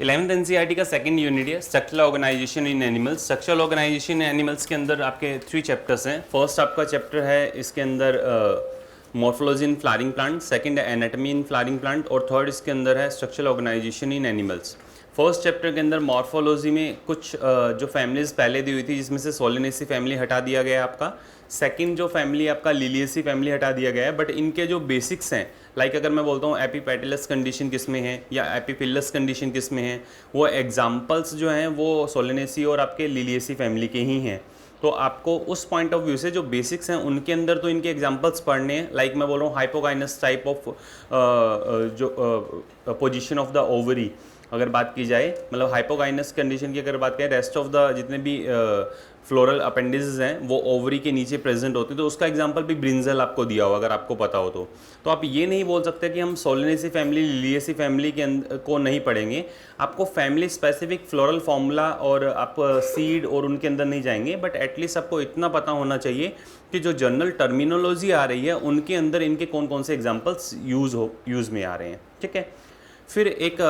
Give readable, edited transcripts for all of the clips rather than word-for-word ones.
11th NCERT का second unit है structural organisation इन animals. Structural organisation इन animals के अंदर आपके 3 चैप्टर्स हैं। फर्स्ट आपका चैप्टर है इसके अंदर morphology in flowering plant, second है एनाटॉमी इन फ्लावरिंग प्लांट और थर्ड इसके अंदर है स्ट्रक्चरल ऑर्गेनाइजेशन इन एनिमल्स। फर्स्ट चैप्टर के अंदर मॉर्फोलॉजी में कुछ जो फैमिलीज पहले दी हुई थी जिसमें से सोलेनेसी फैमिली हटा दिया गया है आपका। सेकंड जो फैमिली आपका लिलिएसी फैमिली हटा दिया गया है, बट इनके जो बेसिक्स हैं लाइक अगर मैं बोलता हूँ एपीपेटिलस कंडीशन किस में है या एपीफिलस कंडीशन किस में है, वो एग्जाम्पल्स जो हैं वो सोलेनेसी और आपके लिलिएसी फैमिली के ही हैं। तो आपको उस पॉइंट ऑफ व्यू से जो बेसिक्स हैं उनके अंदर तो इनके एग्जांपल्स पढ़ने हैं। लाइक मैं बोल रहा हूँ हाइपोकाइनस टाइप ऑफ जो पोजीशन ऑफ द ओवरी अगर बात की जाए, मतलब हाइपोकाइनस कंडीशन की अगर बात करें, रेस्ट ऑफ द जितने भी फ्लोरल अपेंडिसेस हैं वो ओवरी के नीचे प्रेजेंट होते हैं, तो उसका एग्जांपल भी ब्रिंजल आपको दिया हो अगर आपको पता हो तो आप ये नहीं बोल सकते कि हम सोलेनेसी फैमिली लिलिएसी फैमिली के को नहीं पढ़ेंगे। आपको फैमिली स्पेसिफिक फ्लोरल फॉर्मूला और आप सीड और उनके अंदर नहीं जाएंगे, बट एटलीस्ट आपको इतना पता होना चाहिए कि जो जनरल टर्मिनोलॉजी आ रही है उनके अंदर इनके कौन कौन से एग्जाम्पल्स यूज़ में आ रहे हैं। ठीक है, फिर एक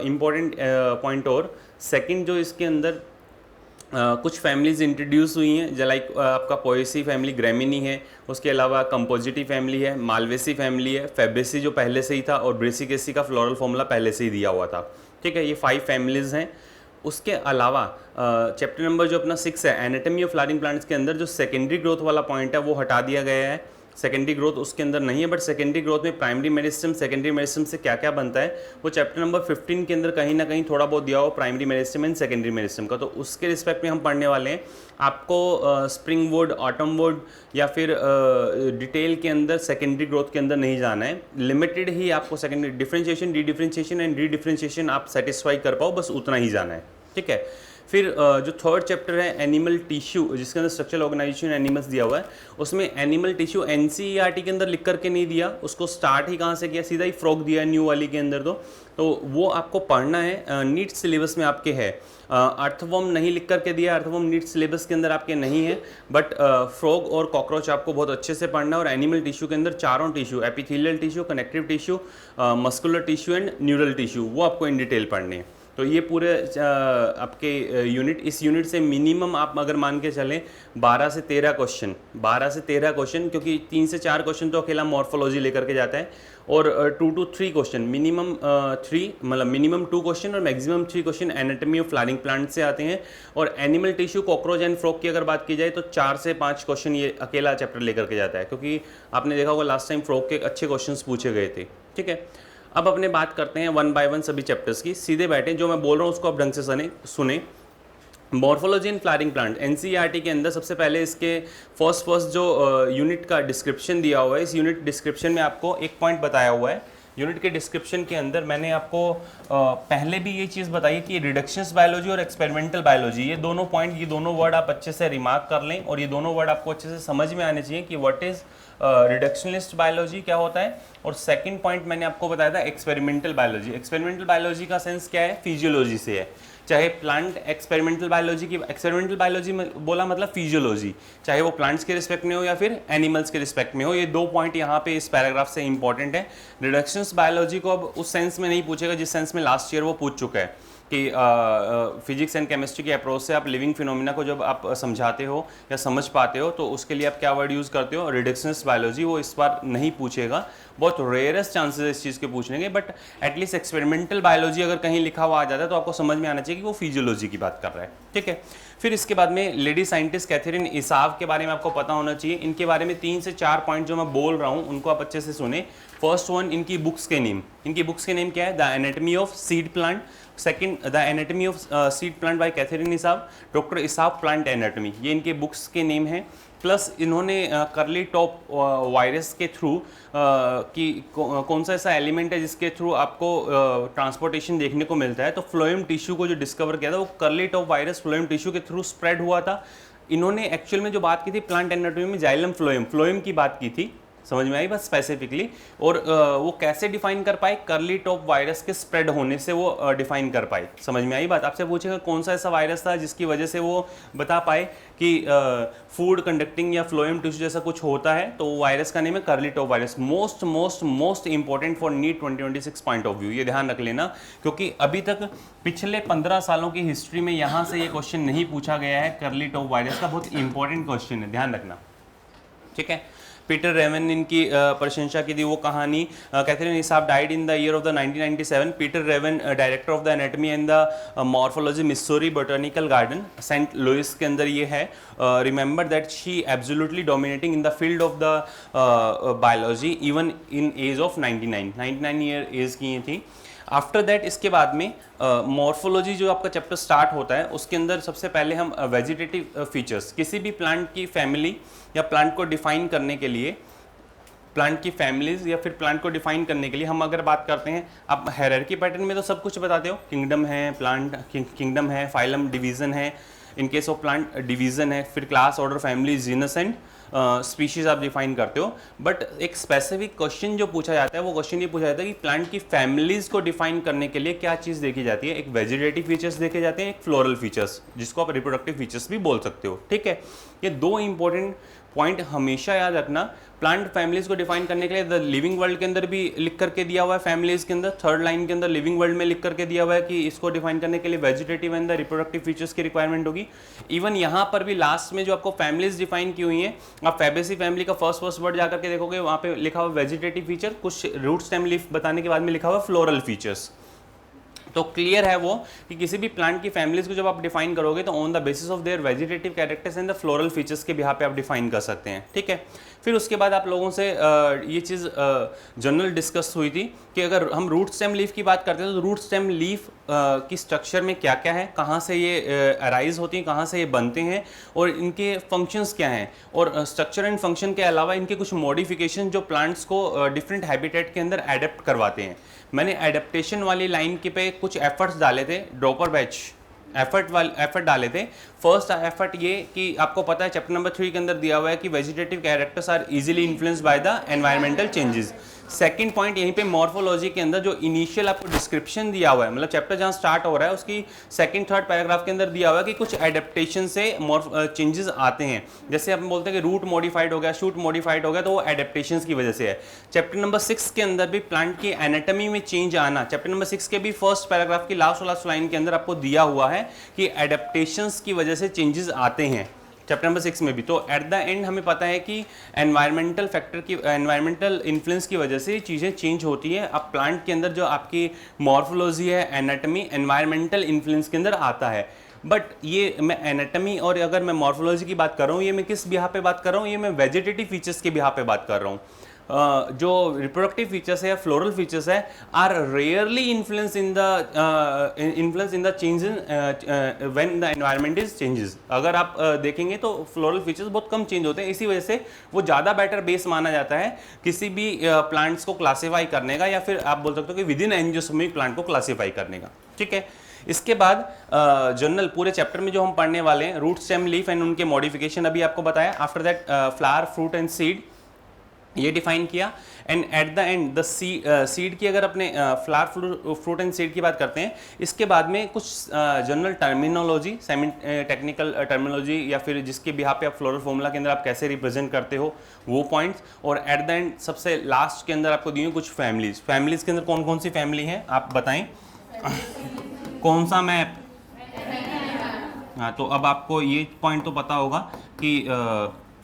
इम्पॉर्टेंट पॉइंट और सेकंड जो इसके अंदर कुछ फैमिलीज इंट्रोड्यूस हुई हैं, जो लाइक आपका पोएसी फैमिली ग्रेमिनी है, उसके अलावा कंपोजिटी फैमिली है, मालवेसी फैमिली है, फेबेसी जो पहले से ही था और ब्रेसिकेसी का फ्लोरल फॉर्मूला पहले से ही दिया हुआ था। ठीक है, ये 5 फैमिलीज़ हैं। उसके अलावा चैप्टर नंबर जो अपना 6 है एनाटॉमी ऑफ फ्लावरिंग प्लांट्स के अंदर जो सेकेंडरी ग्रोथ वाला पॉइंट है वो हटा दिया गया है। सेकेंडरी ग्रोथ उसके अंदर नहीं है, बट सेकेंडरी ग्रोथ में प्राइमरी मेरिस्टम सेकेंडरी मेरिस्टम से क्या क्या बनता है वो चैप्टर नंबर 15 के अंदर कहीं ना कहीं थोड़ा बहुत दिया हो primary meristem and secondary meristem का, तो उसके रिस्पेक्ट में हम पढ़ने वाले हैं। आपको स्प्रिंग वुड ऑटम वुड या फिर डिटेल के अंदर सेकेंडरी ग्रोथ के अंदर नहीं जाना है, लिमिटेड ही आपको secondary differentiation D differentiation and re differentiation आप सेटिस्फाई कर पाओ, बस उतना ही जाना है। ठीक है, फिर जो थर्ड चैप्टर है एनिमल टिश्यू जिसके अंदर स्ट्रक्चरल ऑर्गेनाइजेशन एनिमल्स दिया हुआ है, उसमें एनिमल टिश्यू एनसीईआरटी के अंदर लिख करके नहीं दिया, उसको स्टार्ट ही कहाँ से किया, सीधा ही फ्रॉग दिया न्यू वाली के अंदर। तो वो आपको पढ़ना है, नीट सिलेबस में आपके है। अर्थवॉर्म नहीं लिख करके दिया, अर्थवॉर्म नीट सिलेबस के अंदर आपके नहीं है, बट फ्रॉग और कॉकरोच आपको बहुत अच्छे से पढ़ना है। और एनिमल टिश्यू के अंदर चारों tissue epithelial tissue, connective tissue, muscular tissue and neural tissue वो आपको इन डिटेल पढ़ने हैं। तो ये पूरे आपके इस यूनिट से मिनिमम आप अगर मान के चलें 12 से 13 क्वेश्चन, क्योंकि 3 से 4 क्वेश्चन तो अकेला मॉर्फोलॉजी लेकर के जाता है और 2 to 3 क्वेश्चन मिनिमम 3 मतलब मिनिमम 2 क्वेश्चन और maximum 3 question anatomy of flowering plant से आते हैं। और animal tissue cockroach and frog की अगर बात की जाए तो 4 से 5 क्वेश्चन ये अकेला चैप्टर लेकर के जाता है, क्योंकि आपने देखा होगा लास्ट टाइम फ्रॉग के अच्छे क्वेश्चन पूछे गए थे। ठीक है, अब अपने बात करते हैं 1 by 1 सभी चैप्टर्स की। सीधे बैठे, जो मैं बोल रहा हूँ उसको आप ढंग से सुने। Morphology in flowering plant NCERT के अंदर सबसे पहले इसके फर्स्ट जो यूनिट का डिस्क्रिप्शन दिया हुआ है, इस यूनिट डिस्क्रिप्शन में आपको एक पॉइंट बताया हुआ है। यूनिट के डिस्क्रिप्शन के अंदर मैंने आपको पहले भी ये चीज़ बताई कि रिडक्शंस बायोलॉजी और एक्सपेरिमेंटल बायोलॉजी ये दोनों पॉइंट, ये दोनों वर्ड आप अच्छे से रिमार्क कर लें और ये दोनों वर्ड आपको अच्छे से समझ में आने चाहिए कि व्हाट इज़ रिडक्शनिस्ट बायोलॉजी क्या होता है। और सेकंड पॉइंट मैंने आपको बताया था एक्सपेरिमेंटल बायोलॉजी। एक्सपेरिमेंटल बायोलॉजी का सेंस क्या है, फिजियोलॉजी से है। चाहे प्लांट एक्सपेरिमेंटल बायोलॉजी में बोला मतलब फिजियोलॉजी, चाहे वो प्लांट्स के रिस्पेक्ट में हो या फिर एनिमल्स के रिस्पेक्ट में हो। ये 2 पॉइंट यहाँ पे इस पैराग्राफ से इंपॉर्टेंट है। रिडक्शंस बायोलॉजी को अब उस सेंस में नहीं पूछेगा जिस सेंस में लास्ट ईयर वो पूछ चुका है कि फिजिक्स एंड केमिस्ट्री के अप्रोच से आप लिविंग फिनोमिना को जब आप समझाते हो या समझ पाते हो तो उसके लिए आप क्या वर्ड यूज़ करते हो, रिडक्शनिस्ट बायोलॉजी। वो इस बार नहीं पूछेगा, बहुत रेयरेस्ट चांसेस इस चीज़ के पूछने के, बट एटलीस्ट एक्सपेरिमेंटल बायोलॉजी अगर कहीं लिखा हुआ आ जाता है तो आपको समझ में आना चाहिए कि वो फिजियोलॉजी की बात कर रहा है। ठीक है, फिर इसके बाद में लेडी साइंटिस्ट कैथरीन इसाव के बारे में आपको पता होना चाहिए। इनके बारे में 3 से 4 पॉइंट जो मैं बोल रहा हूँ उनको आप अच्छे से सुने। फर्स्ट वन, इनकी बुक्स के नेम क्या है, the anatomy of seed plant. Second, the anatomy of seed plant by Katherine Esau, doctor Esau plant anatomy, ये इनके बुक्स के नेम हैं। प्लस इन्होंने करली टॉप वायरस के थ्रू कि कौन सा ऐसा एलिमेंट है जिसके थ्रू आपको ट्रांसपोर्टेशन देखने को मिलता है, तो फ्लोएम टिश्यू को जो डिस्कवर किया था वो करली टॉप वायरस फ्लोएम टिश्यू के थ्रू स्प्रेड हुआ था। इन्होंने एक्चुअल में जो बात की थी प्लांट एनाटॉमी में जाइलम फ्लोएम की बात की थी। समझ में आई बात स्पेसिफिकली। और वो कैसे डिफाइन कर पाए, कर्ली टॉप वायरस के स्प्रेड होने से वो डिफाइन कर पाए। समझ में आई बात। आपसे पूछेगा कौन सा ऐसा वायरस था जिसकी वजह से वो बता पाए कि फूड कंडक्टिंग या फ्लोएम टिश्यू जैसा कुछ होता है, तो वो वायरस का नेम है curly top virus. Most most most important for NEET 2026 point of view, ये ध्यान रख लेना, क्योंकि अभी तक पिछले 15 सालों की हिस्ट्री में यहाँ से ये क्वेश्चन नहीं पूछा गया है। कर्ली टॉप वायरस का बहुत इंपॉर्टेंट क्वेश्चन है, ध्यान रखना, ठीक है। पीटर रेवन ने इनकी प्रशंसा की थी, वो कहानी Katherine Esau died in the year of the 1997। Peter Raven director of the anatomy and the morphology Missouri Botanical Garden Saint Louis के अंदर ये है। Remember that she absolutely dominating in the field of the biology even in age of 99 year age की ये थी। After that इसके बाद में मॉर्फोलॉजी जो आपका चैप्टर स्टार्ट होता है, उसके अंदर सबसे पहले हम वेजिटेटिव फीचर्स, किसी भी प्लांट की फैमिली या प्लांट को डिफाइन करने के लिए, प्लांट की फैमिलीज या फिर प्लांट को डिफाइन करने के लिए हम अगर बात करते हैं, आप हायरार्की पैटर्न में तो सब कुछ बताते हो, किंगडम है, प्लांट किंगडम है, फाइलम डिवीजन है, in case of plant division है, फिर class, order, family, genus and species आप डिफाइन करते हो। बट एक स्पेसिफिक क्वेश्चन जो पूछा जाता है, वो क्वेश्चन ये पूछा जाता है कि प्लांट की फैमिलीज को डिफाइन करने के लिए क्या चीज़ देखी जाती है। एक वेजिटेटिव फीचर्स देखे जाते हैं, एक फ्लोरल फीचर्स, जिसको आप रिप्रोडक्टिव फीचर्स भी बोल सकते हो, ठीक है। ये दो इंपॉर्टेंट पॉइंट हमेशा याद रखना। प्लांट फैमिलीज को डिफाइन करने के लिए द लिविंग वर्ल्ड के अंदर भी लिख करके दिया हुआ है, फैमिलीज के अंदर थर्ड लाइन के अंदर लिविंग वर्ल्ड में लिख करके दिया हुआ है कि इसको डिफाइन करने के लिए vegetative and the reproductive features की रिक्वायरमेंट होगी। इवन यहाँ पर भी लास्ट में जो आपको फैमिलीज डिफाइन की हुई हैं, आप फैबेसी फैमिली का फर्स्ट वर्ड जाकर के देखोगे, वहाँ पे लिखा हुआ वेजिटेटिव फीचर, कुछ रूट स्टेम लीफ बताने के बाद में लिखा हुआ फ्लोरल फीचर्स। तो क्लियर है वो कि किसी भी प्लांट की फैमिलीज को जब आप डिफाइन करोगे तो on the basis of their vegetative characters and the floral features के बिहाफ पे आप डिफाइन कर सकते हैं, ठीक है। फिर उसके बाद आप लोगों से ये चीज़ जनरल डिस्कस हुई थी कि अगर हम रूट स्टेम लीफ की बात करते हैं तो रूट स्टेम लीफ की स्ट्रक्चर में क्या क्या है, कहाँ से ये अराइज होती हैं, कहाँ से ये बनते हैं और इनके फंक्शंस क्या हैं, और स्ट्रक्चर एंड फंक्शन के अलावा इनके कुछ मॉडिफिकेशन जो प्लांट्स को डिफरेंट हैबिटेट के अंदर एडेप्ट करवाते हैं। मैंने एडेप्टेशन वाली लाइन के पे कुछ एफर्ट्स डाले थे, ड्रॉपर बैच एफर्ट डाले थे। फर्स्ट एफर्ट ये कि आपको पता है चैप्टर नंबर 3 के अंदर दिया हुआ है कि vegetative characters are easily influenced by the environmental changes. Second point यहीं पे मॉर्फोलॉजी के अंदर जो इनिशियल आपको डिस्क्रिप्शन दिया हुआ है, मतलब चैप्टर जहाँ स्टार्ट हो रहा है उसकी सेकंड थर्ड पैराग्राफ के अंदर दिया हुआ है कि कुछ एडेप्टेशन से चेंजेस आते हैं। जैसे आप बोलते हैं कि रूट मॉडिफाइड हो गया, शूट मॉडिफाइड हो गया, तो वो एडेप्टेशन की वजह से है। चैप्टर नंबर 6 के अंदर भी प्लांट की एनाटॉमी में चेंज आना, चैप्टर नंबर 6 के भी फर्स्ट पैराग्राफ की लास्ट लाइन के अंदर आपको दिया हुआ है कि एडेप्टेशंस की वजह से चेंजेस आते हैं चैप्टर नंबर 6 में भी। तो एट द एंड हमें पता है कि एनवायरमेंटल फैक्टर की, एनवायरमेंटल इन्फ्लुएंस की वजह से चीज़ें चेंज होती हैं। अब प्लांट के अंदर जो आपकी मॉर्फोलॉजी है, एनाटॉमी एनवायरमेंटल इन्फ्लुएंस के अंदर आता है। बट ये मैं एनाटॉमी और अगर मैं मॉर्फोलॉजी की बात कर रहा हूँ, ये मैं किस बिहार पे बात कर रहा हूँ, ये मैं वेजिटेटिव फीचर्स के बिहार पे बात कर रहा हूँ। जो रिप्रोडक्टिव फीचर्स है या फ्लोरल फीचर्स है are rarely influence in the changes when the environment is changes. अगर आप देखेंगे तो फ्लोरल फीचर्स बहुत कम चेंज होते हैं, इसी वजह से वो ज़्यादा बेटर बेस माना जाता है किसी भी प्लांट्स को क्लासीफाई करने का, या फिर आप बोल सकते हो कि विद इन एंजियोस्पर्मिक प्लांट को क्लासीफाई करने का, ठीक है। इसके बाद जनरल पूरे चैप्टर में जो हम पढ़ने वाले हैं, रूट स्टेम लीफ एंड उनके मॉडिफिकेशन अभी आपको बताया। After that flower, fruit and seed ये डिफाइन किया। And at the end the seed की अगर अपने फ्लावर, फ्रूट एंड सीड की बात करते हैं, इसके बाद में कुछ general terminology, semi technical terminology, या फिर जिसके बिहार पे आप फ्लोरल फॉर्मूला के अंदर आप कैसे रिप्रेजेंट करते हो वो पॉइंट्स। और एट द एंड सबसे लास्ट के अंदर आपको दिए कुछ फैमिलीज। फैमिलीज के अंदर कौन कौन सी फैमिली है आप बताएं। कौन सा मैप? हाँ, तो अब आपको ये पॉइंट तो पता होगा कि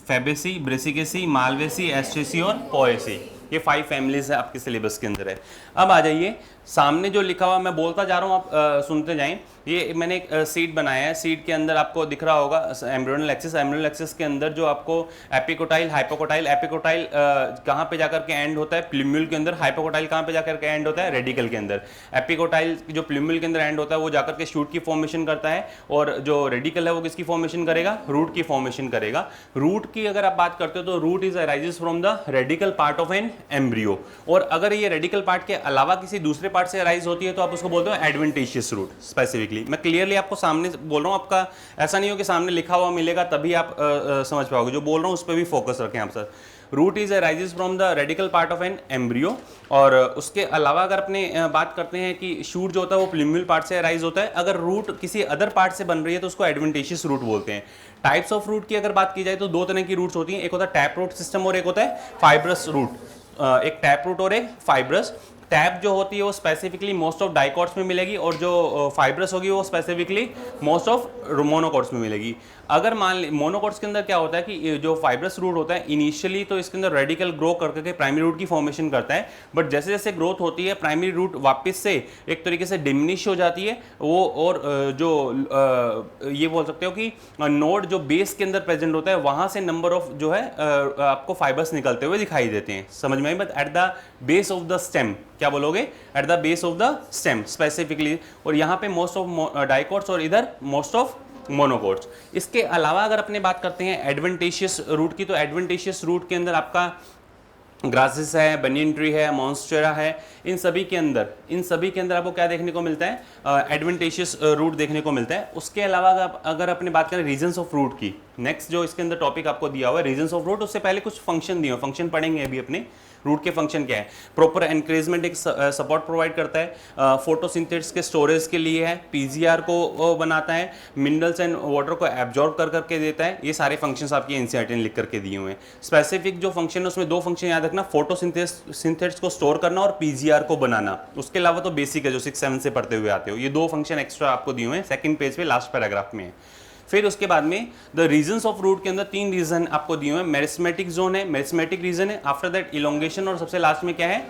फैबेसी, ब्रेसिकेसी, मालवेसी, एस्ट्रेसी और पोएसी, ये 5 फैमिलीज है आपके सिलेबस के अंदर है। अब आ जाइए सामने जो लिखा हुआ, मैं बोलता जा रहा हूँ, आप सुनते जाएं। ये मैंने एक सीड बनाया है, सीड के अंदर आपको दिख रहा होगा एम्ब्रियोनल एक्सिस। एम्ब्रियोनल एक्सिस के अंदर जो आपको एपिकोटाइल, हाइपोकोटाइल, एपिकोटाइल कहाँ पे जाकर के एंड होता है? प्लूम्यूल के अंदर। हाइपोकोटाइल कहाँ पे जाकर के एंड होता है? रेडिकल के अंदर। एपिकोटाइल जो प्लूम्यूल के अंदर एंड होता है वो जाकर के शूट की फॉर्मेशन करता है, और जो रेडिकल है वो किसकी फॉर्मेशन करेगा? रूट की फॉर्मेशन करेगा। रूट की अगर आप बात करते हो तो root is arises from the radical part of an embryo, और अगर ये रेडिकल पार्ट के अलावा किसी दूसरे पार्ट से अराइज होती है तो आप उसको बोलते हो एडवेंटिशियस रूट। स्पेसिफिकली मैं क्लियरली आपको सामने बोल रहा हूँ, आपका ऐसा नहीं हो कि सामने लिखा हुआ मिलेगा तभी आप समझ पाओगे। जो बोल रहा हूँ उस पर भी फोकस रखें आप sir. Root is arises from the radical part of an embryo. और उसके अलावा अगर अपने बात करते हैं कि शूट जो होता है वो प्लूमियल पार्ट से अराइज होता है। अगर रूट किसी अदर पार्ट से बन रही है तो उसको एडवेंटेशियस रूट बोलते हैं। टाइप्स ऑफ रूट की अगर बात की जाए तो दो तरह की रूट्स होती हैं, एक होता है टैप रूट सिस्टम और एक होता है फाइब्रस रूट। एक टैप रूट और एक फाइब्रस। टैप जो होती है वो स्पेसिफिकली मोस्ट ऑफ डाइकॉट्स में मिलेगी और जो फाइब्रस होगी वो स्पेसिफिकली मोस्ट ऑफ मोनोकॉट्स में मिलेगी। अगर मान ली मोनोकॉट्स के अंदर क्या होता है कि जो फाइब्रस रूट होता है इनिशियली तो इसके अंदर रेडिकल ग्रो करके प्राइमरी रूट की फॉर्मेशन करता है, बट जैसे जैसे ग्रोथ होती है प्राइमरी रूट वापस से एक तरीके से डिमिनिश हो जाती है वो, और जो ये बोल सकते हो कि नोड जो बेस के अंदर प्रेजेंट होता है वहां से नंबर ऑफ जो है आपको फाइबर्स निकलते हुए दिखाई देते हैं। समझ में आई बात? At the base of the stem, क्या बोलोगे? At the base of the stem specifically, और यहाँ पे मोस्ट ऑफ डाइकॉट्स और इधर मोस्ट ऑफ मोनोकॉट्स। इसके अलावा अगर अपने बात करते हैं एडवेंटेशियस रूट की, तो एडवेंटेशियस रूट के अंदर आपका ग्रासेस है, बनियन ट्री है, मॉन्स्टेरा है, इन सभी के अंदर आपको क्या देखने को मिलता है? एडवेंटेशियस रूट देखने को मिलता है। उसके अलावा अगर अपने बात करें रीजन्स ऑफ रूट की, नेक्स्ट जो इसके अंदर टॉपिक आपको दिया हुआ है रीजन्स ऑफ रूट, उससे पहले कुछ फंक्शन दिए हुए, फंक्शन पढ़ेंगे अभी अपने। रूट के फंक्शन क्या है? प्रॉपर एनकरेजमेंट, एक सपोर्ट प्रोवाइड करता है, फोटोसिंथेसिस के स्टोरेज के लिए है, पीजीआर को बनाता है, मिनरल्स एंड वाटर को एब्जॉर्ब कर करके देता है। ये सारे फंक्शंस आपकी एनसीईआरटी ने लिख करके दिए हुए हैं। स्पेसिफिक जो फंक्शन है उसमें दो फंक्शन याद रखना, फोटोसिंथेसिस को स्टोर करना और पीजीआर को बनाना। उसके अलावा तो बेसिक है जो 6-7 से पढ़ते हुए आते हो। ये दो फंक्शन एक्स्ट्रा आपको दिए हुए हैं, सेकंड पेज पे लास्ट पैराग्राफ में है। फिर उसके बाद में द रीजन्स ऑफ रूट के अंदर 3 रीजन आपको दिए हुए हैं। मेरिस्मेटिक जोन है, मेरिस्मेटिक रीजन है, आफ्टर दैट इलोंगेशन, और सबसे लास्ट में क्या है?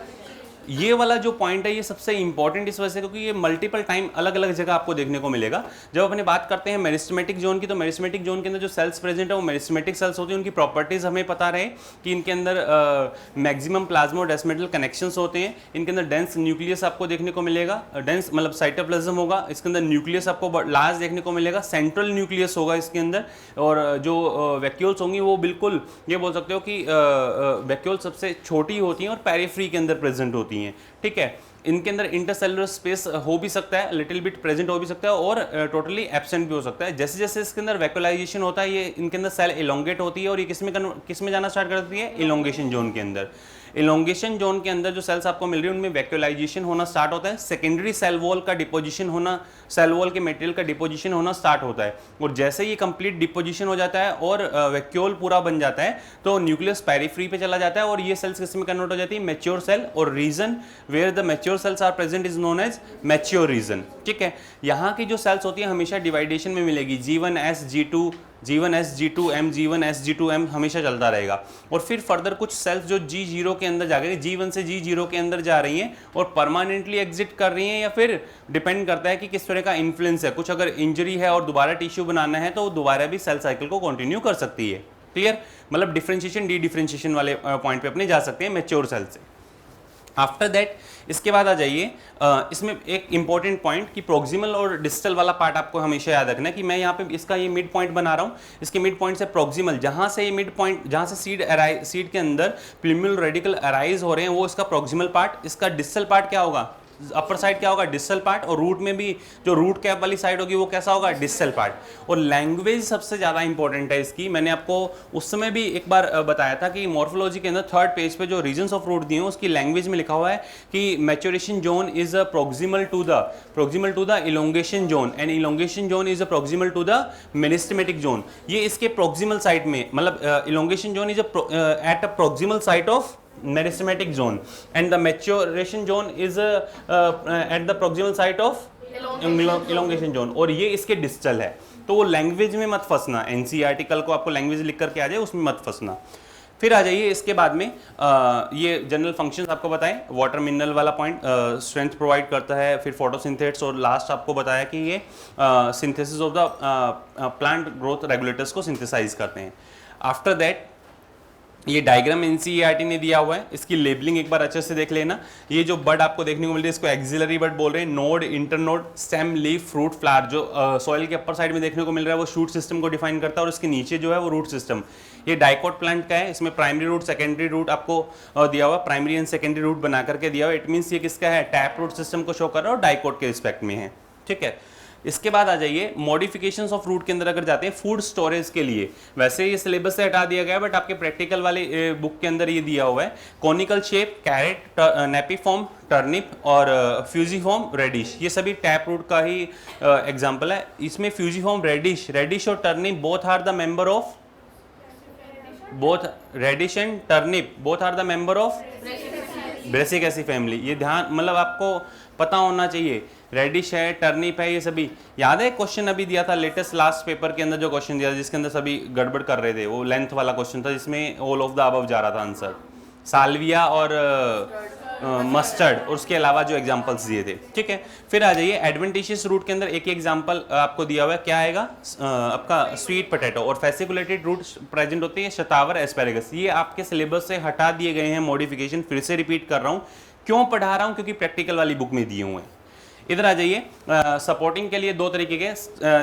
ये वाला जो पॉइंट है ये सबसे इंपॉर्टेंट इस वजह से क्योंकि ये मल्टीपल टाइम अलग अलग जगह आपको देखने को मिलेगा। जब अपने बात करते हैं मेरिस्मेटिक जोन की, तो मेरिस्मेटिक जोन के अंदर जो सेल्स प्रेजेंट है वो मेरिस्मेटिक सेल्स होती हैं। उनकी प्रॉपर्टीज हमें पता रहे कि इनके अंदर मैक्सिमम प्लाज्मोडेस्मेटल कनेक्शंस होते हैं। इनके अंदर डेंस न्यूक्लियस आपको देखने को मिलेगा, डेंस मतलब साइटोप्लाज्म होगा। इसके अंदर न्यूक्लियस आपको लार्ज देखने को मिलेगा, सेंट्रल न्यूक्लियस होगा इसके अंदर। और जो वैक्यूल्स होंगी वो बिल्कुल ये बोल सकते हो कि वैक्यूल सबसे छोटी होती हैं और पेरिफ्री के अंदर प्रेजेंट होती हैं। ठीक है, इनके अंदर इंटरसेलुलर स्पेस हो भी सकता है, लिटिल बिट प्रेजेंट हो भी सकता है और टोटली एब्सेंट भी हो सकता है। जैसे जैसे इसके अंदर वैक्यूलाइजेशन होता है ये इनके अंदर सेल इलोंगेट होती है और ये किस में जाना स्टार्ट कर देती है? इलोंगेशन जोन के अंदर। इलोंगेशन जोन के अंदर जो सेल्स आपको मिल रही है उनमें वैक्यूलाइजेशन होना स्टार्ट होता है, सेकेंडरी सेल वॉल का डिपोजिशन होना, सेल वॉल के मटेरियल का डिपोजिशन होना स्टार्ट होता है। और जैसे ये कंप्लीट डिपोजिशन हो जाता है और वैक्यूल पूरा बन जाता है तो न्यूक्लियस पेरिफ्री पे चला जाता है और ये सेल्स किस में कन्वर्ट हो जाती है? Mature cell. और region where the mature cells are present is known as mature region. ठीक है, यहाँ की जो सेल्स होती है हमेशा डिवाइडेशन में मिलेगी, G1S G2 G1S G2M G1S G2M हमेशा चलता रहेगा। और फिर फर्दर कुछ सेल्स जो G0 के अंदर जा रही है, G1 से G0 के अंदर जा रही हैं और परमानेंटली एग्जिट कर रही हैं, या फिर डिपेंड करता है कि किस तरह का इन्फ्लुएंस है। कुछ अगर इंजरी है और दोबारा टिश्यू बनाना है तो दोबारा भी सेल साइकिल को कंटिन्यू कर सकती है। क्लियर? मतलब डिफरेंशिएशन डी डिफरेंशिएशन वाले पॉइंट पे अपने जा सकते हैं मैच्योर सेल से। आफ्टर दैट इसके बाद आ जाइए इसमें एक इंपॉर्टेंट पॉइंट कि प्रोक्सिमल और डिस्टल वाला पार्ट आपको हमेशा याद रखना है कि मैं यहाँ पे इसका ये मिड पॉइंट बना रहा हूँ। इसके मिड पॉइंट से प्रोक्सिमल जहाँ से ये मिड पॉइंट, जहाँ से सीड के अंदर प्लूमियल रेडिकल अराइज हो रहे हैं वो इसका प्रोक्सिमल पार्ट। इसका डिस्टल पार्ट क्या होगा? अपर साइड क्या होगा? Distal part. और रूट में भी जो रूट कैप वाली साइड होगी वो कैसा होगा? Distal part. और लैंग्वेज सबसे ज़्यादा इंपॉर्टेंट है इसकी। मैंने आपको उस समय भी एक बार बताया था कि मॉर्फोलॉजी के अंदर 3rd पेज पे जो रीजन्स ऑफ रूट दिए हैं उसकी लैंग्वेज में लिखा हुआ है कि maturation zone is a proximal to the elongation zone and elongation zone is a proximal to the meristematic zone. ये इसके प्रोक्सिमल साइड में, मतलब elongation zone is at a proximal site of meristematic zone and the maturation zone is at the proximal site of elongation zone, और ये इसके distal है। तो वो लैंग्वेज में मत फंसना, एनसीईआरटी कल को आपको लैंग्वेज लिख करके आ जाए उसमें मत फंसना। फिर आ जाइए इसके बाद में ये जनरल फंक्शंस आपको बताएं। वाटर मिनरल वाला पॉइंट स्ट्रेंथ प्रोवाइड करता है, फिर फोटोसिंथेसिस, और लास्ट आपको बताया कि ये synthesis of the plant growth regulators को सिंथेसाइज करते हैं। आफ्टर दैट ये डायग्राम एनसीईआरटी ने दिया हुआ है, इसकी लेबलिंग एक बार अच्छे से देख लेना। ये जो बड आपको देखने को मिल रही है इसको एक्सिलरी बड बोल रहे हैं। Node, internode, stem, leaf, fruit, flower जो सॉइल के अपर साइड में देखने को मिल रहा है वो शूट सिस्टम को डिफाइन करता है और इसके नीचे जो है वो रूट सिस्टम। ये डाइकोट प्लांट का है, इसमें प्राइमरी रूट, सेकेंडरी रूट आपको दिया हुआ, प्राइमरी एंड सेकेंडरी रूट बना करके दिया हुआ। इट मीन्स ये किसका है? टैप रूट सिस्टम को शो कर रहा है और डाइकोट के रिस्पेक्ट में है। ठीक है, इसके बाद आ जाइए मॉडिफिकेशंस ऑफ रूट के अंदर अगर जाते हैं फूड स्टोरेज के लिए, वैसे ये सिलेबस से हटा दिया गया है बट आपके प्रैक्टिकल वाले बुक के अंदर ये दिया हुआ है। Conical shape, carrot, napiform, turnip और फ्यूजीफॉर्म रेडिश, ये सभी टैप रूट का ही एग्जाम्पल है। इसमें फ्यूजीफॉर्म रेडिश और turnip both are the member of, both radish and turnip both are the member of Brassicaceae family. ये ध्यान मतलब आपको पता होना चाहिए, रेडिश है, टर्निप है, ये सभी याद है। क्वेश्चन अभी दिया था लेटेस्ट लास्ट पेपर के अंदर, जो क्वेश्चन दिया था जिसके अंदर सभी गड़बड़ कर रहे थे, वो लेंथ वाला क्वेश्चन था जिसमें ऑल ऑफ द अबव जा रहा था आंसर, साल्विया और मस्टर्ड और उसके अलावा जो एग्जांपल्स दिए थे, ठीक है। फिर आ जाइए एडवेंटिशियस रूट के अंदर एक एग्जांपल आपको दिया हुआ है, क्या आएगा आपका स्वीट पोटैटो, और फैसिकुलेटेड रूट प्रेजेंट होते हैं शतावर, एस्पेरेगस। ये आपके सिलेबस से हटा दिए गए हैं मॉडिफिकेशन, फिर से रिपीट कर रहा हूँ, क्यों पढ़ा रहा हूँ, क्योंकि प्रैक्टिकल वाली बुक में दिए हुए हैं। इधर आ जाइए, सपोर्टिंग के लिए दो तरीके के,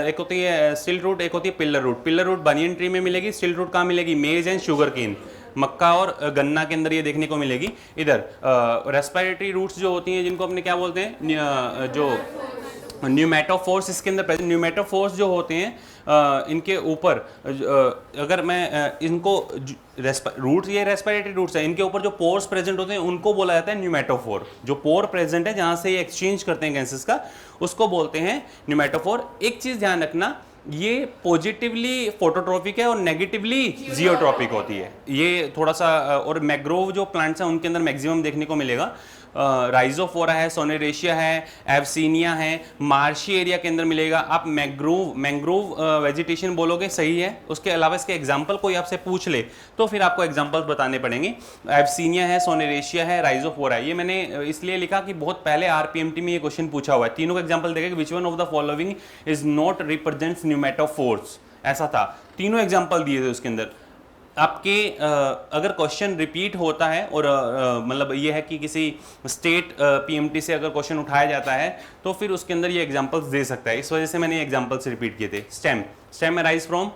एक होती है स्टिल रूट, एक होती है pillar root. Pillar root banyan tree में मिलेगी, स्टिल रूट कहाँ मिलेगी, मेज एंड शुगर केन, मक्का और गन्ना के अंदर ये देखने को मिलेगी। इधर रेस्पिरेटरी रूट्स जो होती हैं, जिनको अपने क्या बोलते हैं, जो न्यूमेटोफोर्स इसके अंदर प्रेजेंट, न्यूमेटोफोर्स जो होते हैं इनके ऊपर अगर मैं इनको रूट्स, ये रेस्पिरेटरी रूट्स हैं, इनके ऊपर जो पोर्स प्रेजेंट होते हैं उनको बोला जाता है न्यूमेटोफोर। जो पोर प्रेजेंट है जहाँ से ये एक्सचेंज करते हैं गैसेस का, उसको बोलते हैं न्यूमेटोफोर। एक चीज़ ध्यान रखना, ये पॉजिटिवली फोटोट्रॉपिक है और नेगेटिवली जियोट्रॉपिक होती है। ये थोड़ा सा, और मैग्रोव जो प्लांट्स हैं उनके अंदर मैक्सिमम देखने को मिलेगा। राइजोफोरा है, सोनेरेशिया है, एवसीनिया है, मार्शी एरिया के अंदर मिलेगा। आप मैंग्रोव वेजिटेशन बोलोगे सही है, उसके अलावा इसके एग्जांपल कोई आपसे पूछ ले तो फिर आपको एग्जांपल्स बताने पड़ेंगे। एवसीनिया है, सोनेरेशिया है, राइजोफोरा है। ये मैंने इसलिए लिखा कि बहुत पहले आरपीएमटी में ये क्वेश्चन पूछा हुआ है। तीनों का एग्जाम्पल देखेगा, which one of the following is not represents pneumatophores, ऐसा था। तीनों एग्जाम्पल दिए थे उसके अंदर। आपके अगर क्वेश्चन रिपीट होता है और मतलब ये है कि किसी स्टेट पीएमटी से अगर क्वेश्चन उठाया जाता है तो फिर उसके अंदर ये एग्जांपल्स दे सकता है। इस वजह से मैंने ये एग्जांपल्स रिपीट किए थे। Stem arise from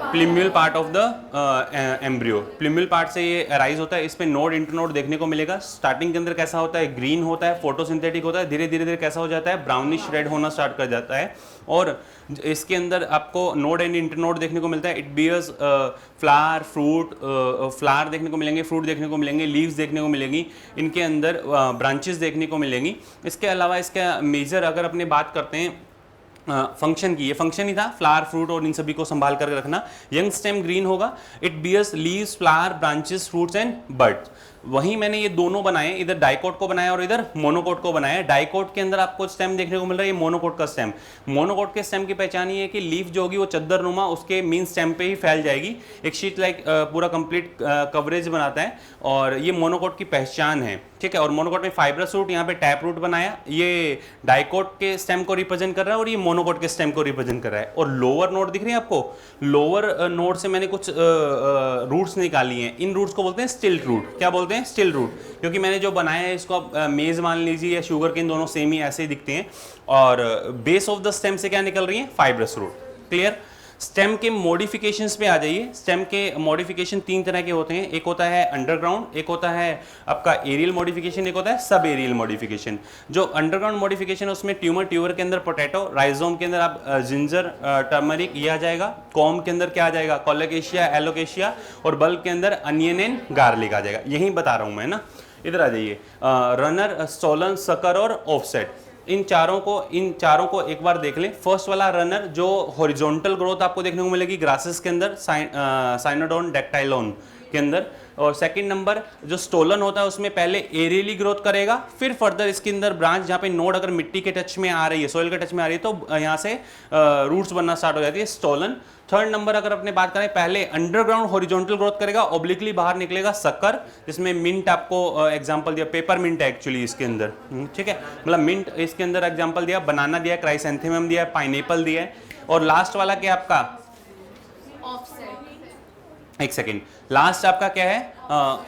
plumule part of the embryo, plumule part से ये अराइज होता है। इस पे नोड इंटरनोड देखने को मिलेगा। स्टार्टिंग के अंदर कैसा होता है, ग्रीन होता है, फोटोसिंथेटिक होता है, धीरे धीरे कैसा हो जाता है, ब्राउनिश रेड होना स्टार्ट कर जाता है। और इसके अंदर आपको नोड एंड इंटरनोड देखने को मिलता है। It bears flower, fruit, flower देखने को मिलेंगे, फ्रूट देखने को मिलेंगे, लीव्स देखने को मिलेंगी, इनके अंदर ब्रांचेस देखने को मिलेंगी। इसके अलावा इसका मेजर अगर अपने बात करते हैं फंक्शन की, ये फंक्शन ही था फ्लावर, फ्रूट और इन सभी को संभाल कर रखना। यंग स्टेम ग्रीन होगा। It bears leaves, flower, branches, fruits and birds. वहीं मैंने ये दोनों बनाए, इधर डाइकोट को बनाया और इधर मोनोकोट को बनाया। डाइकोट के अंदर आपको स्टेम देखने को मिल रहा है, ये मोनोकोट का स्टेम। मोनोकोट के स्टेम की पहचान ये है कि लीफ जो होगी वो चद्दरनुमा उसके मेन स्टेम पे ही फैल जाएगी, एक शीट लाइक पूरा कंप्लीट कवरेज बनाता है, और ये मोनोकोट की पहचान है, ठीक है। और मोनोकोट में फाइब्रस रूट, यहाँ पे टैप रूट बनाया, ये डाइकोट के स्टेम को रिप्रेजेंट कर रहा है और ये मोनोकोट के स्टेम को रिप्रेजेंट कर रहा है। और लोअर नोड दिख रही है आपको, लोअर नोड से मैंने कुछ रूट्स निकाली हैं। इन रूट्स को बोलते हैं स्टिल्ट रूट। क्या बोलते हैं, स्टिल रूट, क्योंकि मैंने जो बनाया है इसको आप मेज मान लीजिए या शुगर केन, दोनों सेम ही ऐसे ही दिखते हैं। और बेस ऑफ द स्टेम से क्या निकल रही है, फाइब्रस रूट। क्लियर। स्टेम के मॉडिफिकेशंस पे आ जाइए। स्टेम के मॉडिफिकेशन तीन तरह के होते हैं, एक होता है अंडरग्राउंड, एक होता है आपका एरियल मॉडिफिकेशन, एक होता है सब एरियल मॉडिफिकेशन। जो अंडरग्राउंड मॉडिफिकेशन है उसमें ट्यूबर के अंदर पोटैटो, राइजोम के अंदर आप जिंजर, टर्मरिक ये आ जाएगा, कॉम के अंदर क्या आ जाएगा, कोलोकेशिया, एलोकेशिया, और बल्ब के अंदर अनियन एंड गार्लिक आ जाएगा। यही बता रहा हूं मैं ना। इधर आ जाइए, रनर, स्टोलन, सकर और ऑफसेट। इन चारों को एक बार देख लें। फर्स्ट वाला रनर जो हॉरिजॉन्टल ग्रोथ आपको देखने को मिलेगी ग्रासेस के अंदर, साइनोडोन, डेक्टाइलोन के अंदर। और सेकंड नंबर जो स्टोलन होता है उसमें पहले एरियली ग्रोथ करेगा, फिर फर्दर इसके अंदर ब्रांच, जहाँ पे नोड अगर मिट्टी के टच में आ रही है, सोइल के टच में आ रही है, तो यहाँ से रूट्स बनना स्टार्ट हो जाती है, स्टोलन। थर्ड नंबर अगर अपने बात करें, पहले अंडरग्राउंड हॉरिजॉन्टल ग्रोथ करेगा, ऑब्लिकली बाहर निकलेगा, सकर, जिसमें मिंट आपको एग्जांपल दिया, पेपर मिंट है एक्चुअली इसके अंदर, ठीक है, मतलब मिंट इसके अंदर एग्जांपल दिया, बनाना दिया, क्राइसेंथेमम दिया, पाइनएप्पल दिया है। और लास्ट वाला क्या आपका, एक सेकेंड, लास्ट आपका क्या है,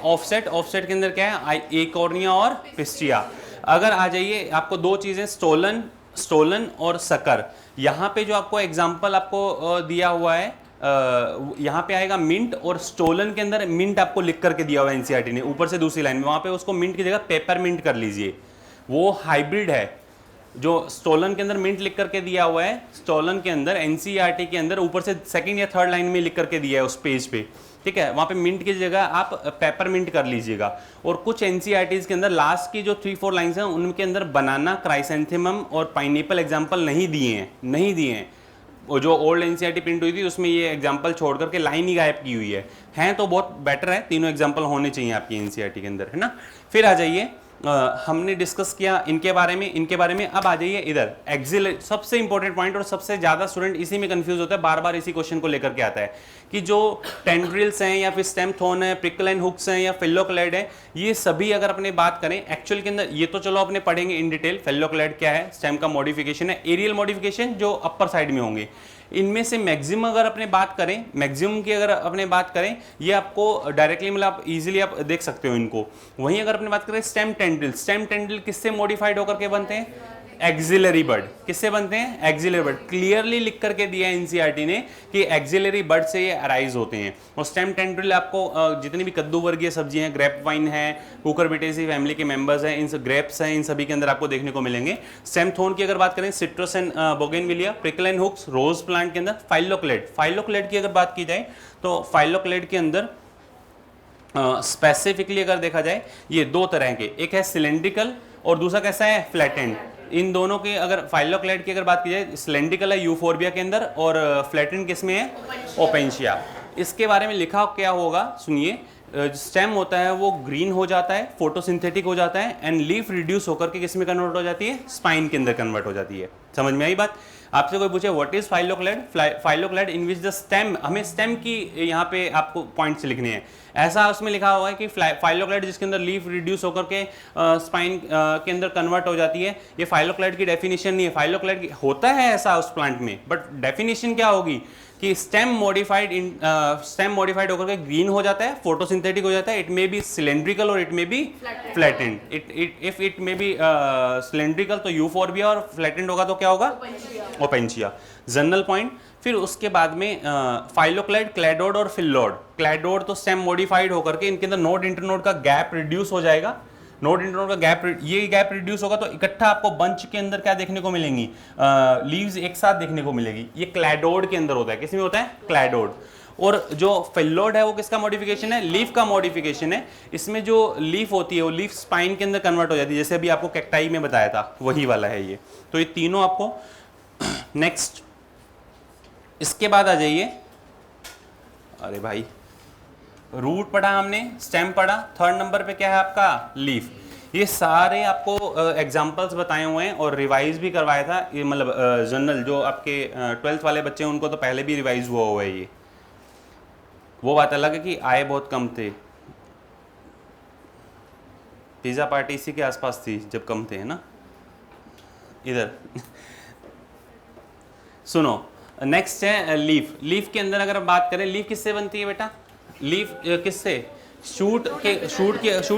ऑफसेट। ऑफसेट के अंदर क्या है, एकॉर्निया और पिस्टिया। अगर आ जाइए, आपको दो चीजें, स्टोलन और सकर। यहाँ पे जो आपको एग्जांपल आपको दिया हुआ है, यहाँ पे आएगा मिंट, और स्टोलन के अंदर मिंट आपको लिख करके दिया हुआ है एनसीईआरटी ने ऊपर से दूसरी लाइन में, वहाँ पे उसको मिंट की जगह पेपर मिंट कर लीजिए, वो हाइब्रिड है। जो स्टोलन के अंदर मिंट लिख करके दिया हुआ है, स्टोलन के अंदर एनसीईआरटी के अंदर ऊपर से सेकंड या थर्ड लाइन में लिख करके दिया है उस पेज पे, ठीक है, वहाँ पे मिंट की जगह आप पेपर मिंट कर लीजिएगा। और कुछ एनसीईआरटीज के अंदर लास्ट की जो 3-4 लाइन्स हैं उनके अंदर बनाना, क्राइसेंथेमम और पाइनएप्पल एग्जाम्पल नहीं दिए हैं। वो जो ओल्ड एनसीईआरटी प्रिंट हुई थी उसमें ये एग्जांपल छोड़ करके लाइन ही गायब की हुई है तो बहुत बेटर है, तीनों एग्जांपल होने चाहिए आपकी एनसीईआरटी के अंदर, है ना। फिर आ जाइए, हमने डिस्कस किया इनके बारे में। अब आ जाइए इधर एक्सिलरी, सबसे इंपॉर्टेंट पॉइंट और सबसे ज्यादा स्टूडेंट इसी में कंफ्यूज होता है, बार बार इसी क्वेश्चन को लेकर के आता है कि जो टेंड्रिल्स हैं या फिर स्टेम थोन है, प्रिकल एंड हुक्स हैं या फेल्लोक्लेड है, ये सभी अगर अपने बात करें एक्चुअल के अंदर, ये तो चलो अपने पढ़ेंगे इन डिटेल, फेल्लोक्लेड क्या है, स्टेम का मॉडिफिकेशन है, एरियल मॉडिफिकेशन जो अपर साइड में होंगे। इनमें से मैक्सिमम अगर अपने बात करें, मैक्सिमम की अगर अपने बात करें, ये आपको डायरेक्टली मतलब आप इजीली आप देख सकते हो इनको। वहीं अगर अपने बात करें स्टेम टेंड्रिल किससे मॉडिफाइड होकर के बनते हैं, एक्सिलरी बर्ड। किससे बनते हैं, एक्सिलरी बर्ड। क्लियरली लिख करके दिया है एनसीईआरटी ने कि एक्सिलरी बर्ड से ये अराइज होते हैं। और स्टेम टेंड्रिल आपको जितनी भी कद्दू वर्गीय सब्जी हैं, ग्रेप वाइन है, कुकुरबिटेसी फैमिली के मेंबर्स हैं, इन ग्रेप्स हैं, इन सभी के अंदर आपको देखने को मिलेंगे। स्टेम थोन की अगर बात करें, citrus and bougainvillea, prickle and hooks, rose plant के अंदर फाइलोक्लेड की अगर बात की जाए तो फाइलोक्लेड के अंदर स्पेसिफिकली अगर देखा जाए ये दो तरह के, एक है सिलेंड्रिकल और दूसरा कैसा है, फ्लैटेंड। इन दोनों के अगर फाइलोक्लेड की अगर बात की जाए, सिलेंड्रिकल है यूफोर्बिया के अंदर और फ्लैटेंड किसमें है, ओपेंशिया। इसके बारे में लिखा क्या होगा सुनिए, स्टेम होता है वो ग्रीन हो जाता है, फोटोसिंथेटिक हो जाता है एंड लीफ रिड्यूस होकर के किसमें कन्वर्ट हो जाती है, स्पाइन के अंदर कन्वर्ट हो जाती है। समझ में आई बात। आपसे कोई पूछे what is phylloclade in which the stem, हमें स्टेम की यहाँ पे आपको पॉइंट्स लिखने हैं। ऐसा उसमें लिखा हुआ है कि फाइलोक्लेड जिसके अंदर लीफ रिड्यूस होकर के स्पाइन के अंदर कन्वर्ट हो जाती है, ये फाइलोक्लेड की डेफिनेशन नहीं है। फाइलोक्लेड होता है ऐसा उस प्लांट में, बट डेफिनेशन क्या होगी कि स्टेम मॉडिफाइड होकर के ग्रीन हो जाता है, फोटोसिंथेटिक हो जाता है, इट मे बी सिलेंड्रिकल और it may be flattened. If it may be cylindrical तो यूफोर्बिया और फ्लैटेंड होगा तो क्या होगा, ओपेंशिया। General point. फिर उसके बाद में फाइलोक्लेड, क्लैडोड और फिल्लोड। क्लैडोड तो स्टेम मॉडिफाइड होकर के इनके अंदर नोड इंटरनोड का गैप रिड्यूस हो जाएगा, नोड इंटरनोड का गैप, ये गैप रिड्यूस होगा तो इकट्ठा आपको बंच के अंदर क्या देखने को मिलेंगी, लीव्स एक साथ देखने को मिलेगी। ये क्लैडोड के अंदर होता है, किसमें होता है, क्लैडोड। और जो फिल्लोड है वो किसका मॉडिफिकेशन है, लीफ का मॉडिफिकेशन है। इसमें जो लीफ होती है वो लीफ स्पाइन के अंदर कन्वर्ट हो जाती है, जैसे अभी आपको कैक्टाई में बताया था वही वाला है ये। तो ये तीनों आपको नेक्स्ट। इसके बाद आ जाइए, अरे भाई रूट पढ़ा हमने, स्टेम पढ़ा, थर्ड नंबर पे क्या है आपका, लीफ। ये सारे आपको एग्जांपल्स बताए हुए हैं और रिवाइज भी करवाया था, ये मतलब जनरल जो आपके 12th वाले बच्चे हैं उनको तो पहले भी रिवाइज हुआ है ये। वो बात अलग है कि आए बहुत कम थे, पिज्जा पार्टी इसी के आसपास थी जब कम थे, है ना। इधर सुनो, नेक्स्ट है लीफ। लीफ के अंदर अगर हम बात करें, लीफ किससे बनती है बेटा, लीफ किससे, शूट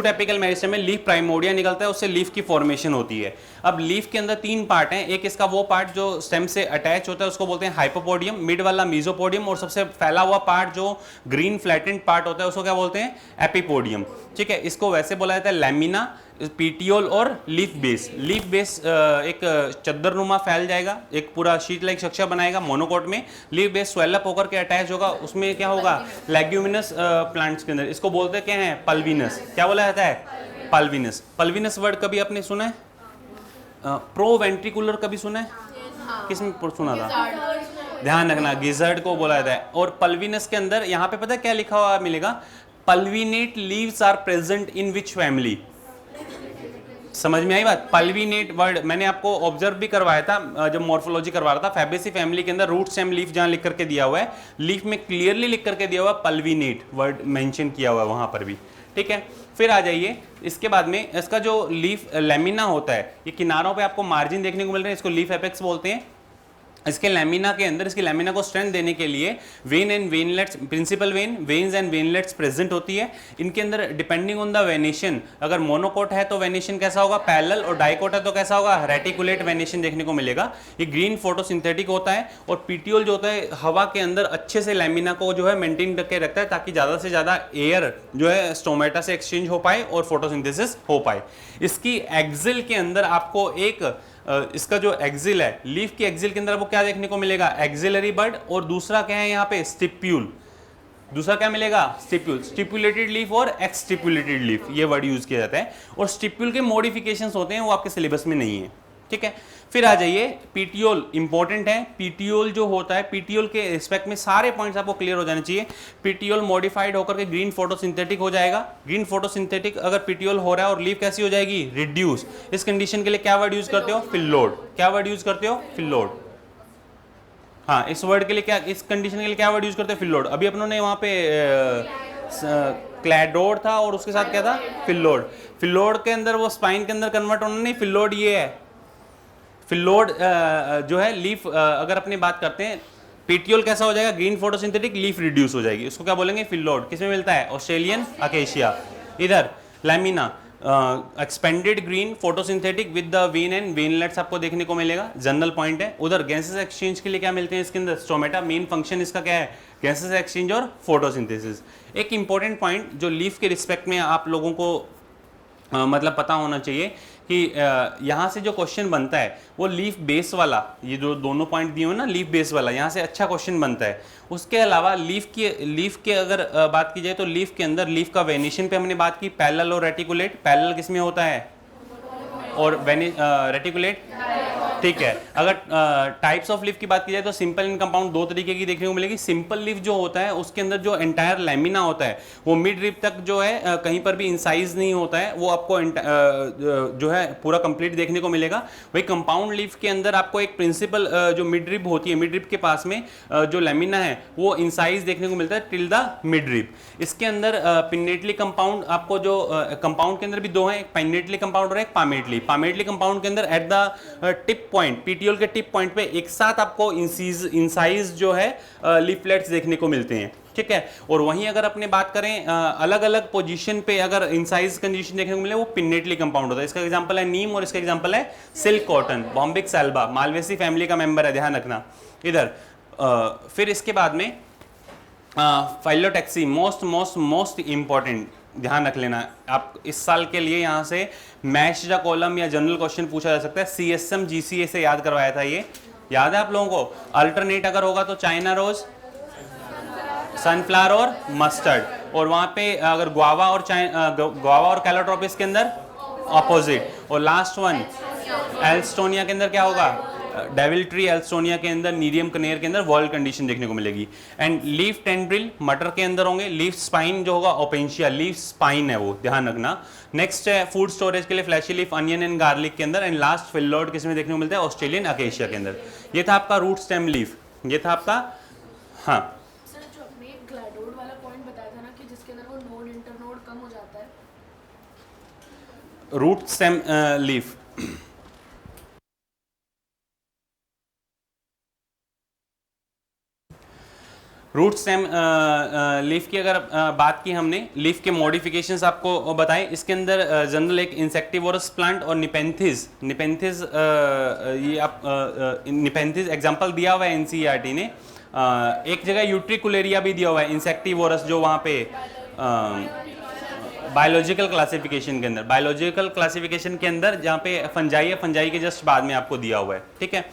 एपिकल मेरिस्टेम में लीफ प्राइमोर्डिया निकलता है, उससे लीफ की फॉर्मेशन होती है। अब लीफ के अंदर 3 पार्ट हैं, एक इसका वो पार्ट जो स्टेम से अटैच होता है उसको बोलते हैं हाइपोपोडियम, मिड वाला मीजोपोडियम, और सबसे फैला हुआ पार्ट जो ग्रीन फ्लैटेंड पार्ट होता है उसको क्या बोलते हैं, एपिपोडियम। ठीक है, इसको वैसे बोला जाता है लैमिना, पीटियोल और लीफ बेस। लीफ बेस एक चद्दरनुमा फैल जाएगा, एक पूरा शीट लाइक स्ट्रक्चर बनाएगा मोनोकोट में। लीफ बेस स्वेलअप होकर के अटैच होगा, उसमें क्या होगा, लेग्यूमिनस प्लांट्स के अंदर। इसको बोलते क्या है, पल्विनस। क्या बोला जाता है, पल्विनस। पल्विनस वर्ड कभी आपने सुना है, प्रोवेंट्रिकुलर कभी सुना है, किसमें सुना था, ध्यान रखना, गिजर्ड को बोला जाता है। और पल्विनस के अंदर यहाँ पे पता है क्या लिखा हुआ मिलेगा, pulvinate leaves are present in which family. समझ में आई बात। पल्विनेट वर्ड मैंने आपको ऑब्जर्व भी करवाया था जब मॉर्फोलॉजी करवा रहा था, फैबेसी फैमिली के अंदर रूट स्टेम लीफ जहां लिख करके दिया हुआ है, लीफ में क्लियरली लिख करके दिया हुआ है पल्विनेट वर्ड मेंशन किया हुआ है वहां पर भी। ठीक है, फिर आ जाइए इसके बाद में, इसका जो लीफ लेमिना होता है, ये किनारों पे आपको मार्जिन देखने को मिल रहे हैं, इसको लीफ एपेक्स बोलते हैं। इसके लैमिना के अंदर, इसकी लैमिना को स्ट्रेंथ देने के लिए vein and veinlets, principal veins and veinlets present होती है। इनके अंदर डिपेंडिंग ऑन द वेनेशन, अगर मोनोकोट है तो वेनेशन कैसा होगा, पैरेलल, और डाइकोट है तो कैसा होगा, रेटिकुलेट वेनेशन देखने को मिलेगा। ये ग्रीन फोटोसिंथेटिक होता है। और पीटियोल जो होता है हवा के अंदर अच्छे से लैमिना को जो है मेंटेन करके रखता है, ताकि ज़्यादा से ज़्यादा एयर जो है स्टोमेटा से एक्सचेंज हो पाए और फोटोसिंथेसिस हो पाए। इसकी एक्सिल के अंदर आपको एक इसका जो एक्सिल है, लीफ की एक्सिल के अंदर आपको क्या देखने को मिलेगा, एक्सिलरी बड, और दूसरा क्या है यहाँ पे स्टिप्यूल, दूसरा क्या मिलेगा स्टिप्यूल, स्टिपुलेटेड लीफ और एक्सटिपुलेटेड लीफ, ये वर्ड यूज किया जाता है। और स्टिप्यूल के मॉडिफिकेशंस होते हैं वो आपके सिलेबस में नहीं है, ठीक है। फिर आ जाइए पीटियोल, इंपॉर्टेंट है। पीटियोल जो होता है, पीटियोल के रिस्पेक्ट में सारे पॉइंट्स आपको क्लियर हो जाने चाहिए। पीटियोल मॉडिफाइड होकर के ग्रीन फोटोसिंथेटिक हो जाएगा। ग्रीन फोटोसिंथेटिक अगर पीटियोल हो रहा है और लीफ कैसी हो जाएगी, रिड्यूस। इस कंडीशन के लिए क्या वर्ड यूज करते हो, फिल्लोड। क्या वर्ड यूज करते हो, फिल्लोड। हाँ, इस वर्ड के लिए क्या, इस कंडीशन के लिए क्या वर्ड यूज करते हैं, फिल्लोड। अभी अपनों ने वहां पे क्लैडोड था और उसके साथ क्या था, फिल्लोड। फिल्लोड के अंदर वो स्पाइन के अंदर कन्वर्ट होना नहीं, फिल्लोड ये है। फिल्लोड जो है लीफ, अगर अपनी बात करते हैं, पीटियोल कैसा हो जाएगा, ग्रीन फोटोसिंथेटिक, लीफ रिड्यूस हो जाएगी, उसको क्या बोलेंगे, फिल्लोड। किसमें मिलता है, ऑस्ट्रेलियन अकेशिया। इधर lamina, expanded green photosynthetic with the when and veinlets आपको देखने को मिलेगा, जनरल पॉइंट है। उधर गैसेस एक्सचेंज के लिए क्या मिलते हैं इसके अंदर, स्टोमेटा। मेन फंक्शन इसका क्या है, गैसेस एक्सचेंज और फोटोसिंथेसिस। एक इंपॉर्टेंट पॉइंट जो लीफ के रिस्पेक्ट में आप लोगों को मतलब पता होना चाहिए कि यहाँ से जो क्वेश्चन बनता है वो लीफ बेस वाला, ये जो दोनों पॉइंट दिए हो ना, लीफ बेस वाला, यहाँ से अच्छा क्वेश्चन बनता है। उसके अलावा लीफ के अगर बात की जाए तो लीफ के अंदर, लीफ का वेनिशन पे हमने बात की, पैरेलल और रेटिकुलेट। पैरेलल किसमें होता है, और रेटिकुलेट, ठीक है। अगर टाइप्स ऑफ लीफ की बात की जाए तो सिंपल एंड कंपाउंड दो तरीके की देखने को मिलेगी। सिंपल लीफ जो होता है उसके अंदर जो एंटायर लैमिना होता है वो मिड रिब तक जो है कहीं पर भी इंसाइज नहीं होता है, वो आपको जो है पूरा कंप्लीट देखने को मिलेगा। वही कंपाउंड लीफ के अंदर आपको एक प्रिंसिपल जो मिड रिब होती है, मिड रिब के पास में जो लैमिना है वो इंसाइज देखने को मिलता है टिल द मिड रिब। इसके अंदर पिन्नेटली कंपाउंड, आपको जो कंपाउंड के अंदर भी दो हैं, एक पिन्नेटली कंपाउंड और एक पामेटली। पामेटली कंपाउंड के अंदर at the tip point, petiole के टिप पॉइंट पे एक साथ आपको इंसाइज जो है लीफलेट्स देखने को मिलते हैं, ठीक है। और वहीं अगर अपने बात करें अलग अलग पोजीशन पे अगर इंसाइज कंडीशन देखने को मिले, वो पिन्नेटली कंपाउंड होता है। इसका एग्जांपल है नीम और इसका एग्जांपल है सिल्क कॉटन। बॉम्बिक सैल्वा मालवेसी फैमिली का मेंबर है, ध्यान रखना इधर। फिर इसके बाद में फाइलोटैक्सी, मोस्ट इंपॉर्टेंट, ध्यान रख लेना। आप इस साल के लिए यहाँ से मैश या कॉलम या जनरल क्वेश्चन पूछा जा सकता है। सीएसएम जीसीए से याद करवाया था, ये याद है आप लोगों को। अल्टरनेट अगर होगा तो चाइना रोज, सनफ्लावर और मस्टर्ड। और वहाँ पे अगर गुआवा और कैलोट्रोपिस के अंदर ऑपोजिट। और लास्ट वन एल्स्टोनिया के अंदर क्या होगा, डेविल ट्री। एल्स्टोनिया के अंदर, नीरियम कनेर के अंदर वर्ल्ड कंडीशन देखने को मिलेगी। एंड लीफ टेंड्रिल मटर के अंदर होंगे। लीफ स्पाइन जो होगा ओपेंशिया, लीफ स्पाइन है वो, ध्यान रखना। नेक्स्ट है फूड स्टोरेज के लिए fleshy leaf, onion and garlic के अंदर। एंड लास्ट फिल्लोड किसमें देखने को मिलता है, ऑस्ट्रेलियन अकेशिया के अंदर। ये था आपका रूट स्टेम लीफ, ये था आपका। हाँ सर, जो आपने ग्लैडोड वाला पॉइंट बताया था ना कि जिसके अंदर वो नोड इंटरनोड कम हो जाता है, root stem leaf, root stem leaf की अगर बात की हमने, लीफ के मॉडिफिकेशंस आपको बताए। इसके अंदर जनरल एक इंसेक्टिवोरस प्लांट और निपेंथिस ये आप निपेंथिस एग्जांपल दिया हुआ है एनसीईआरटी ने। एक जगह यूट्रिकुलेरिया भी दिया हुआ है इंसेक्टिवोरस, जो वहाँ पे बायोलॉजिकल क्लासिफिकेशन के अंदर, बायोलॉजिकल क्लासिफिकेशन के अंदर जहाँ पे फंजाई है, फंजाई के जस्ट बाद में आपको दिया हुआ है, ठीक है।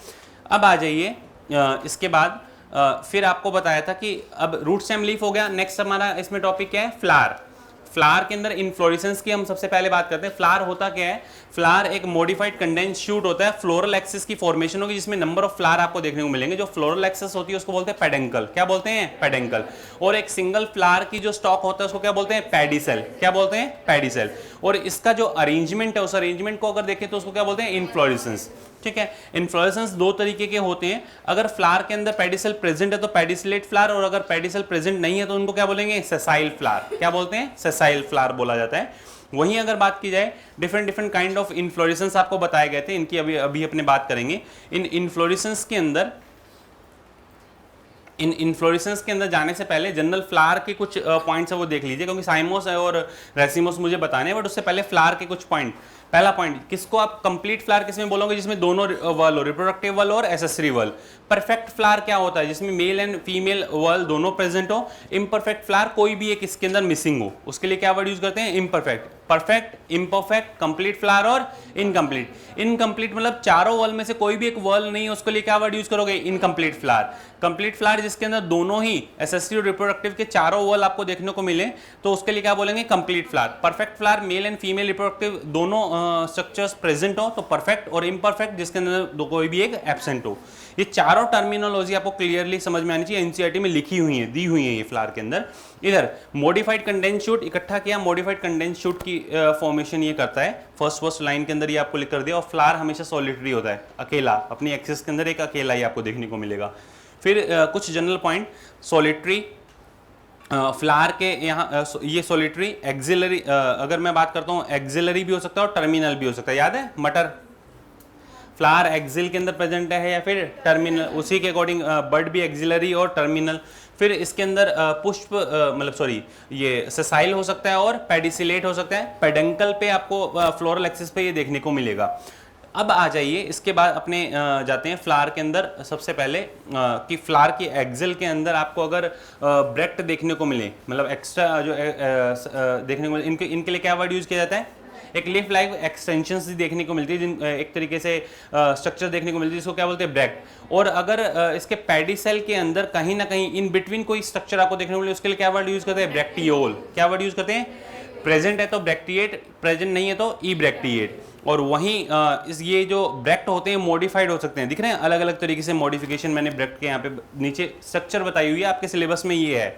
अब आ जाइए इसके बाद फिर आपको बताया था कि अब रूट स्टेम लीफ हो गया। नेक्स्ट हमारा इसमें टॉपिक क्या है, फ्लावर। फ्लावर के अंदर इन्फ्लोरेसेंस की हम सबसे पहले बात करते हैं। फ्लावर होता क्या है, फ्लावर एक मॉडिफाइड कंडेंस शूट होता है। फ्लोरल एक्सिस की फॉर्मेशन होगी जिसमें नंबर ऑफ फ्लावर आपको देखने को मिलेंगे। जो फ्लोरल एक्सिस होती है उसको बोलते हैं पेडेंकल। क्या बोलते हैं, पेडेंकल। और एक सिंगल फ्लावर की जो स्टॉक होता है उसको क्या बोलते हैं, पेडिसेल। क्या बोलते हैं, पेडिसेल। और इसका जो अरेंजमेंट है, उस अरेंजमेंट को अगर देखें तो उसको क्या बोलते हैं, इन्फ्लोरेसेंस, ठीक है। इन्फ्लोरेसेंस दो तरीके के होते हैं। अगर फ्लावर के अंदर पेडिसेल प्रेजेंट है तो पेडिसिलेट फ्लावर, और अगर पेडिसेल प्रेजेंट नहीं है तो उनको क्या बोलेंगे, सेसाइल फ्लावर। क्या बोलते हैं, सेसाइल फ्लावर बोला जाता है। वहीं अगर बात की जाए डिफरेंट काइंड ऑफ इन्फ्लोरेसेंस आपको बताए गए थे, इनकी अभी अपने बात करेंगे। इन इन्फ्लोरेसेंस के अंदर जाने से पहले जनरल फ्लावर के कुछ पॉइंट्स है वो देख लीजिए, क्योंकि साइमोस और रेसिमोस मुझे बताने हैं, बट उससे पहले फ्लावर के कुछ पॉइंट। पहला पॉइंट, किसको आप कंप्लीट फ्लावर किसमें बोलोगे, जिसमें दोनों वर्ल हो, रिप्रोडक्टिव वर्ल और एसेसरी वर्ल। परफेक्ट फ्लावर क्या होता है, जिसमें मेल एंड फीमेल वर्ल दोनों प्रेजेंट हो। इम्परफेक्ट फ्लावर कोई भी एक इसके अंदर मिसिंग हो, उसके लिए क्या वर्ड यूज करते हैं, imperfect. Perfect, imperfect, complete flower और इनकम्प्लीट। इनकम्प्लीट मतलब चारों वर्ल में से कोई भी एक वर्ल नहीं है, उसके लिए क्या वर्ड यूज करोगे, इनकम्प्लीट फ्लावर। कंप्लीट फ्लावर जिसके अंदर दोनों ही एसेसरी और रिप्रोडक्टिव के चारों वर्ल आपको देखने को मिले, तो उसके लिए क्या बोलेंगे, complete flower. Perfect flower mail and female reproductive दोनों स्ट्रक्चर्स प्रेजेंट हो तो परफेक्ट, और इम्परफेक्ट जिसके अंदर कोई भी एक एब्सेंट हो। ये चारों टर्मिनोलॉजी आपको क्लियरली समझ में आनी चाहिए, एनसीईआरटी में लिखी हुई है, दी हुई है ये फ्लावर के अंदर। इधर मॉडिफाइड कंडेंस शूट इकट्ठा किया, मॉडिफाइड कंडेंस शूट की फॉर्मेशन ये करता है, फर्स्ट लाइन के अंदर ये आपको लिख कर दिया। और फ्लावर हमेशा सॉलिटरी होता है, अकेला, अपनी एक्सिस के अंदर एक अकेला ही आपको देखने को मिलेगा। फिर कुछ जनरल पॉइंट, सॉलिटरी फ्लावर के यहाँ ये सॉलिटरी, एक्सिलरी, अगर मैं बात करता हूँ एक्सिलरी भी हो सकता है और टर्मिनल भी हो सकता है। याद है मटर, फ्लावर एक्सिल के अंदर प्रेजेंट है या फिर टर्मिनल, उसी के अकॉर्डिंग बर्ड भी एक्सिलरी और टर्मिनल। फिर इसके अंदर पुष्प मतलब सॉरी ये सेसाइल हो सकता है और पेडिसिलेट हो सकता है। पेडंकल पे आपको फ्लोरल एक्सिस पे ये देखने को मिलेगा। अब आ जाइए इसके बाद अपने जाते हैं फ्लावर के अंदर। सबसे पहले कि फ्लावर की एक्सिल के अंदर आपको अगर ब्रेक्ट देखने को मिले, मतलब एक्स्ट्रा जो देखने को मिले, इनके लिए क्या वर्ड यूज किया जाता है, एक लीफ लाइक एक्सटेंशंस देखने को मिलती है, जिन एक तरीके से स्ट्रक्चर देखने को मिलती है, इसको क्या बोलते हैं, ब्रेक्ट। और अगर इसके पेडिसेल के अंदर कहीं ना कहीं इन बिटवीन कोई स्ट्रक्चर आपको देखने को मिले, उसके लिए क्या वर्ड यूज करते हैं, ब्रेक्टियोल। क्या वर्ड यूज करते हैं, प्रेजेंट है तो ब्रेक्टिएट, प्रेजेंट नहीं है तो ई ब्रेक्टिएट। और वहीं ये जो ब्रेक्ट होते हैं मॉडिफाइड हो सकते हैं, दिख रहे हैं अलग अलग तरीके से मॉडिफिकेशन मैंने ब्रेक्ट के यहाँ पे नीचे स्ट्रक्चर बताई हुई है, आपके सिलेबस में ये है।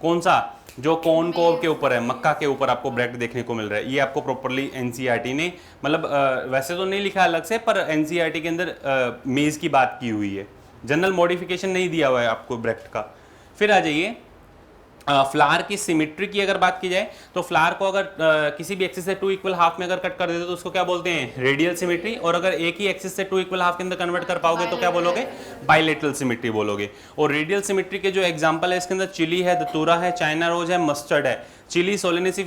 कौन सा, जो कॉर्न कोब के ऊपर है, मक्का के ऊपर आपको ब्रेक्ट देखने को मिल रहा है। ये आपको प्रॉपर्ली एनसीईआरटी ने, मतलब वैसे तो नहीं लिखा अलग से, पर एनसीईआरटी के अंदर मेज की बात की हुई है, जनरल मॉडिफिकेशन नहीं दिया हुआ है आपको ब्रेक्ट का। फिर आ जाइए फ्लावर की सिमेट्री की अगर बात की जाए तो फ्लावर को अगर किसी भी एक्सिस से 2 इक्वल हाफ में अगर कट कर देते तो उसको क्या बोलते हैं, रेडियल सिमेट्री। और अगर एक ही एक्सिस से 2 इक्वल हाफ के अंदर कन्वर्ट कर पाओगे तो क्या बोलोगे, बाइलेटरल सिमेट्री बोलोगे। और रेडियल सिमेट्री के जो एग्जांपल है इसके अंदर चिली है, दतूरा है, चाइना रोज है, मस्टर्ड है। Chili Solanaceae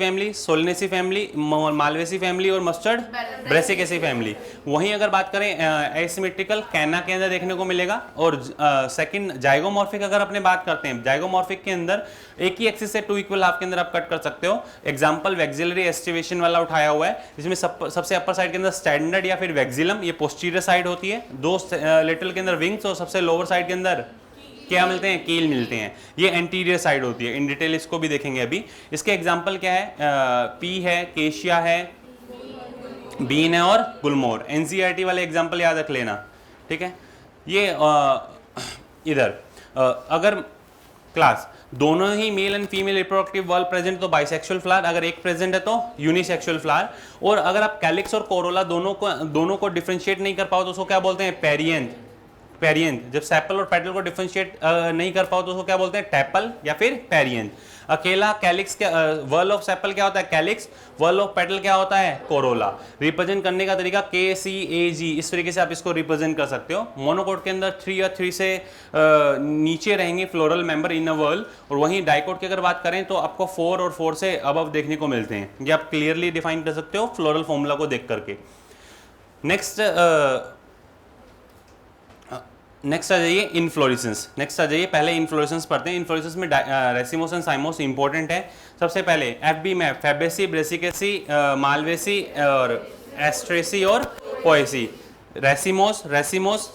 family, Malvaceae family, और मस्टर्ड ब्रेसिकेसी फैमिली। वहीं अगर बात करें एसिमेट्रिकल कैना के अंदर देखने को मिलेगा। और सेकंड जाइगोमॉर्फिक अगर अपने बात करते हैं, जाइगोमॉर्फिक के अंदर एक ही एक्सिस से 2 इक्वल हाफ के अंदर आप कट कर सकते हो। एग्जांपल वेक्सिलरी एस्टिवेशन वाला उठाया हुआ है, जिसमें सबसे अपर साइड के अंदर स्टैंडर्ड या फिर वेक्सिलम, ये पोस्टीरियर साइड होती है, दो लेटरल के अंदर विंग्स, और सबसे लोअर साइड के अंदर क्या मिलते हैं, कील मिलते हैं, ये एंटीरियर साइड होती है। इन डिटेल इसको भी देखेंगे अभी। इसके एग्जांपल क्या है, पी है, केशिया है, बीन है और गुलमोर। एनसीईआरटी वाले एग्जांपल याद रख लेना, ठीक है। ये इधर अगर क्लास दोनों ही male and female reproductive whorl present तो बाइसेक्सुअल फ्लावर, अगर एक प्रेजेंट है तो यूनिसेक्सुअल फ्लावर। और अगर आप कैलिक्स और कोरोला दोनों को डिफरेंशिएट नहीं कर पाओ तो उसको क्या बोलते हैं, पेरियंथ। जब सेपल और पेटल को डिफरेंशिएट नहीं कर पाओ तो उसको क्या बोलते हैं, टैपल या फिर पेरियंथ। अकेला कैलिक्स क्या, वर्ल ऑफ सेपल क्या होता है, कैलिक्स, वर्ल ऑफ पेटल क्या होता है, कोरोला। रिप्रेजेंट करने का तरीका KCAG, इस तरीके से आप इसको रिप्रेजेंट कर सकते हो। मोनोकोट के अंदर 3 या 3 से नीचे रहेंगे floral member in a whorl, और वहीं डाइकोट की अगर बात करें तो आपको 4 और 4 से अबव देखने को मिलते हैं। ये आप क्लियरली डिफाइन कर सकते हो फ्लोरल फॉर्मूला को देख करके। नेक्स्ट आ जाइए इन्फ्लोरेसेंस। पहले इन्फ्लोरेसेंस पढ़ते हैं। इन्फ्लोरेसेंस में रेसिमोस एंड साइमोस इंपॉर्टेंट है। सबसे पहले FB में फैबेसी, ब्रेसिकेसी, मालवेसी और एस्ट्रेसी और पोएसी। रेसिमोस,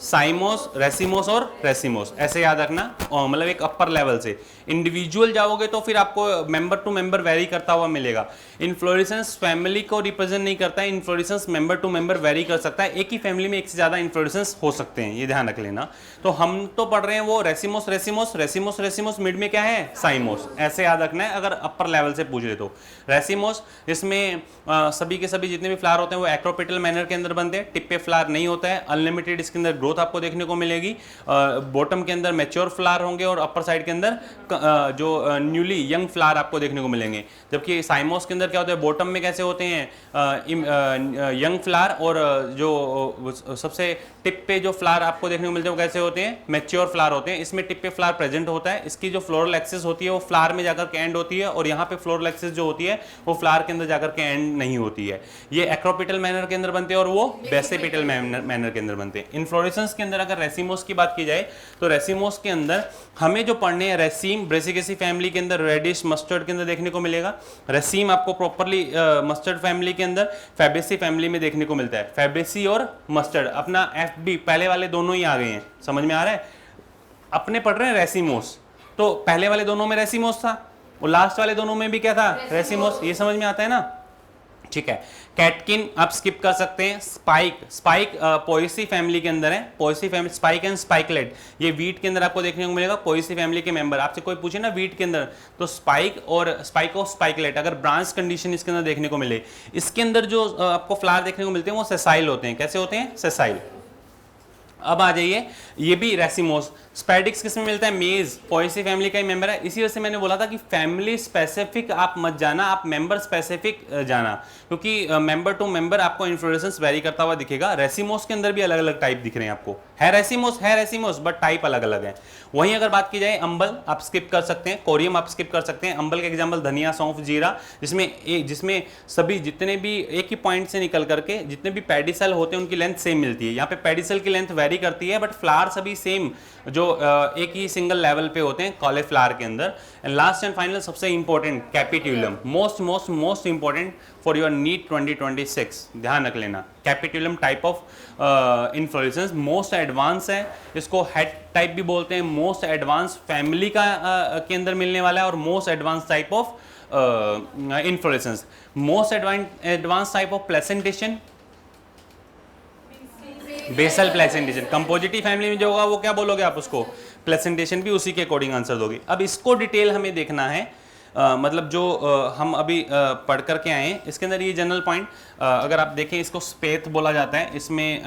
साइमोस और रेसिमोस, ऐसे याद रखना, मतलब एक अपर लेवल से। इंडिविजुअल जाओगे तो फिर आपको मेंबर टू मेंबर वेरी करता हुआ मिलेगा। इन्फ्लोरेसेंस फैमिली को रिप्रेजेंट नहीं करता है, inflorescence member to member vary कर सकता है। एक ही फैमिली में एक से ज्यादा इन्फ्लोरेसेंस हो सकते हैं, ये ध्यान रख लेना। तो हम तो पढ़ रहे हैं वो रेसिमोस, मिड में क्या है, साइमोस, ऐसे याद रखना है अगर अपर लेवल से पूछ ले तो। रेसिमोस, इसमें सभी के सभी जितने भी फ्लावर होते हैं वो एक्रोपेटल मैनर के अंदर बनते हैं, टिप पे फ्लावर नहीं होता है, अनलिमिटेड इसके अंदर ग्रोथ आपको देखने को मिलेगी। बॉटम के अंदर मैच्योर फ्लावर होंगे और अपर साइड के अंदर जो न्यूली यंग फ्लावर आपको देखने को मिलेंगे। जबकि साइमोस के अंदर क्या होता है, बॉटम में कैसे होते हैं यंग फ्लावर, और जो सबसे टिप पे जो फ्लावर आपको देखने को मिलते हैं वो कैसे होते हैं, मैच्योर फ्लावर होते हैं। इसमें टिप पे फ्लावर प्रेजेंट होता है, इसकी जो फ्लोरल एक्सिस होती है वो फ्लावर में जाकर के एंड होती है, और यहाँ पे फ्लोरल एक्सिस जो होती है वो फ्लावर के अंदर जाकर के एंड नहीं होती है। ये एक्रोपिटल मैनर के अंदर बनते हैं और वो बेसिपिटल मैनर के अंदर बनते हैं। इन्फ्लोरेसेंस के अंदर अगर रेसिमोस की बात की जाए तो रेसिमोस के अंदर हमें जो पढ़ने हैं, रेसीम ब्रेसिकेसी फैमिली के अंदर रेडिश मस्टर्ड के अंदर देखने को मिलेगा। रेसीम आपको प्रॉपरली मस्टर्ड फैमिली के अंदर फैबेसी फैमिली में देखने को मिलता है। फैबेसी और मस्टर्ड अपना FB पहले वाले दोनों ही आ गए हैं, समझ में आ रहा है। अपने पढ़ रहे हैं रेसिमोस, तो पहले वाले दोनों में रेसिमोस था और लास्ट वाले दोनों में भी क्या था, रेसिमोस। ये समझ में आता है ना, ठीक है। कैटकिन आप स्किप कर सकते हैं। स्पाइक पोएसी फैमिली के अंदर है, Poaceae family, spike and spikelet, ये वीट के अंदर आपको देखने को मिलेगा। पोएसी फैमिली के मेंबर आपसे कोई पूछे ना वीट के अंदर, तो स्पाइक और स्पाइकलेट अगर ब्रांच कंडीशन इसके अंदर देखने को मिले, इसके अंदर जो आपको फ्लावर देखने को मिलते हैं वो सेसाइल होते हैं। कैसे होते हैं, सेसाइल। अब आ जाइए, ये भी रेसिमोस। स्पैडिक्स किसमें मिलता है, मेज, पोएसी फैमिली का ही मेंबर है। इसी वजह से मैंने बोला था कि फैमिली स्पेसिफिक आप मत जाना, आप मेंबर स्पेसिफिक जाना, क्योंकि मेंबर टू मेंबर आपको इन्फ्लोरेसेंस वेरी करता हुआ दिखेगा। रेसिमोस के अंदर भी अलग अलग टाइप दिख रहे हैं आपको, है रेसिमोस बट टाइप अलग अलग है। वहीं अगर बात की जाए अंबल, आप स्किप कर सकते हैं। कोरियम आप स्किप कर सकते हैं। अंबल के एग्जाम्पल धनिया, सौंफ, जीरा, जिसमें सभी जितने भी एक ही पॉइंट से निकल करके जितने भी पेडिसल होते हैं उनकी लेंथ सेम मिलती है। यहाँ पे पेडिसल की लेंथ वेरी करती है, बट फ्लावर सभी सेम, जो एक ही सिंगल लेवल पे होते हैं कॉलीफ्लावर के अंदर। एंड लास्ट एंड फाइनल सबसे important, capitulum, most important for your NEET 2026, ध्यान रख लेना। Capitulum type of inflorescence most advance है, इसको हेड टाइप भी बोलते हैं। मोस्ट एडवांस फैमिली का के अंदर मिलने वाला है और most advance type of inflorescence. Most advance type of placentation, basal placentation. Compositae family में जो होगा वो क्या बोलोगे आप उसको, प्लेसेंटेशन, भी उसी के अकॉर्डिंग आंसर दोगे। अब इसको डिटेल हमें देखना है, मतलब जो हम अभी पढ़ करके आए हैं इसके अंदर ये जनरल पॉइंट, अगर आप देखें इसको स्पेथ बोला जाता है। इसमें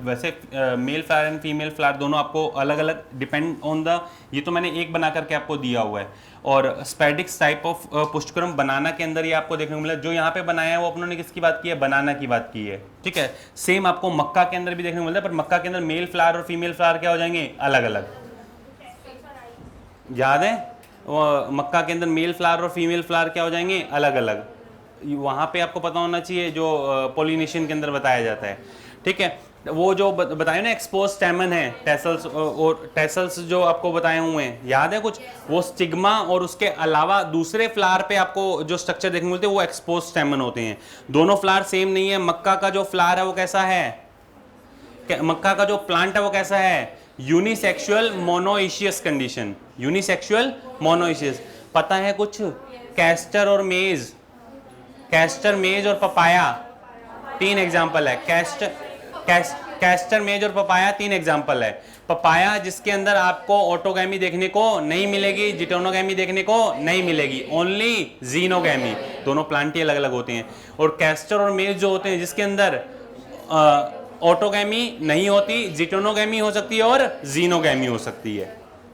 वैसे male flower and female flower दोनों आपको अलग अलग डिपेंड ऑन द, ये तो मैंने एक बना करके आपको दिया हुआ है। और स्पैडिक्स टाइप ऑफ पुष्करम बनाना के अंदर ये आपको देखने को मिला। जो यहाँ पे बनाया है वो अपनों ने किसकी बात की है, बनाना की बात की है, ठीक है। सेम आपको मक्का के अंदर भी देखने को मिलता है, पर मक्का के अंदर मेल फ्लावर और फीमेल फ्लावर क्या हो जाएंगे, अलग अलग। याद है, मक्का के अंदर मेल फ्लावर और फीमेल फ्लावर क्या हो जाएंगे, अलग अलग। वहाँ पे आपको पता होना चाहिए जो पॉलिनेशन के अंदर बताया जाता है, ठीक है। वो जो बताए ना एक्सपोज स्टेमन है, टेसल्स, और टेसल्स जो आपको बताए हुए हैं, याद है कुछ, वो स्टिग्मा और उसके अलावा दूसरे फ्लावर पे आपको जो स्ट्रक्चर देखने को मिलते हैं वो एक्सपोज स्टेमन होते हैं। दोनों फ्लावर सेम नहीं है। मक्का का जो फ्लावर है वो कैसा है, मक्का का जो प्लांट है वो कैसा है, unisexual monoecious condition, unisexual monoecious. पता है कुछ, कैस्टर और मेज, कैस्टर, मेज और पपाया, 3 एग्जाम्पल है। कैस्टर, मेज और पपाया 3 एग्जाम्पल है। पपाया जिसके अंदर आपको ऑटोगैमी देखने को नहीं मिलेगी, जिटोनोगैमी देखने को नहीं मिलेगी, ओनली जीनोगैमी। दोनों प्लांट ही अलग अलग होते हैं। और कैस्टर और मेज जो होते हैं जिसके अंदर ऑटोगैमी नहीं होती, जिटोनोगैमी हो सकती है और जीनोगैमी हो सकती है।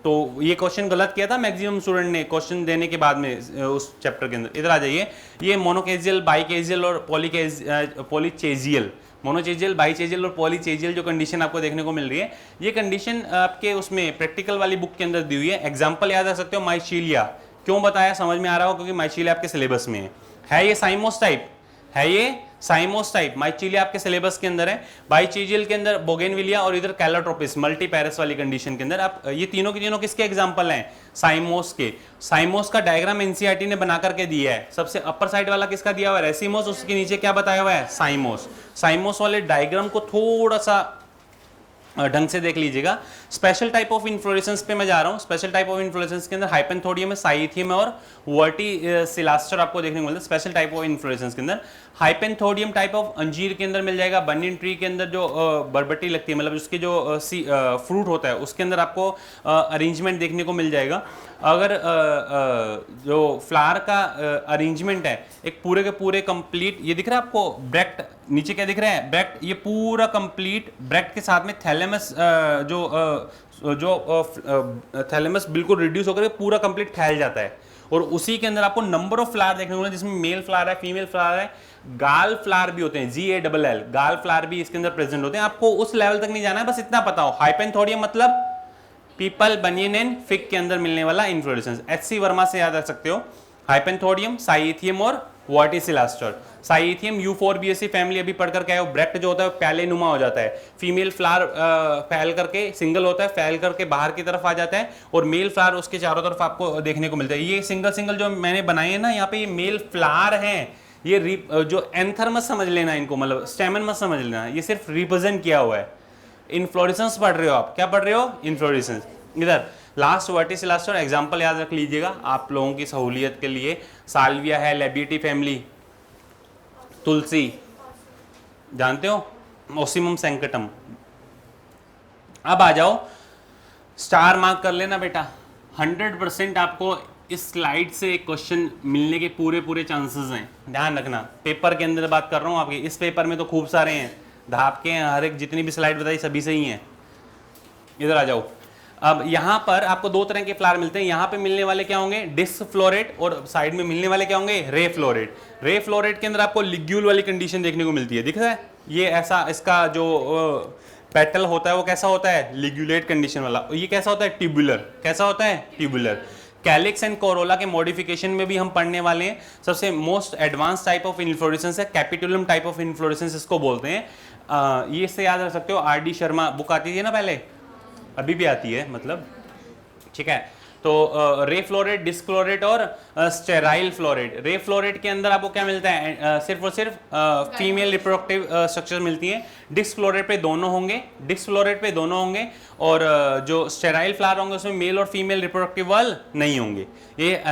तो ये क्वेश्चन गलत किया था मैक्सिमम स्टूडेंट ने क्वेश्चन देने के बाद में उस चैप्टर के अंदर। इधर आ जाइए, ये मोनोकेजियल, बाइकेजियल और पॉलीचेजियल, मोनोचेजियल, बाइचेजियल और पॉलीचेजियल जो कंडीशन आपको देखने को मिल रही है, ये कंडीशन आपके उसमें प्रैक्टिकल वाली बुक के अंदर दी हुई है। एग्जाम्पल याद रख सकते हो, माइशीलिया। क्यों बताया, समझ में आ रहा हो, क्योंकि माइशीलिया आपके सिलेबस में है। ये साइमोस टाइप है, ये साइमोस टाइप। माइशीलिया आपके सिलेबस के अंदर है। बाइचेजियल के अंदर बोगेनविलिया और इधर कैलोट्रोपिस, मल्टीपैरस वाली कंडीशन के अंदर आप, ये तीनों के तीनों किसके एग्जांपल हैं, साइमोस के। साइमोस का डायग्राम एनसीईआरटी ने बना करके दिया है। सबसे अपर साइड वाला किसका दिया हुआ है, रेसिमोस, उसके नीचे क्या बताया हुआ है, साइमोस। साइमोस वाले डायग्राम को थोड़ा सा ढंग से देख लीजिएगा। स्पेशल टाइप ऑफ इन्फ्लोरेसेंस पे मैं जा रहा हूँ। स्पेशल टाइप ऑफ इन्फ्लोरेसेंस के अंदर हाइपेंथोडियम है, साइथियम है और वर्टिसिलास्टर आपको देखने को मिलता है। स्पेशल टाइप ऑफ इन्फ्लोरेसेंस के अंदर हाइपेंथोडियम टाइप ऑफ अंजीर के अंदर मिल जाएगा। बनियन ट्री के अंदर जो बरबट्टी लगती है, मतलब उसके जो फ्रूट होता है उसके अंदर आपको अरेंजमेंट देखने को मिल जाएगा। अगर जो फ्लावर का अरेंजमेंट है एक पूरे के पूरे कंप्लीट, ये दिख रहा है आपको, ब्रैक्ट नीचे क्या दिख रहा है, ब्रैक्ट, ये पूरा कंप्लीट ब्रैक्ट के साथ में थैलेमस, थैलेमस बिल्कुल रिड्यूस होकर पूरा कंप्लीट फैल जाता है, और उसी के अंदर आपको नंबर ऑफ फ्लावर देखने को मिले, जिसमें मेल फ्लावर है, फीमेल फ्लावर है, गाल फ्लावर भी होते हैं, GALL, गाल फ्लावर भी इसके अंदर प्रेजेंट होते हैं। आपको उस लेवल तक नहीं जाना है, बस इतना पता हो, हाइपेंथोडियम मतलब पीपल, बनियन एंड फिग के अंदर मिलने वाला इन्फ्लोरेसेंस। HC वर्मा से याद रख सकते हो, हाइपेंथोडियम, साइथियम और वर्टिसिलास्टर। साइथियम U4BAC फैमिली अभी पढ़कर क्या है, ब्रैक्ट जो होता है प्याले नुमा हो जाता है, फीमेल फ्लावर फैल करके सिंगल होता है, फैल करके बाहर की तरफ आ जाता है, और मेल फ्लावर उसके चारों तरफ आपको देखने को मिलता है। ये सिंगल सिंगल जो मैंने बनाए हैं ना यहाँ पे, ये मेल फ्लावर हैं, ये जो एंथर मत समझ लेना इनको, मतलब स्टेमन मत समझ लेना, ये सिर्फ रिप्रेजेंट किया हुआ है। इन्फ्लोरेसेंस पढ़ रहे हो आप, क्या पढ़ रहे हो, इन्फ्लोरेसेंस। इधर लास्ट वर्टिसिलास्टर एग्जांपल याद रख लीजिएगा आप लोगों की सहूलियत के लिए, साल्विया है, लेबिएटी फैमिली, तुलसी जानते हो, ओसिमम सैंकटम। अब आ जाओ, स्टार मार्क कर लेना बेटा, 100% आपको इस स्लाइड से एक क्वेश्चन मिलने के पूरे पूरे चांसेस हैं, ध्यान रखना। पेपर के अंदर बात कर रहा हूँ आपके, इस पेपर में तो खूब सारे हैं, धाप के हर एक जितनी भी स्लाइड बताई सभी सही हैं। इधर आ जाओ, अब यहाँ पर आपको दो तरह के फ्लावर मिलते हैं, यहाँ पे मिलने वाले क्या होंगे, डिस्क फ्लोरेट, और साइड में मिलने वाले क्या होंगे, रे फ्लोरेट। रे फ्लोरेट के अंदर आपको लिग्यूल वाली कंडीशन देखने को मिलती है, दिख रहा है ये ऐसा, इसका जो पेटल होता है वो कैसा होता है, लिग्यूलेट कंडीशन वाला। ये कैसा होता है, ट्यूबुलर, कैसा होता है, ट्यूबुलर। कैलिक्स एंड कोरोला के मॉडिफिकेशन में भी हम पढ़ने वाले हैं। सबसे most advance type of inflorescence है कैपिटुलम टाइप ऑफ इन्फ्लोरेसेंस, इसको बोलते हैं। ये इससे याद रख सकते हो, RD शर्मा बुक आती थी ना पहले, अभी भी आती है मतलब, ठीक है। तो रे फ्लोरेट, डिस्क फ्लोरेट और स्टेराइल फ्लोरेट। रे फ्लोरेट के अंदर आपको क्या मिलता है, सिर्फ और सिर्फ फीमेल रिप्रोडक्टिव स्ट्रक्चर मिलती है। डिस्क फ्लोरेट पे दोनों होंगे, डिस्क फ्लोरेट पे दोनों होंगे, और जो स्टेराइल फ्लावर होंगे उसमें मेल और फीमेल रिप्रोडक्टिव वाल नहीं होंगे। ये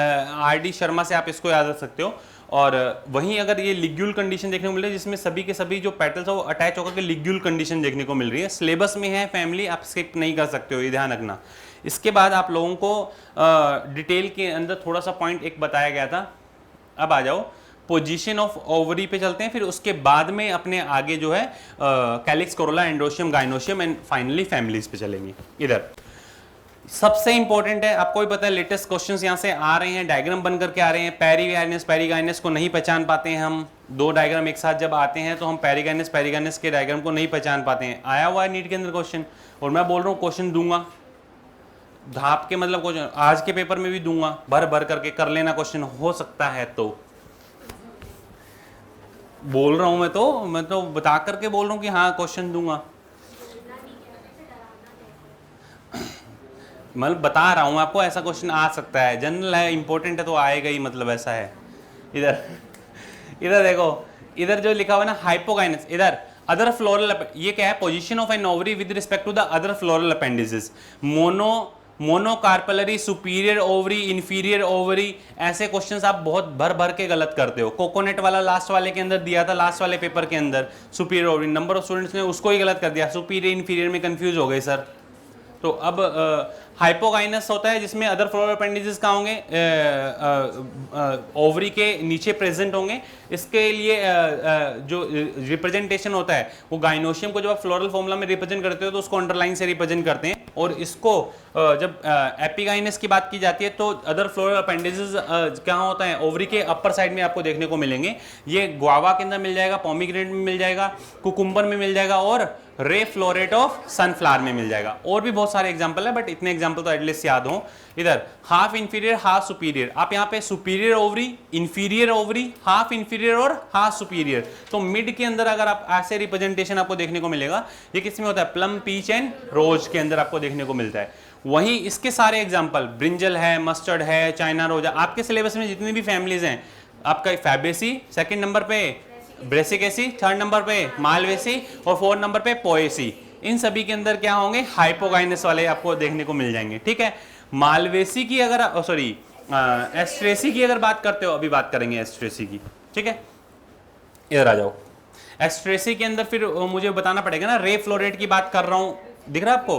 RD शर्मा से आप इसको याद रख सकते हो। और वहीं अगर ये लिग्यूल कंडीशन देखने को मिल रही है, जिसमें सभी के सभी जो पेटल्स है वो अटैच होकर के लिग्यूल कंडीशन देखने को मिल रही है। सिलेबस में है फैमिली, आप स्किप नहीं कर सकते हो, ये ध्यान रखना। इसके बाद आप लोगों को डिटेल के अंदर थोड़ा सा पॉइंट एक बताया गया था। अब आ जाओ, पोजीशन ऑफ ओवरी पे चलते हैं, फिर उसके बाद में अपने आगे जो है calyx, Corolla, androecium, gynoecium and finally families पे चलेंगे। इधर सबसे इंपॉर्टेंट है, आपको भी पता है लेटेस्ट क्वेश्चंस यहाँ से आ रहे हैं, डायग्राम बन करके आ रहे हैं। पेरीगाइनस, पेरीगाइनस को नहीं पहचान पाते हैं हम, दो डायग्राम एक साथ जब आते हैं तो हम पेरीगाइनस, पेरीगाइनस के डायग्राम को नहीं पहचान पाते हैं। आया हुआ है नीट के अंदर क्वेश्चन, और मैं बोल रहा हूँ क्वेश्चन दूंगा, धाप के मतलब क्वेश्चन आज के पेपर में भी दूंगा, भर भर करके कर लेना क्वेश्चन, हो सकता है तो बोल रहा हूँ। मैं तो बता करके बोल रहा हूँ कि हाँ क्वेश्चन दूंगा, मतलब बता रहा हूँ आपको ऐसा क्वेश्चन आ सकता है, जनरल है, इंपॉर्टेंट है तो आएगा ही, मतलब ऐसा है। इधर इधर देखो, इधर जो लिखा हुआ है ना हाइपोगाइनस, इधर अदर फ्लोरल, ये क्या है, position of an ovary with respect to the other floral appendices. Monocarpellary, superior ovary, inferior ovary, ऐसे क्वेश्चंस आप बहुत भर भर के गलत करते हो। कोकोनट वाला लास्ट वाले के अंदर दिया था, लास्ट वाले पेपर के अंदर superior ovary, number of students ने उसको ही गलत कर दिया, सुपीरियर इंफीरियर में कंफ्यूज हो गए सर। तो अब हाइपोगाइनस होता है जिसमें अदर फ्लोरल अपेंडिसेस कहाँ होंगे, ओवरी के नीचे प्रेजेंट होंगे। इसके लिए जो रिप्रेजेंटेशन होता है वो गाइनोशियम को जब आप फ्लोरल फॉर्मूला में रिप्रेजेंट करते हो तो उसको अंडरलाइन से रिप्रेजेंट करते हैं, और इसको जब एपिगाइनस की बात की जाती है तो अदर फ्लोरल अपेंडिसेस कहाँ होता है, ओवरी के अपर साइड में आपको देखने को मिलेंगे। ये ग्वावा के अंदर मिल जाएगा, पोमीग्रेनेट में मिल जाएगा, कुकुम्बर में मिल जाएगा, और रे फ्लोरेट ऑफ सनफ्लावर में मिल जाएगा। और भी बहुत सारे एग्जांपल है, बट इतने एग्जांपल तो एटलीस्ट याद हो। इधर हाफ इंफीरियर, हाफ सुपीरियर, आप यहाँ पे superior ovary, inferior ovary, half inferior और हाफ सुपीरियर। तो मिड के अंदर अगर आप ऐसे रिप्रेजेंटेशन आपको देखने को मिलेगा, ये किसमें होता है, प्लम, पीच एंड रोज के अंदर आपको देखने को मिलता है। वहीं इसके सारे एग्जाम्पल, ब्रिंजल है, मस्टर्ड है, चाइना रोजा, आपके सिलेबस में जितनी भी फैमिलीज हैं, आपका फैबेसी सेकंड नंबर पे, ब्रेसिकेसी थर्ड नंबर पे, मालवेसी और फोर्थ नंबर पे पोएसी, इन सभी के अंदर क्या होंगे, हाइपोगाइनस वाले आपको देखने को मिल जाएंगे। ठीक है, मालवेसी की अगर सॉरी एस्ट्रेसी की अगर बात करते हो, अभी बात करेंगे एस्ट्रेसी की। ठीक है, इधर आ जाओ। एस्ट्रेसी के अंदर फिर मुझे बताना पड़ेगा ना, रे फ्लोरेट की बात कर रहा हूँ, दिख रहा है आपको,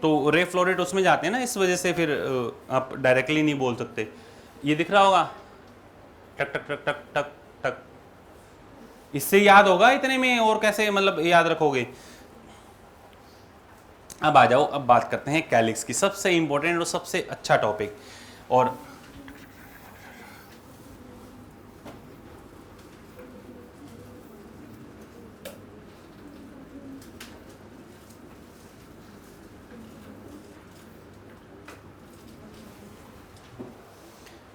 तो रे फ्लोरेट उसमें जाते हैं ना, इस वजह से फिर आप डायरेक्टली नहीं बोल सकते। ये दिख रहा होगा, टक टक टक टक टक टक, इससे याद होगा इतने में, और कैसे मतलब याद रखोगे। अब आ जाओ, अब बात करते हैं कैलिक्स की, सबसे इंपॉर्टेंट और सबसे अच्छा टॉपिक। और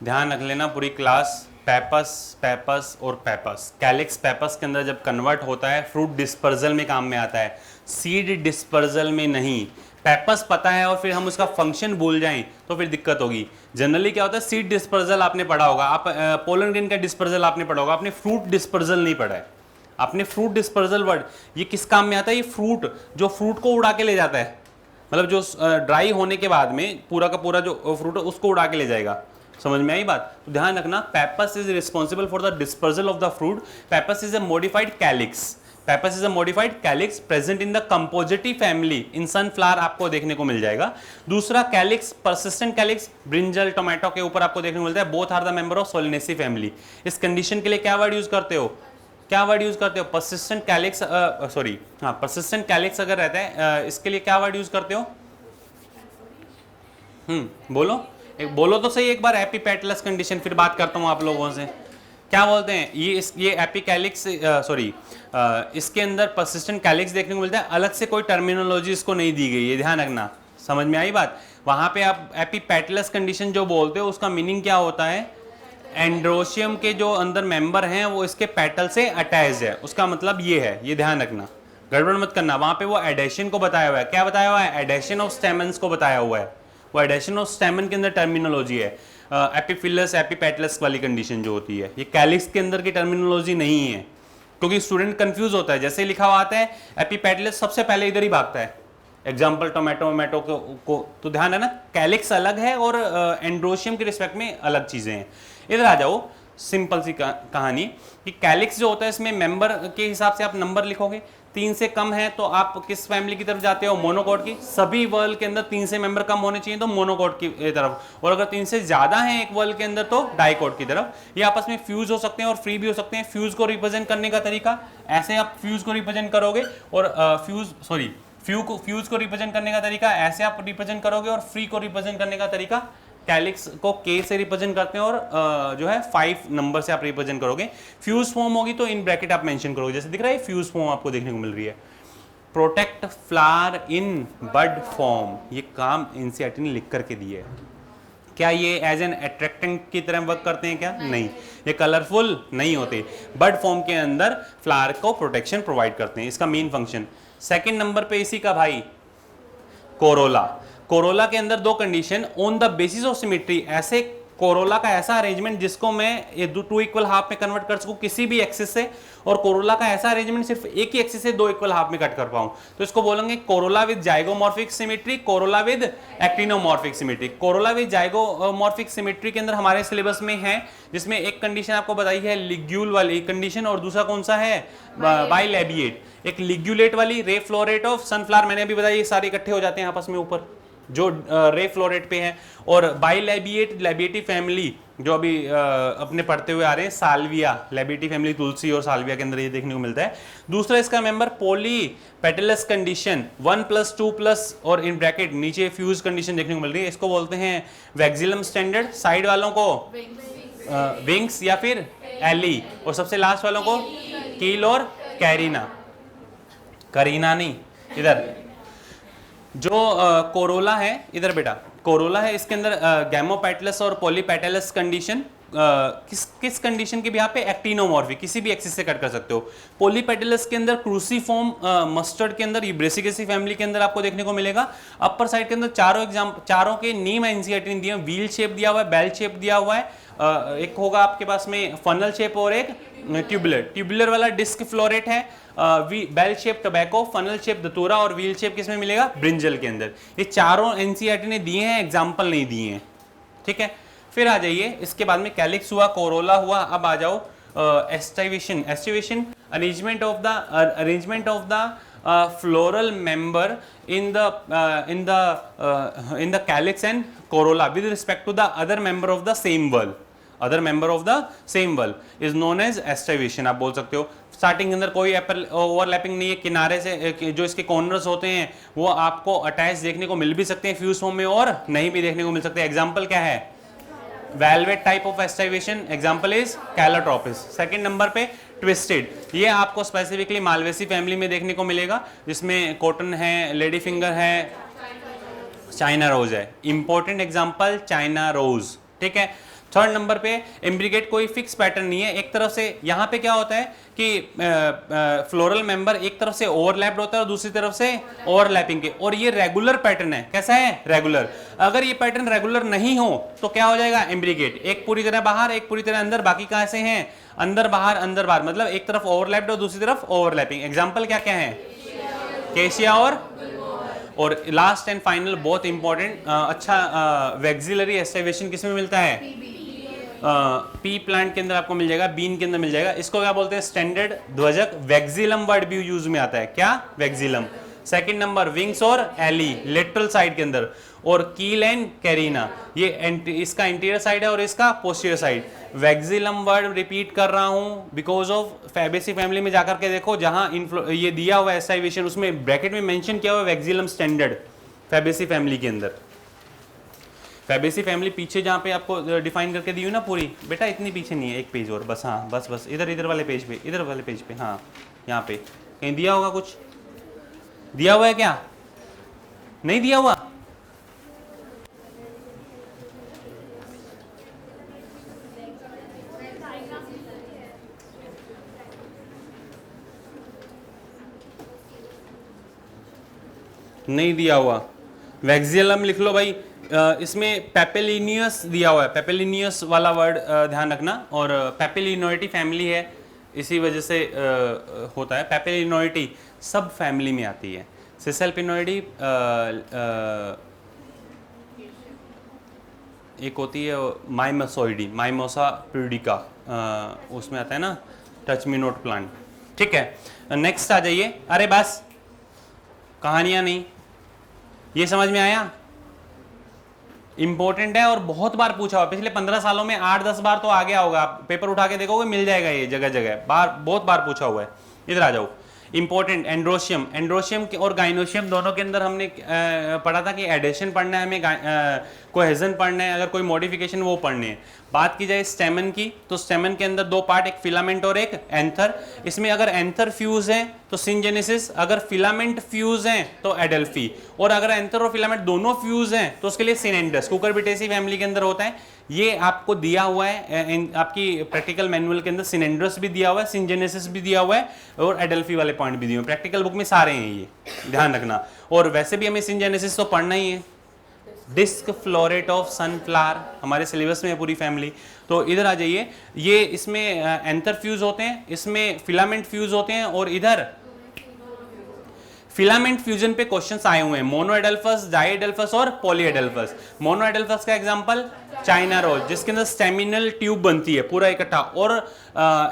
ध्यान रख लेना पूरी क्लास, पेपस पेपस और पेपस। कैलिक्स पेपस के अंदर जब कन्वर्ट होता है फ्रूट डिस्पर्जल में काम में आता है, सीड डिस्पर्जल में नहीं। पेपस पता है और फिर हम उसका फंक्शन भूल जाएं तो फिर दिक्कत होगी। जनरली क्या होता है, सीड डिस्पर्जल आपने पढ़ा होगा, आप पोलन ग्रेन का डिस्पर्जल आपने पढ़ा होगा, आपने फ्रूट डिस्पर्जल नहीं पढ़ा है। आपने फ्रूट डिस्पर्जल वर्ड, ये किस काम में आता है, ये फ्रूट जो फ्रूट को उड़ा के ले जाता है, मतलब जो ड्राई होने के बाद में पूरा का पूरा जो फ्रूट है उसको उड़ा के ले जाएगा। समझ में आई बात? तो ध्यान रखना, pappus is responsible for the dispersal of the fruit. Pappus is a modified calyx. Pappus is a modified calyx present in the Compositae family. In sunflower आपको देखने को मिल जाएगा। दूसरा calyx, persistent calyx, brinjal tomato के ऊपर आपको देखने को मिलता है। Both are the member of Solanaceae family. इस कंडीशन के लिए क्या वर्ड यूज करते हो, क्या वर्ड यूज करते हो, परसिस्टेंट कैलिक्स, सॉरी हाँ परसिस्टेंट कैलिक्स अगर रहता है इसके लिए क्या वर्ड यूज करते हो? बोलो, एक बोलो तो सही एक बार। एपीपेटलस कंडीशन, फिर बात करता हूँ आप लोगों से। क्या बोलते हैं ये एपिकैलिक्स, सॉरी इसके अंदर परसिस्टेंट कैलिक्स देखने को मिलता है। अलग से कोई टर्मिनोलॉजी इसको नहीं दी गई है, ध्यान रखना। समझ में आई बात? वहां पे आप एपीपेटलस कंडीशन जो बोलते हो उसका मीनिंग क्या होता है, एंड्रोशियम के जो अंदर मेंबर हैं वो इसके पेटल से अटैच है, उसका मतलब ये है, ये ध्यान रखना, गड़बड़ मत करना। वहां पे वो एडेशन को बताया हुआ है। क्या बताया हुआ है? एडेशन ऑफ स्टेमन्स को बताया हुआ है। वो एडेशन ऑफ स्टेमन के अंदर टर्मिनोलॉजी है। एपिफिलस एपिपेटलस वाली कंडीशन जो होती है, ये कैलिक्स के अंदर की टर्मिनोलॉजी नहीं है, क्योंकि स्टूडेंट कंफ्यूज होता है। जैसे लिखा हुआ आता है एपिपेटलस, सबसे पहले इधर ही भागता है, एग्जाम्पल टोमेटो वोमेटो को। तो ध्यान है ना, कैलिक्स अलग है और एंड्रोशियम के रिस्पेक्ट में अलग चीजें हैं। इधर आ जाओ, सिंपल सी कहानी कि कैलिक्स जो होता है इसमें मेंबर के हिसाब से आप नंबर लिखोगे। 3 से कम है तो आप किस फैमिली की तरफ जाते हो? मोनोकॉट की। सभी वर्ल के अंदर 3 से मेंबर कम होने चाहिए तो मोनोकॉट की तरफ, और अगर 3 से ज्यादा है एक वर्ल के अंदर तो डाइकॉट की तरफ। ये आपस में फ्यूज हो सकते हैं और फ्री भी हो सकते हैं। फ्यूज को रिप्रेजेंट करने का तरीका ऐसे, आप फ्यूज को रिप्रेजेंट करोगे, और फ्यूज को रिप्रेजेंट करने का तरीका ऐसे आप रिप्रेजेंट करोगे, और फ्री को रिप्रेजेंट करने का तरीका कैलिक्स को के से रिप्रेजेंट करते हैं, और जो है 5 नंबर से आप रिप्रेजेंट करोगे। फ्यूज फॉर्म होगी तो इन ब्रैकेट आप मेंशन करोगे, जैसे दिख रहा है फ्यूज फॉर्म आपको देखने को मिल रही है। Protect flower in bud form, ये काम एनसीईआरटी ने लिख करके दिए है। क्या ये एज एन अट्रैक्टेंट की तरह वर्क करते हैं क्या? नहीं। ये कलरफुल नहीं होते। बड फॉर्म के अंदर फ्लावर को प्रोटेक्शन प्रोवाइड करते हैं, इसका मेन फंक्शन। सेकेंड नंबर पे इसी का भाई कोरोला। कोरोला के अंदर 2 condition, on the basis of symmetry, ऐसे कोरोला का ऐसा अरेंजमेंट जिसको मैं ये 2 इक्वल हाफ में कन्वर्ट कर सकूं किसी भी एक्सिस से, और कोरोला का ऐसा अरेंजमेंट सिर्फ एक ही एक्सिस से 2 इक्वल हाफ में कट कर पाऊं, तो इसको बोलेंगे Corolla with zygomorphic symmetry, Corolla with actinomorphic symmetry. Corolla with zygomorphic symmetry के अंदर हमारे सिलेबस में है, जिसमें एक कंडीशन आपको बताई है लिग्यूल वाली कंडीशन, और दूसरा कौन सा है? बाइलैबिएट। एक लिग्यूलेट वाली, रे फ्लोरेट ऑफ सनफ्लावर, मैंने अभी बताया, ये सारे इकट्ठे हो जाते हैं आपस में ऊपर जो रे फ्लोरेट पे है। और बाइलैबिएट, लैबिएटी फैमिली जो अभी अपने पढ़ते हुए आ रहे हैं, साल्विया, लैबिएटी फैमिली तुलसी और साल्विया के अंदर ये देखने को मिलता है। दूसरा इसका मेंबर पॉली पेटलस कंडीशन 1+2+ और इन ब्रैकेट नीचे फ्यूज कंडीशन देखने को मिल रही है, इसको बोलते हैं वैक्सिलम स्टैंडर्ड। साइड वालों को विंग्स या फिर एली, और सबसे लास्ट वालों को कील और कैरिना, करीना नहीं। इधर जो कोरोला है, इधर बेटा कोरोला है, इसके अंदर गैमोपेटलस और पॉलीपेटलस कंडीशन किस कंडीशन के भी यहाँ पे एक्टिनोमॉर्फिक, किसी भी एक्सिस से कट कर सकते हो। पॉलीपेटलस के अंदर क्रूसीफॉर्म मस्टर्ड के अंदर, ये ब्रेसिकेसी फैमिली के अंदर आपको देखने को मिलेगा। अपर साइड के अंदर चारों के नेम एनसीईआरटी ने दिए, व्हील शेप दिया हुआ है, बेल शेप दिया हुआ है, एक होगा आपके पास में फनल शेप और एक ट्यूबुलर वाला डिस्क फ्लोरेट है, bell shape tobacco, funnel shape datura, और व्हील शेप किसमें मिलेगा? ब्रिंजल के अंदर। ये चारों एनसीईआरटी ने दिए हैं, एग्जाम्पल नहीं दिए हैं, ठीक है। फिर आ जाइए, इसके बाद में कैलिक्स हुआ, कोरोला हुआ, अब आ जाओ aestivation. Aestivation arrangement of the floral member in the calyx and corolla with respect to the other member of the same whorl, other member of the same whorl is known as estivation, आप बोल सकते हो। Starting के अंदर कोई overlapping नहीं है, किनारे से जो इसके कॉर्नर्स होते हैं वो आपको अटैच देखने को मिल भी सकते हैं फ्यूज फॉर्म में और नहीं भी देखने को मिल सकते हैं। एग्जाम्पल क्या है? Valvate type of aestivation, example is Calotropis. Second number पे ट्विस्टेड, ये आपको स्पेसिफिकली मालवेसी फैमिली में देखने को मिलेगा, जिसमें कॉटन है, लेडी फिंगर है, चाइना रोज है। इंपॉर्टेंट एग्जाम्पल चाइना रोज, ठीक है। थर्ड नंबर पे इम्ब्रिकेट कोई फिक्स पैटर्न नहीं है, एक तरफ से यहाँ पे क्या होता है कि फ्लोरल मेंबर एक तरफ से ओवरलैप्ड होता है और दूसरी तरफ से ओवरलैपिंग के, और ये रेगुलर पैटर्न है। कैसा है? रेगुलर। अगर ये पैटर्न रेगुलर नहीं हो तो क्या हो जाएगा? इम्ब्रिकेट, एक पूरी तरह बाहर एक पूरी तरह अंदर, बाकी कहाँ से हैं? अंदर बाहर, मतलब एक तरफ ओवरलैप्ड और दूसरी तरफ ओवरलैपिंग। एग्जाम्पल क्या क्या है? केशिया और लास्ट एंड फाइनल बहुत इंपॉर्टेंट, अच्छा वैक्सिलरी एस्टाइवेशन किसमें मिलता है? पी प्लांट के अंदर आपको मिल जाएगा, बीन के अंदर मिल जाएगा। इसको क्या बोलते हैं? स्टैंडर्ड ध्वजक। वैक्सिलम वर्ड भी यूज में आता है। क्या? वैक्सिलम। सेकंड नंबर विंग्स और एली, लेटरल साइड के अंदर। और कील एंड कैरिना, ये इसका इंटीरियर साइड है और इसका पोस्टीरियर साइड। वैक्सिलम वर्ड रिपीट कर रहा हूं बिकॉज ऑफ फैबेसी फैमिली में जाकर के देखो, जहां ये दिया हुआ एस्टाइवेशन उसमें ब्रैकेट में मेंशन किया हुआ वैक्सिलम स्टैंडर्ड फैबेसी फैमिली के अंदर। फैबेसी फैमिली पीछे जहाँ पे आपको डिफाइन करके दी हुई ना पूरी, बेटा इतनी पीछे नहीं है, एक पेज और बस। हाँ बस इधर वाले पेज पे, इधर वाले पेज पे, हाँ यहाँ पे कहीं दिया होगा, कुछ दिया हुआ है क्या? नहीं दिया हुआ? नहीं दिया हुआ। वैक्सिलम लिख लो भाई। इसमें पेपेलिनियस दिया हुआ है, पेपेलिनियस वाला वर्ड ध्यान रखना। और पेपेलिनोइटी फैमिली है, इसी वजह से होता है। पेपेलिनोइटी सब फैमिली में आती है। सिसेल्पिनोइडी एक होती है माइमसोइडी, माइमोसा प्यूडिका, उसमें आता है ना टच मी नोट प्लांट, ठीक है। नेक्स्ट आ जाइए। अरे बस कहानियां नहीं, ये समझ में आया? इंपॉर्टेंट है और बहुत बार पूछा हुआ, पिछले 15 सालों में 8-10 बार तो आ गया होगा। आप पेपर उठा के देखोगे मिल जाएगा, ये जगह जगह बहुत बार पूछा हुआ है। इधर आ जाओ। इंपॉर्टेंट एंड्रोशियम, और गाइनोशियम दोनों के अंदर हमने पढ़ा था कि एडेशन पढ़ना है हमें, कोहेजन पढ़ना है, अगर कोई मॉडिफिकेशन वो पढ़ने हैं। बात की जाए स्टेमन की, तो स्टेमन के अंदर दो पार्ट, एक फिलामेंट और एक एंथर। इसमें अगर एंथर फ्यूज है तो सिंजेनेसिस, अगर फिलामेंट फ्यूज है तो एडेल्फी, और अगर एंथर और फिलामेंट दोनों फ्यूज हैं तो उसके लिए सिनेंडस। कुकुरबिटेसी फैमिली के अंदर होता है। ये आपको दिया हुआ है आपकी प्रैक्टिकल मैनुअल के अंदर, सिनेंड्रस भी दिया हुआ है, सिंजेनेसिस भी दिया हुआ है, और एडेल्फी वाले पॉइंट भी दिए हुए हैं। प्रैक्टिकल बुक में सारे हैं, ये ध्यान रखना। और वैसे भी हमें सिंजेनेसिस तो पढ़ना ही है। डिस्क फ्लोरेट ऑफ सनफ्लावर हमारे सिलेबस में है पूरी फैमिली। तो इधर आ जाइए। ये इसमें एंथर फ्यूज होते हैं, इसमें फिलामेंट फ्यूज होते हैं, और इधर फिलामेंट फ्यूजन पे क्वेश्चंस आए हुए हैं। मोनोएडेल्फस, डाइएडेल्फस और पॉलीएडेल्फस। मोनोएडेल्फस का एग्जांपल चाइना रोज, जिसके अंदर स्टेमिनल ट्यूब बनती है पूरा इकट्ठा, और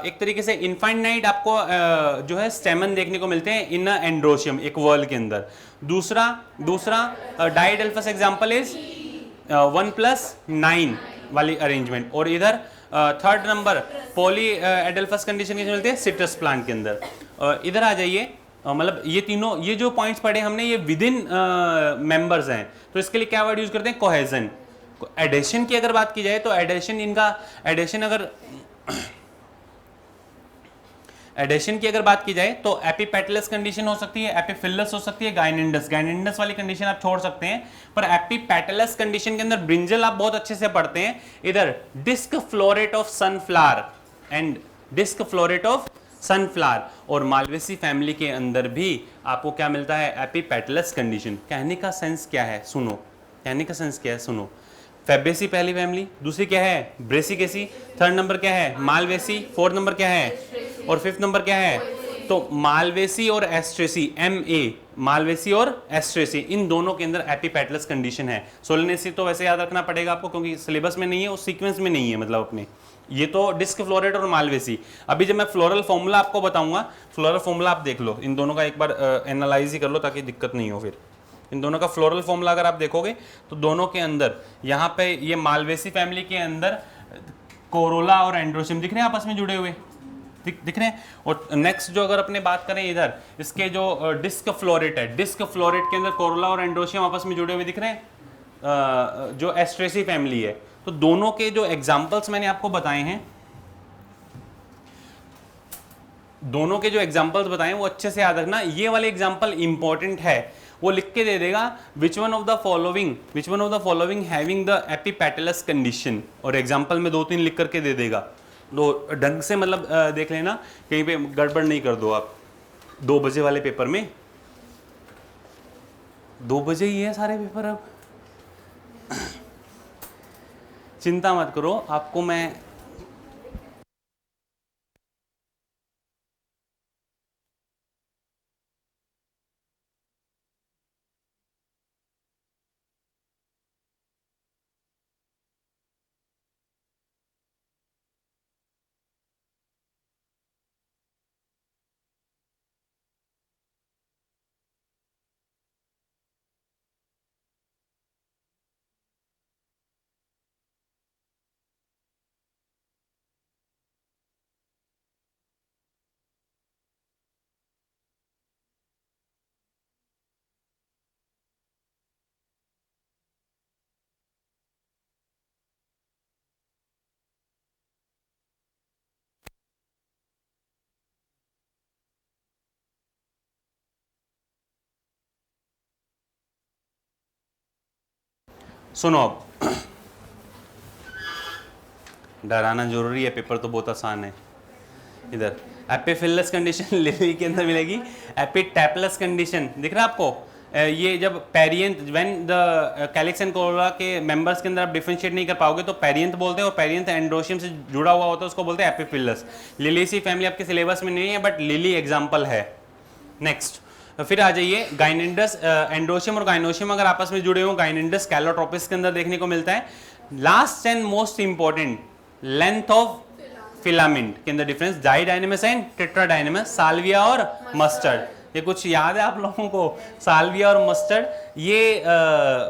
एक तरीके से इनफाइनाइट आपको जो है स्टेमन देखने को मिलते हैं इन एंड्रोशियम, एक वर्ल के अंदर। दूसरा डाइएडेल्फस एग्जांपल इज 1+9 वाली अरेंजमेंट। और इधर थर्ड नंबर पॉली एडेल्फस कंडीशन कैसे मिलती है? सिट्रस प्लांट के अंदर। इधर आ जाइए। मतलब ये तीनों, ये जो पॉइंट्स पढ़े हमने, ये विद इन मेंबर्स हैं, तो इसके लिए क्या वर्ड यूज करते हैं? कोहेजन। एडेशन की अगर बात की जाए तो एडेशन की अगर बात की जाए तो एपिपेटलस कंडीशन हो सकती है, एपिफिलस हो सकती है, गाइनेंडस वाली कंडीशन आप छोड़ सकते हैं। पर एपिपेटलस कंडीशन के अंदर ब्रिंजल आप बहुत अच्छे से पढ़ते हैं। इधर disc floret of sunflower and disc floret of sunflower, और मालवेसी फैमिली के अंदर भी आपको क्या मिलता है? Epipetalous condition. कहने का सेंस क्या है? सुनो। फैबेसी पहली फैमिली, दूसरी क्या है? ब्रेसिकेसी, थर्ड नंबर क्या है? मालवेसी, फोर्थ नंबर क्या है? और फिफ्थ नंबर क्या है? तो मालवेसी और एस्ट्रेसी, मालवेसी और एस्ट्रेसी, इन दोनों के अंदर एपिपेटलस कंडीशन है। सोलेनेसी तो वैसे याद रखना पड़ेगा आपको, क्योंकि सिलेबस में नहीं है, उस सीक्वेंस में नहीं है, मतलब अपने ये तो डिस्क फ्लोरेट और मालवेसी। अभी जब मैं फ्लोरल फॉर्मूला आपको बताऊंगा, फ्लोरल फॉर्मूला आप देख लो, इन दोनों का एक बार एनालाइज ही कर लो ताकि दिक्कत नहीं हो। फिर इन दोनों का फ्लोरल फॉर्मूला अगर आप देखोगे तो दोनों के अंदर यहाँ पे ये मालवेसी फैमिली के अंदर कोरोला और एंड्रोशियम दिख रहे हैं आपस में जुड़े हुए, दिख रहे हैं। और नेक्स्ट जो अगर अपने बात करें इधर, इसके जो डिस्क फ्लोरेट है, डिस्क फ्लोरेट के अंदर कोरोला और एंड्रोशियम आपस में जुड़े हुए दिख रहे हैं, जो एस्ट्रेसी फैमिली है। तो दोनों के जो एग्जाम्पल्स मैंने आपको बताए हैं, दोनों के जो एग्जाम्पल्स बताए वो अच्छे से याद रखना। ये वाले एग्जाम्पल इंपॉर्टेंट है, वो लिख के दे देगा which one of the following having the epipetalous condition, और एग्जाम्पल में 2-3 लिख करके दे देगा। तो ढंग से मतलब देख लेना, कहीं पे गड़बड़ नहीं कर दो आप। 2 बजे वाले पेपर में, 2 बजे ही है सारे पेपर अब। चिंता मत करो, आपको मैं सुनो, अब डराना जरूरी है, पेपर तो बहुत आसान है। इधर एपिफिलस कंडीशन लिली के अंदर मिलेगी, एपिटैपलस कंडीशन दिख रहा है आपको। ये जब perianth, when the calyx and Corolla के मेंबर्स के अंदर आप डिफरेंशिएट नहीं कर पाओगे तो पेरियंथ बोलते हैं, और पेरियंथ एंड्रोशियम से जुड़ा हुआ होता है उसको बोलते हैं एपिफिलस। लिलीसी फैमिली आपके सिलेबस में नहीं है, बट लिली एग्जाम्पल है। नेक्स्ट फिर आ जाइए, गाइनेंडस, एंड्रोशियम और गाइनोशियम अगर आपस में जुड़े हो, गाइनेंडस कैलोट्रोपिस के अंदर देखने को मिलता है। Last and most important, length of filament के अंदर डिफरेंस, डाइडाइनेमस एंड टेट्राडाइनेमस, साल्विया और मस्टर्ड। ये कुछ याद है आप लोगों को, साल्विया और मस्टर्ड, ये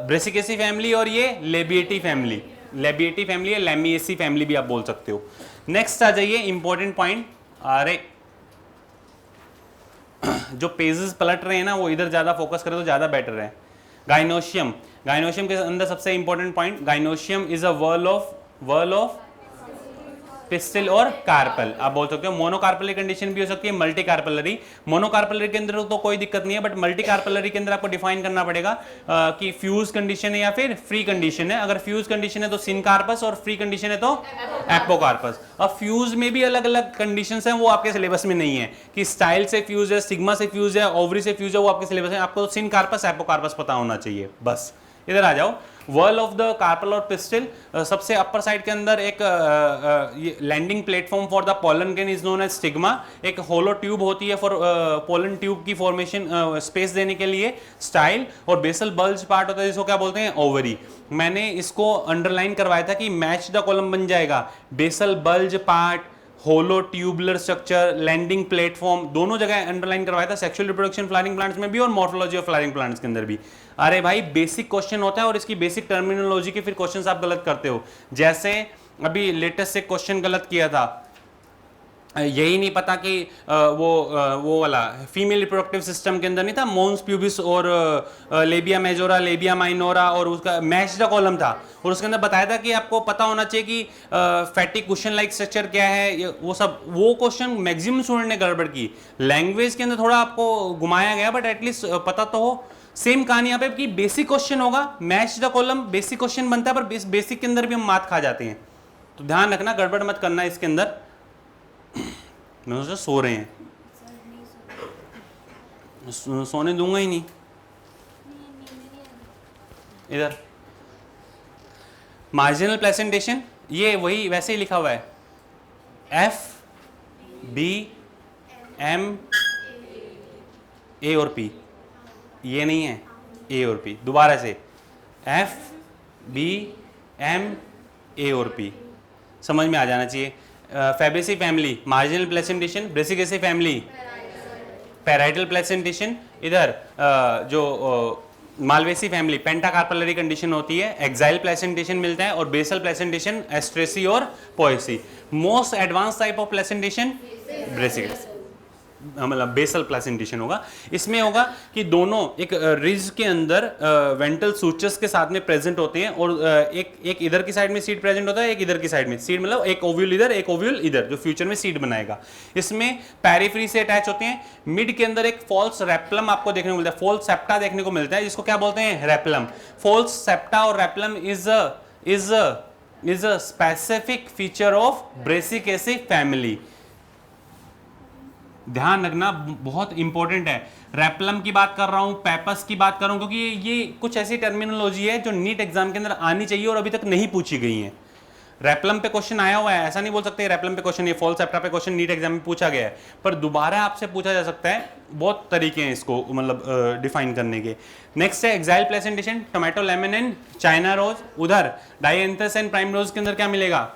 ब्रेसिकेसी फैमिली और ये लेबिएटी फैमिली, लेबिएटी फैमिली है, लेमिएसी फैमिली भी आप बोल सकते हो। नेक्स्ट आ जाइए इंपॉर्टेंट पॉइंट, अरे जो पेजेस पलट रहे हैं ना वो इधर ज्यादा फोकस करें तो ज्यादा बेटर है। गाइनोशियम, गाइनोशियम के अंदर सबसे important point, gynoecium is a whorl of pistil और कार्पल। आप बोल सकते हो मोनोकार्पलरी कंडीशन भी हो सकती है, मल्टी कार्पलरी। मोनोकार्पलरी के अंदर तो कोई दिक्कत नहीं है, बट मल्टी कार्पलरी के अंदर आपको डिफाइन करना पड़ेगा कि फ्यूज कंडीशन है या फिर फ्री कंडीशन है। अगर फ्यूज कंडीशन है तो सिनकार्पस, और फ्री कंडीशन है तो एपोकार्पस। अब फ्यूज में भी अलग अलग कंडीशंस हैं, वो आपके सिलेबस में नहीं है कि स्टाइल से फ्यूज है, सिग्मा से फ्यूज है, ओवरी से फ्यूज है, वो आपके सिलेबस में। आपको सिनकार्पस, एपोकार्पस पता होना चाहिए बस। इधर आ जाओ, वर्ल ऑफ द कार्पल और पिस्टिल, सबसे अपर साइड के अंदर एक landing platform for the pollen grain is known as stigma. एक होलो ट्यूब होती है फॉर पोलन ट्यूब की फॉर्मेशन, स्पेस देने के लिए। स्टाइल और बेसल बल्ज पार्ट होता है जिसको क्या बोलते हैं, ओवरी। मैंने इसको अंडरलाइन करवाया था कि मैच द कॉलम बन जाएगा, बेसल बल्ज पार्ट, होलो ट्यूबुलर स्ट्रक्चर, लैंडिंग प्लेटफॉर्म, दोनों जगह अंडरलाइन करवाया था, सेक्सुअल रिप्रोडक्शन फ्लावरिंग प्लांट्स में भी और मॉर्फोलॉजी ऑफ फ्लावरिंग प्लांट्स के अंदर भी। अरे भाई बेसिक क्वेश्चन होता है और इसकी बेसिक टर्मिनोलॉजी के फिर क्वेश्चंस आप गलत करते हो। जैसे अभी लेटेस्ट से क्वेश्चन गलत किया था, यही नहीं पता कि वो वाला फीमेल रिप्रोडक्टिव सिस्टम के अंदर नहीं था मोन्स प्यूबिस और लेबिया मेजोरा, लेबिया माइनोरा, और उसका मैच द कॉलम था, और उसके अंदर बताया था कि आपको पता होना चाहिए कि फैटी कुशन लाइक स्ट्रक्चर क्या है, वो सब। वो क्वेश्चन मैक्सिमम स्टूडेंट ने गड़बड़ की, लैंग्वेज के अंदर थोड़ा आपको घुमाया गया, बट एटलीस्ट पता तो हो। सेम कहानी यहाँ पे कि बेसिक क्वेश्चन होगा, match the column basic question बनता है, पर बेसिक के अंदर भी हम मात खा जाते हैं, तो ध्यान रखना, गड़बड़ मत करना इसके अंदर। मैं सोचा सो रहे हैं, सोने दूंगा ही नहीं। इधर मार्जिनल प्रेजेंटेशन, ये वही वैसे ही लिखा हुआ है, FBM A और P, ये नहीं है A और P। दोबारा से FBM A और P, समझ में आ जाना चाहिए। Fabaceae family marginal placentation, Brassicaceae family parietal placentation. इधर जो मालवेसी फैमिली पेंटाकार्पलरी कंडीशन होती है, एक्साइल प्लेसेंटेशन मिलता है और बेसल प्लेसेंटेशन एस्ट्रेसी और Poaceae. Most advance type of placentation Brassicas मतलब बेसल प्लेसेंटेशन होगा। इसमें होगा कि दोनों एक रिज के अंदर वेंट्रल सूचर्स के साथ में प्रेजेंट होते हैं और एक इधर की साइड में सीड प्रेजेंट होता है, एक इधर की साइड में सीड, मतलब एक ओव्यूल इधर एक ओव्यूल इधर, जो फ्यूचर में सीड बनाएगा। इसमें पेरिफेरी से अटैच होते हैं। मिड के अंदर एक फॉल्स रेप्लम आपको देखने को मिलता है, फॉल्स सेप्टा देखने को मिलता है, जिसको क्या बोलते हैं रेप्लम। फॉल्स सेप्टा और replum is a specific feature of Brassicaceae family. ध्यान रखना, बहुत इंपॉर्टेंट है। रेप्लम की बात कर रहा हूं, पेपस की बात कर रहा हूं, क्योंकि ये कुछ ऐसी टर्मिनोलॉजी है जो नीट एग्जाम के अंदर आनी चाहिए और अभी तक नहीं पूछी गई है। रेप्लम पे क्वेश्चन आया हुआ है, ऐसा नहीं बोल सकते रेप्लम पे क्वेश्चन, ये फॉल्स सेप्टा पे क्वेश्चन नीट एग्जाम में पूछा गया है, पर दोबारा आपसे पूछा जा सकता है। बहुत तरीके हैं इसको मतलब डिफाइन करने के। नेक्स्ट है axile placentation, tomato lemon and China rose. उधर डायएंथस एंड प्राइम रोज के अंदर क्या मिलेगा?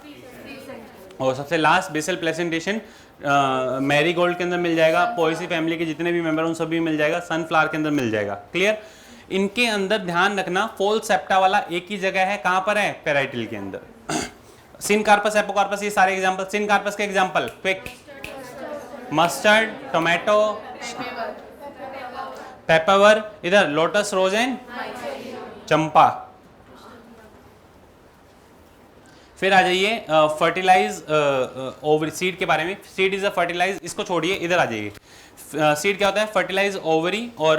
और सबसे लास्ट बेसल प्लेसेंटेशन मैरीगोल्ड के अंदर मिल जाएगा, पोएसी फैमिली के जितने भी मेंबर उन सभी मिल जाएगा, सनफ्लावर के अंदर मिल जाएगा। क्लियर? इनके अंदर ध्यान रखना फॉल्स सेप्टा वाला एक ही जगह है, कहां पर है? पेराइटल के अंदर। सिनकार्पस, एपोकार्पस, ये सारे एग्जांपल। सिनकार्पस के एग्जांपल क्विक, मस्टर्ड, टोमेटो, पेपरवर, इधर लोटस रोज एंड चंपा। फिर आ जाइए फर्टिलाइज ओवरी सीड के बारे में। सीड इज अ फर्टिलाइज, इसको छोड़िए, इधर आ जाइए। सीड क्या होता है? फर्टिलाइज ओवरी और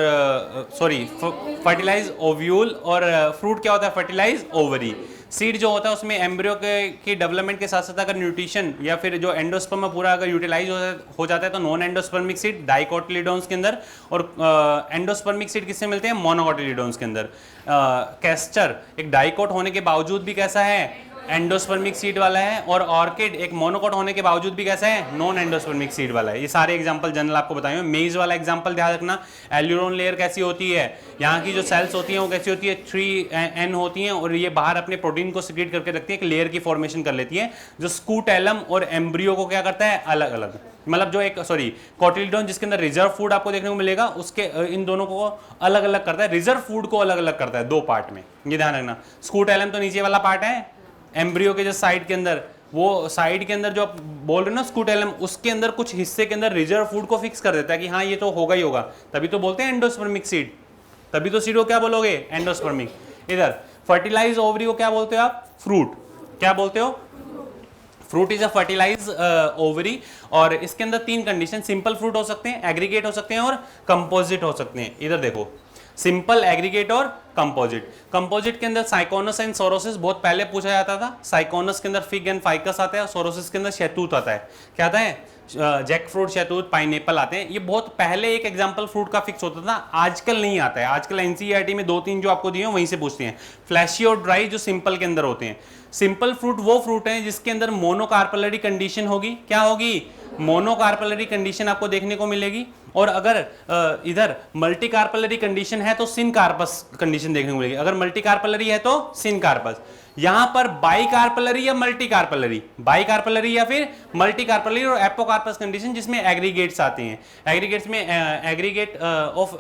फर्टिलाइज ओव्यूल, और फ्रूट क्या होता है? Fertilise ovary. सीड जो होता है उसमें एम्ब्रियो की डेवलपमेंट के साथ साथ अगर न्यूट्रिशन या फिर जो एंडोस्पर्म में पूरा अगर यूटिलाइज हो जाता है तो नॉन एंडोस्पर्मिक सीड डाइकोटिलीडोन्स के अंदर, और एंडोस्पर्मिक सीड किससे मिलते हैं? मोनोकोटिलीडोन्स के अंदर। कैस्टर एक डाइकोट होने के बावजूद भी कैसा है? एंडोस्पर्मिक सीड वाला है, और ऑर्किड एक मोनोकोट होने के बावजूद भी कैसा है? नॉन एंडोस्पर्मिक सीड वाला है। ये सारे एग्जांपल जनरल आपको बताए हैं। मेज वाला एग्जांपल ध्यान रखना, एल्यूरोन लेयर कैसी होती है, यहाँ की जो सेल्स होती हैं वो कैसी होती है? 3N होती हैं, और ये बाहर अपने प्रोटीन को सिक्रीट करके रखती है, एक लेयर की फॉर्मेशन कर लेती है, जो स्कूटेलम और एम्ब्रियो को क्या करता है? अलग अलग, मतलब जो एक कोटिलीडोन जिसके अंदर रिजर्व फूड आपको देखने को मिलेगा, उसके इन दोनों को अलग अलग करता है, रिजर्व फूड को अलग अलग करता है दो पार्ट में, ये ध्यान रखना। स्कूटेलम तो नीचे वाला पार्ट है, एम्ब्रियो के जो साइड के अंदर, वो साइड के अंदर जो आप बोल रहे हो ना स्कूटेलम, उसके अंदर कुछ हिस्से के अंदर रिजर्व फूड को फिक्स कर देता है कि हाँ ये तो होगा ही होगा, तभी तो बोलते हैं एंडोस्पर्मिक सीड, तभी तो सीड को क्या बोलोगे? एंडोस्पर्मिक। इधर फर्टिलाइज ओवरी को क्या बोलते हो आप? फ्रूट। क्या बोलते हो? Fruit is a fertilize ovary, और इसके अंदर तीन कंडीशन, सिंपल फ्रूट हो सकते हैं, एग्रीगेट हो सकते हैं और कंपोजिट हो सकते हैं। इधर देखो, सिंपल, एग्रीगेट और कंपोजिट। कंपोजिट के अंदर साइकोनस एंड सोरोसिस बहुत पहले पूछा जाता था। साइकोनस के अंदर फिग एंड फाइकस आता है, और सोरोसिस के अंदर शहतूत आता है। क्या आता है? जैक फ्रूट, शहतूत, पाइनएप्पल आते हैं। ये बहुत पहले एक एग्जांपल फ्रूट का फिक्स होता था, आजकल नहीं आता है। आजकल एनसीईआरटी में 2-3 जो आपको दिए हैं वहीं से पूछते हैं। फ्लैशी और ड्राई जो सिंपल के अंदर होते हैं। सिंपल फ्रूट वो फ्रूट है जिसके अंदर मोनोकार्पलरी कंडीशन होगी। क्या होगी? मोनोकार्पलरी कंडीशन आपको देखने को मिलेगी, और अगर इधर मल्टीकार्पलरी कंडीशन है तो सिनकार्पस कंडीशन देखने को मिलेगी। अगर मल्टीकार्पलरी है तो सिनकार्पस। यहां पर बाइकार्पलरी या मल्टीकार्पलरी, बाइकार्पलरी या फिर मल्टीकार्पलरी और एपोकार्पस कंडीशन, जिसमें एग्रीगेट्स आते हैं। एग्रीगेट्स में aggregate of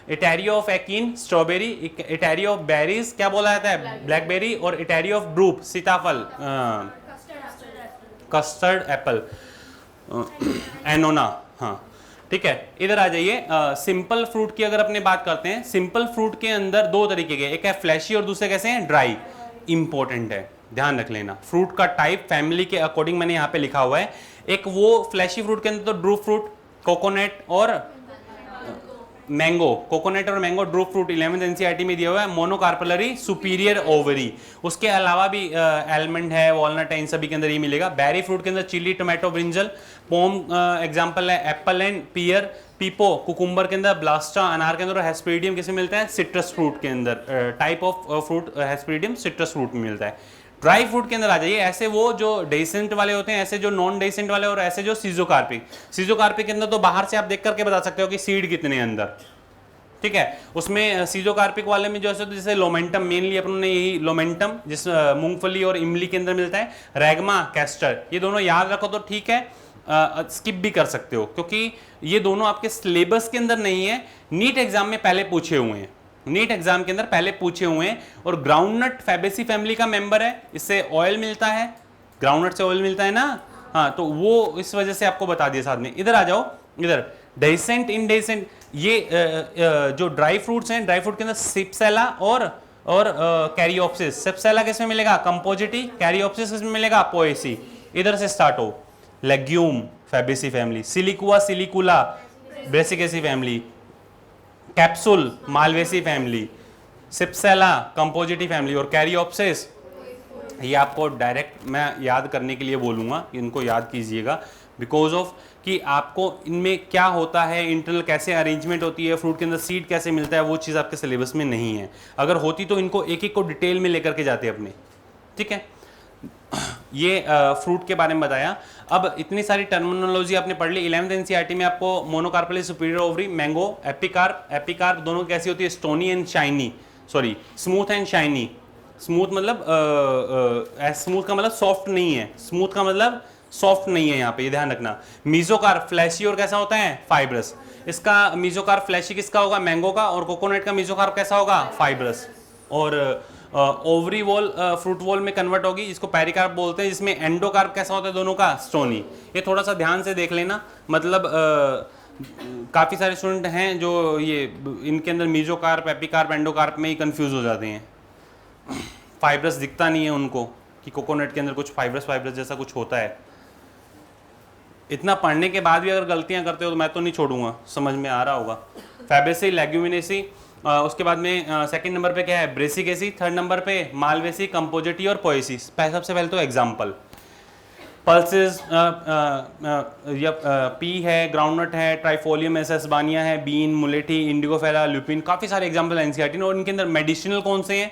etaerio of achene strawberry, etaerio of berries क्या बोला जाता है? ब्लैकबेरी, और इटेरियो ऑफ ड्रूप सीताफल, कस्टर्ड एप्पल, एनोना। हाँ ठीक है, इधर आ जाइए। सिंपल फ्रूट की अगर अपने बात करते हैं, सिंपल फ्रूट के अंदर दो तरीके के, एक है फ्लैशी और दूसरे कैसे हैं? ड्राई। इंपॉर्टेंट है, ध्यान रख लेना। फ्रूट का टाइप फैमिली के अकॉर्डिंग मैंने यहाँ पे लिखा हुआ है। एक वो फ्लैशी फ्रूट के अंदर तो ड्रू फ्रूट, कोकोनट और मैंगो, कोकोनट और mango, Drew fruit 11th NCERT में दिया हुआ है। Monocarpellary, superior ovary. उसके अलावा भी एलमंड है, वॉलनट है, इन सभी के अंदर ये मिलेगा। बेरी फ्रूट के अंदर chili, tomato, brinjal. Pome example है apple and pear. Pepo cucumber के अंदर, ब्लास्टा अनार के अंदर, और हेस्पेरिडियम किसमें मिलता है? सिट्रस फ्रूट के अंदर। Type of fruit hesperidium citrus fruit में मिलता है। ड्राई फ्रूट के अंदर आ जाइए, ऐसे वो जो डेसेंट वाले होते हैं, ऐसे जो नॉन डेसेंट वाले, और ऐसे जो सीजोकार्पिक। सीजोकार्पिक के अंदर तो बाहर से आप देख करके बता सकते हो कि सीड कितने अंदर, ठीक है। उसमें सीजोकार्पिक वाले में जो है जैसे लोमेंटम, मेनली अपन ने यही लोमेंटम जिस मूंगफली और इमली के अंदर मिलता है। रैगमा, कैस्टर, ये दोनों याद रखो तो ठीक है, स्किप भी कर सकते हो क्योंकि ये दोनों आपके सिलेबस के अंदर नहीं है, नीट एग्जाम में पहले पूछे हुए हैं। नीट एग्जाम के अंदर पहले पूछे हुए हैं। और ग्राउंडनट फैबेसी फैमिली का मेंबर है, इससे ऑयल मिलता है, ग्राउंडनट से ऑयल मिलता है ना, हाँ, तो वो इस वजह से आपको बता दिया साथ में। इधर आ जाओ, इधर डेसेंट इनडेसेंट, ये जो ड्राई फ्रूट्स हैं, ड्राई फ्रूट के अंदर सिप्सेला और कैरियोप्सिस। सिप्सेला किस में मिलेगा? कंपोजिटी। कैरियोप्सिस किस में मिलेगा? पोएसी। इधर से स्टार्ट हो, legume Fabaceae family, siliqua silicula Brassicaceae family, capsule Malvaceae family, cypsela Compositae family, और कैरियोप्सिस ये आपको डायरेक्ट मैं याद करने के लिए बोलूँगा, इनको याद कीजिएगा, बिकॉज ऑफ कि आपको इनमें क्या होता है, इंटरनल कैसे अरेंजमेंट होती है, फ्रूट के अंदर सीड कैसे मिलता है, वो चीज़ आपके सिलेबस में नहीं है। अगर होती तो इनको एक एक को डिटेल में लेकर के जाते अपने, ठीक है। ये फ्रूट के बारे में बताया। अब इतनी सारी टर्मिनोलॉजी आपने पढ़ ली। 11th एनसीईआरटी में आपको मोनोकार्पली सुपीरियर ओवरी, मैंगो, एपिकार्प दोनों कैसी होती है? Stony and shiny, sorry smooth and shiny. Smooth मतलब स्मूथ का मतलब सॉफ्ट नहीं है, स्मूथ का मतलब सॉफ्ट नहीं है, यहाँ पे ये ध्यान रखना। मीजोकार्प फ्लैशी और कैसा होता है? फाइब्रस। इसका मीजोकार्प फ्लैशी किसका होगा? मैंगो का। और कोकोनट का मीजोकार्प कैसा होगा? फाइब्रस। और ओवरी वॉल फ्रूट वॉल में कन्वर्ट होगी, इसको पेरिकार्प बोलते हैं, जिसमें एंडोकार्प कैसा होता है दोनों का? स्टोनी। ये थोड़ा सा ध्यान से देख लेना, मतलब काफ़ी सारे स्टूडेंट हैं जो ये इनके अंदर मीजोकार्प, एपिकार्प, एंडोकार्प में ही कंफ्यूज हो जाते हैं। फाइब्रस दिखता नहीं है उनको कि कोकोनट के अंदर कुछ फाइब्रस जैसा कुछ होता है। इतना पढ़ने के बाद भी अगर गलतियां करते हो तो मैं तो नहीं छोड़ूंगा, समझ में आ रहा होगा। फैबेसी, लेग्यूमिनेसी, उसके बाद में सेकंड नंबर पे क्या है? ब्रेसिकेसी, थर्ड नंबर पे मालवेसी, कंपोजिटी और पोएसी। सबसे पहले तो एग्जाम्पल, पल्सेस, पी है, ग्राउंडनट है, ट्राइफोलियम एसेसबानिया है, बीन, मुलेठी, इंडिगोफेरा, ल्यूपिन, काफ़ी सारे एग्जाम्पल एनसीईआरटी ने। और इनके अंदर मेडिसिनल कौन से हैं?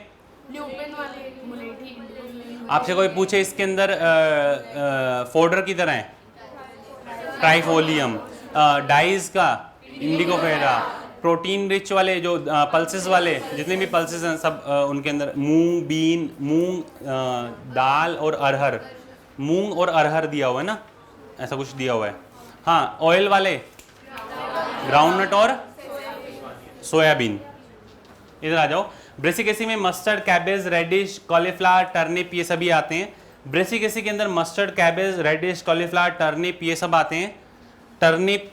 ल्यूपिन वाले, मुलेठी, आपसे कोई पूछे इसके अंदर फोल्डर की तरह है, ट्राइफोलियम, डाइज का इंडिगोफेरा, प्रोटीन रिच वाले जो पल्सेस वाले जितने भी पल्सेस हैं सब उनके अंदर मूंग, बीन, मूंग, दाल और अरहर, मूंग और अरहर दिया हुआ है ना, ऐसा कुछ दिया हुआ है। हाँ, ऑयल वाले ग्राउंडनट और सोयाबीन। इधर आ जाओ, ब्रेसिकेसी में mustard, cabbage, radish, cauliflower, turnip ये सभी आते हैं। ब्रेसिकेसी के अंदर mustard, cabbage, radish, cauliflower, turnip ये सब आते हैं। टर्निप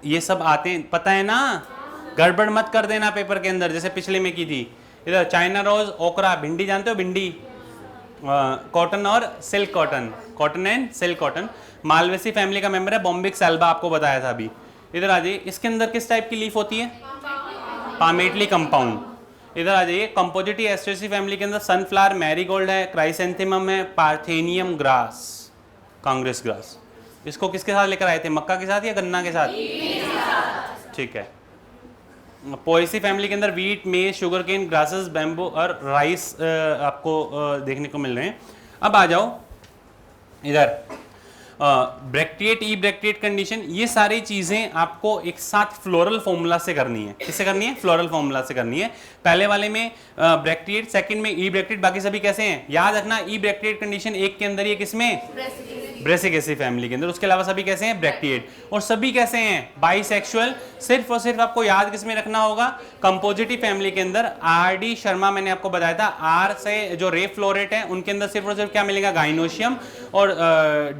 ये सब आते हैं, पता है ना, गड़बड़ मत कर देना पेपर के अंदर जैसे पिछले में की थी। इधर चाइना रोज, ओकरा, भिंडी जानते हो? भिंडी, कॉटन और silk cotton, cotton and silk cotton. Malvaceae family का मेंबर है, बॉम्बिक्स एल्बा आपको बताया था अभी। इधर आ जाइए, इसके अंदर किस टाइप की लीफ होती है? Palmately compound. इधर आ जाइए, कंपोजिटी एस्ट्रेसी फैमिली के अंदर सनफ्लावर, मैरीगोल्ड है, क्राइसेंथेमम है, पार्थेनियम ग्रास, कांग्रेस ग्रास। इसको किसके साथ लेकर आए थे? मक्का के साथ या गन्ना के साथ? ठीक है। पोएसी फैमिली के अंदर वीट, मेज, शुगर केन, ग्रासेस, बैम्बू और राइस आपको देखने को मिल रहे हैं। अब आ जाओ इधर, ब्रैक्टिएट, ई ब्रैक्टिएट कंडीशन, ये सारी चीजें आपको एक साथ फ्लोरल फॉर्मूला से करनी है। किससे करनी है? फ्लोरल फॉर्मूला से करनी है। पहले वाले में ब्रैक्टिएट, सेकंड में ई ब्रैक्टिएट, बाकी सभी कैसे हैं? याद रखना, ई ब्रैक्टिएट कंडीशन एक के अंदर, ये किसमें? ब्रेसिकेसी फैमिली के अंदर। उसके अलावा सभी कैसे हैं? ब्रैक्टिएट। और सभी कैसे हैं? बाइसेक्सुअल। सिर्फ और सिर्फ आपको याद किसमें रखना होगा? कंपोजिटी फैमिली के अंदर आर डी शर्मा, मैंने आपको बताया था, आर से जो रे फ्लोरेट है उनके अंदर सिर्फ और सिर्फ क्या मिलेगा? गाइनोशियम। और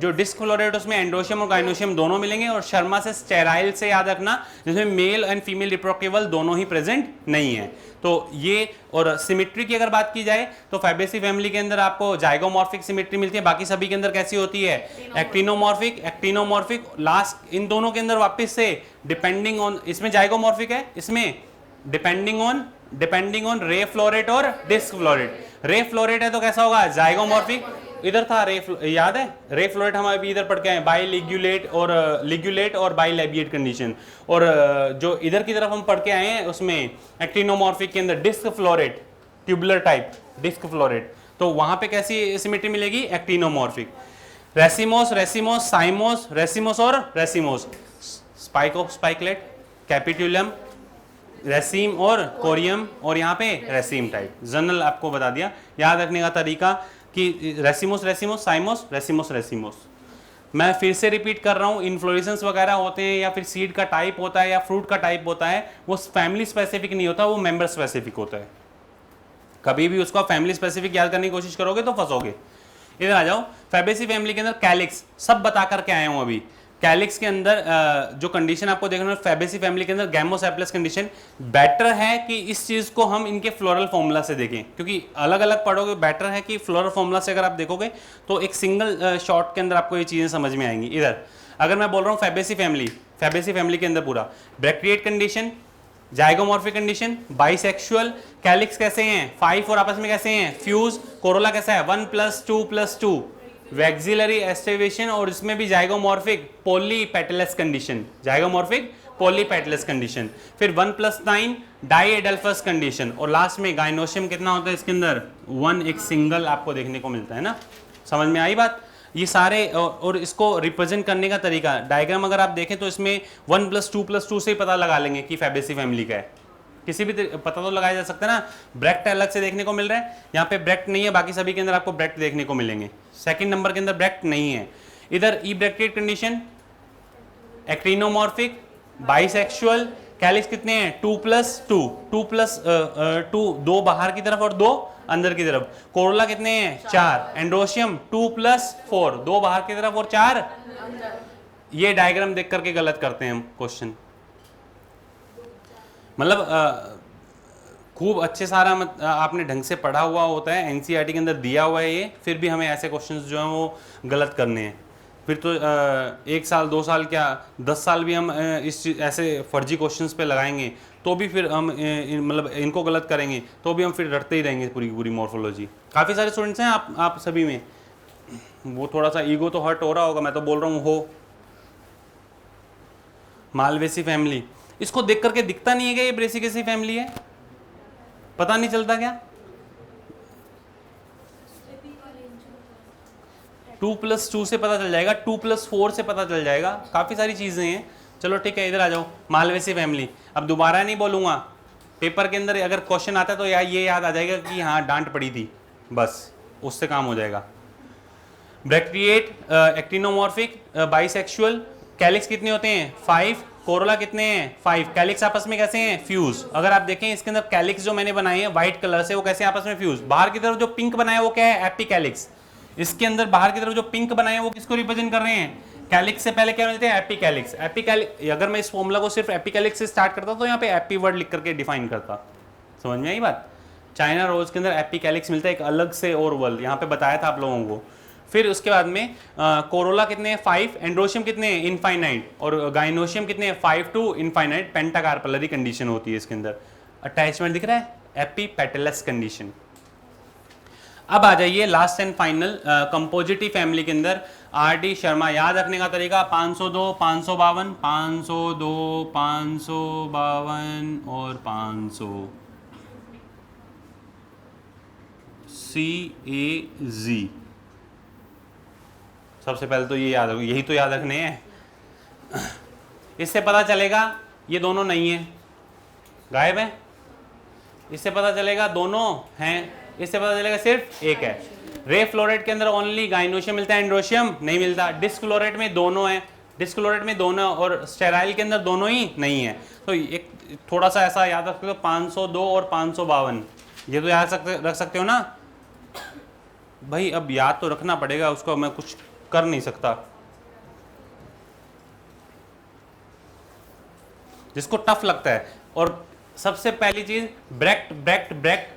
जो डिस्क फ्लोरेट उसमें एंडोशियम और गाइनोशियम दोनों मिलेंगे। और शर्मा से स्टेराइल से याद रखना, जिसमें मेल एंड फीमेल रिप्रोडक्टिबल दोनों ही प्रेजेंट नहीं है। तो ये, और सिमेट्री की अगर बात की जाए तो फैबेसी फैमिली के अंदर आपको जाइगोमॉर्फिक सिमेट्री मिलती है, बाकी सभी के अंदर कैसी होती है? Actinomorphic, actinomorphic. लास्ट इन दोनों के अंदर वापस से डिपेंडिंग ऑन, इसमें जाइगोमॉर्फिक है, इसमें डिपेंडिंग ऑन रे फ्लोरेट और डिस्क फ्लोरेट। रे फ्लोरेट है तो कैसा होगा? जाइगोमॉर्फिक। इधर था रे, याद है? रे फ्लोरेट हम अभी इधर पढ़ के आए, बाई लिग्यूलेट और बाई लैबिएट कंडीशन। और जो इधर की तरफ हम पढ़ के आए हैं उसमें एक्टिनोमॉर्फिक के अंदर disc floret, tubular type disc floret, तो वहां पे कैसी सिमेट्री मिलेगी? Actinomorphic. Racemose, racemose, cymose, racemose और racemose, spike, spikelet, capitulum, raceme और कोरियम, और यहाँ पे रेसीम टाइप। जनरल आपको बता दिया। याद रखने का तरीका कि racemose, racemose, cymose, racemose, racemose. मैं फिर से रिपीट कर रहा हूँ, इन्फ्लोरेसेंस वगैरह होते हैं या फिर सीड का टाइप होता है या फ्रूट का टाइप होता है, वो फैमिली स्पेसिफिक नहीं होता, वो मेंबर स्पेसिफिक होता है। कभी भी उसको फैमिली स्पेसिफिक याद करने की कोशिश करोगे तो फंसोगे। इधर आ जाओ, फैबेसी फैमिली के अंदर कैलिक्स सब बता करके आया हूं अभी। कैलिक्स के अंदर जो कंडीशन आपको देखना है फैबेसी फैमिली के अंदर गैमोसेप्लस कंडीशन, बेटर है कि इस चीज को हम इनके फ्लोरल फॉर्मूला से देखें, क्योंकि अलग अलग पढ़ोगे, बेटर है कि फ्लोरल फॉर्मूला से अगर आप देखोगे तो एक सिंगल शॉट के अंदर आपको ये चीजें समझ में आएंगी। इधर अगर मैं बोल रहा हूँ फैबेसी फैमिली के अंदर पूरा bracteate condition, zygomorphic condition, bisexual, calyx कैसे हैं 5 और आपस में कैसे हैं फ्यूज, कोरोला कैसा है 1+2+2, वैक्सिलरी एस्टिवेशन और इसमें भी zygomorphic polypetalous condition, zygomorphic polypetalous condition, फिर 1+9 डाइएडल्फस कंडीशन और लास्ट में गाइनोशियम कितना होता है इसके अंदर 1, एक सिंगल आपको देखने को मिलता है ना। समझ में आई बात? ये सारे और इसको रिप्रेजेंट करने का तरीका, डायग्राम अगर आप देखें तो इसमें 1+2+2 से ही पता लगा लेंगे कि फैबेसी फैमिली का है, किसी भी पता तो लगाया जा सकता है ना। ब्रैक्ट अलग से देखने को मिल रहा है, यहाँ पे ब्रैक्ट नहीं है, बाकी सभी के अंदर आपको ब्रैक्ट देखने को मिलेंगे। सेकंड नंबर के अंदर ब्रैक्ट नहीं है। इधर ई ब्रैक्टेड कंडीशन, एक्टिनोमॉर्फिक, बाइसेक्सुअल, कैलिक्स कितने हैं 2+2, 2+2, 2 बाहर की तरफ और 2 अंदर की तरफ, कोरोला कितने हैं 4, एंड्रोशियम 2+4, 2 बाहर की तरफ और 4 ये डायग्राम देख करके गलत करते हैं हम क्वेश्चन। मतलब खूब अच्छे सारा आपने ढंग से पढ़ा हुआ होता है, एनसीईआरटी के अंदर दिया हुआ है ये, फिर भी हमें ऐसे क्वेश्चंस जो हैं वो गलत करने हैं। फिर तो 1 साल 2 साल क्या 10 साल भी हम ऐसे फर्जी क्वेश्चंस पे लगाएंगे तो भी फिर हम मतलब इनको गलत करेंगे तो भी हम फिर रटते ही रहेंगे पूरी पूरी मॉर्फोलॉजी। काफ़ी सारे स्टूडेंट्स हैं आप सभी में, वो थोड़ा सा ईगो तो हर्ट हो रहा होगा, मैं तो बोल रहा हूँ हो। मालवेसी फैमिली, इसको देख करके दिखता नहीं है क्या ये ब्रेसिकेसी फैमिली है? पता नहीं चलता क्या? 2+2 से पता चल जाएगा, 2+4 से पता चल जाएगा, काफ़ी सारी चीज़ें हैं। चलो ठीक है, इधर आ जाओ, मालवेसी फैमिली। अब दोबारा नहीं बोलूँगा, पेपर के अंदर अगर क्वेश्चन आता है तो ये याद आ जाएगा कि हाँ डांट पड़ी थी, बस उससे काम हो जाएगा। ब्रैक्टिएट, एक्टिनोमॉर्फिक, बाइसेक्सुअल, कैलिक्स कितने होते हैं 5, कोरोला कितने हैं 5, कैलिक्स आपस में कैसे हैं फ्यूज। अगर आप देखें इसके अंदर कैलिक्स जो मैंने बनाए हैं व्हाइट कलर से, वो कैसे आपस में फ्यूज। बाहर की तरफ जो पिंक बनाया वो क्या है एपिकैलिक्स, इसके अंदर बाहर की तरफ जो पिंक बनाए हैं वो किसको रिप्रेजेंट कर रहे हैं, कैलिक्स से पहले क्या मिलते हैं एपिकैलिक्स। एपिकैलिक्स अगर मैं इस फॉर्मूला को सिर्फ एपिकैलिक्स से स्टार्ट करता तो यहाँ पे एपी वर्ड लिख करके डिफाइन करता। समझ में आई बात? चाइना रोज के अंदर एपिकैलिक्स मिलता है एक अलग से और वर्ड, यहाँ पे बताया था आप लोगों को। फिर उसके बाद में कोरोला कितने हैं 5, एंड्रोशियम कितने हैं इनफाइनाइट और गाइनोशियम कितने हैं 5 to इनफाइनाइट, पेंटाकार्पलरी कंडीशन होती है इसके अंदर। अटैचमेंट दिख रहा है एपीपेटलस कंडीशन। अब आ जाइए लास्ट एंड फाइनल कंपोजिटिव फैमिली के अंदर आर डी शर्मा। याद रखने का तरीका 502, 552, 502, 552 और 500 CAZ। सबसे पहले तो ये याद रखो, यही तो याद रखने हैं। इससे पता चलेगा ये दोनों नहीं है, गायब है। इससे पता चलेगा दोनों हैं, इससे पता चलेगा सिर्फ एक है। रे फ्लोरेट के अंदर ओनली गाइनोशियम मिलता है, एंड्रोशियम नहीं मिलता। डिस्क फ्लोरेट में दोनों है, डिस्क फ्लोरेट में दोनों, और स्टेराइल के अंदर दोनों ही नहीं है। तो एक थोड़ा सा ऐसा याद रख लो 502 और 552, ये तो याद रख सकते हो ना भाई। अब याद तो रखना पड़ेगा, उसको मैं कुछ कर नहीं सकता। जिसको टफ लगता है। और सबसे पहली चीज bract,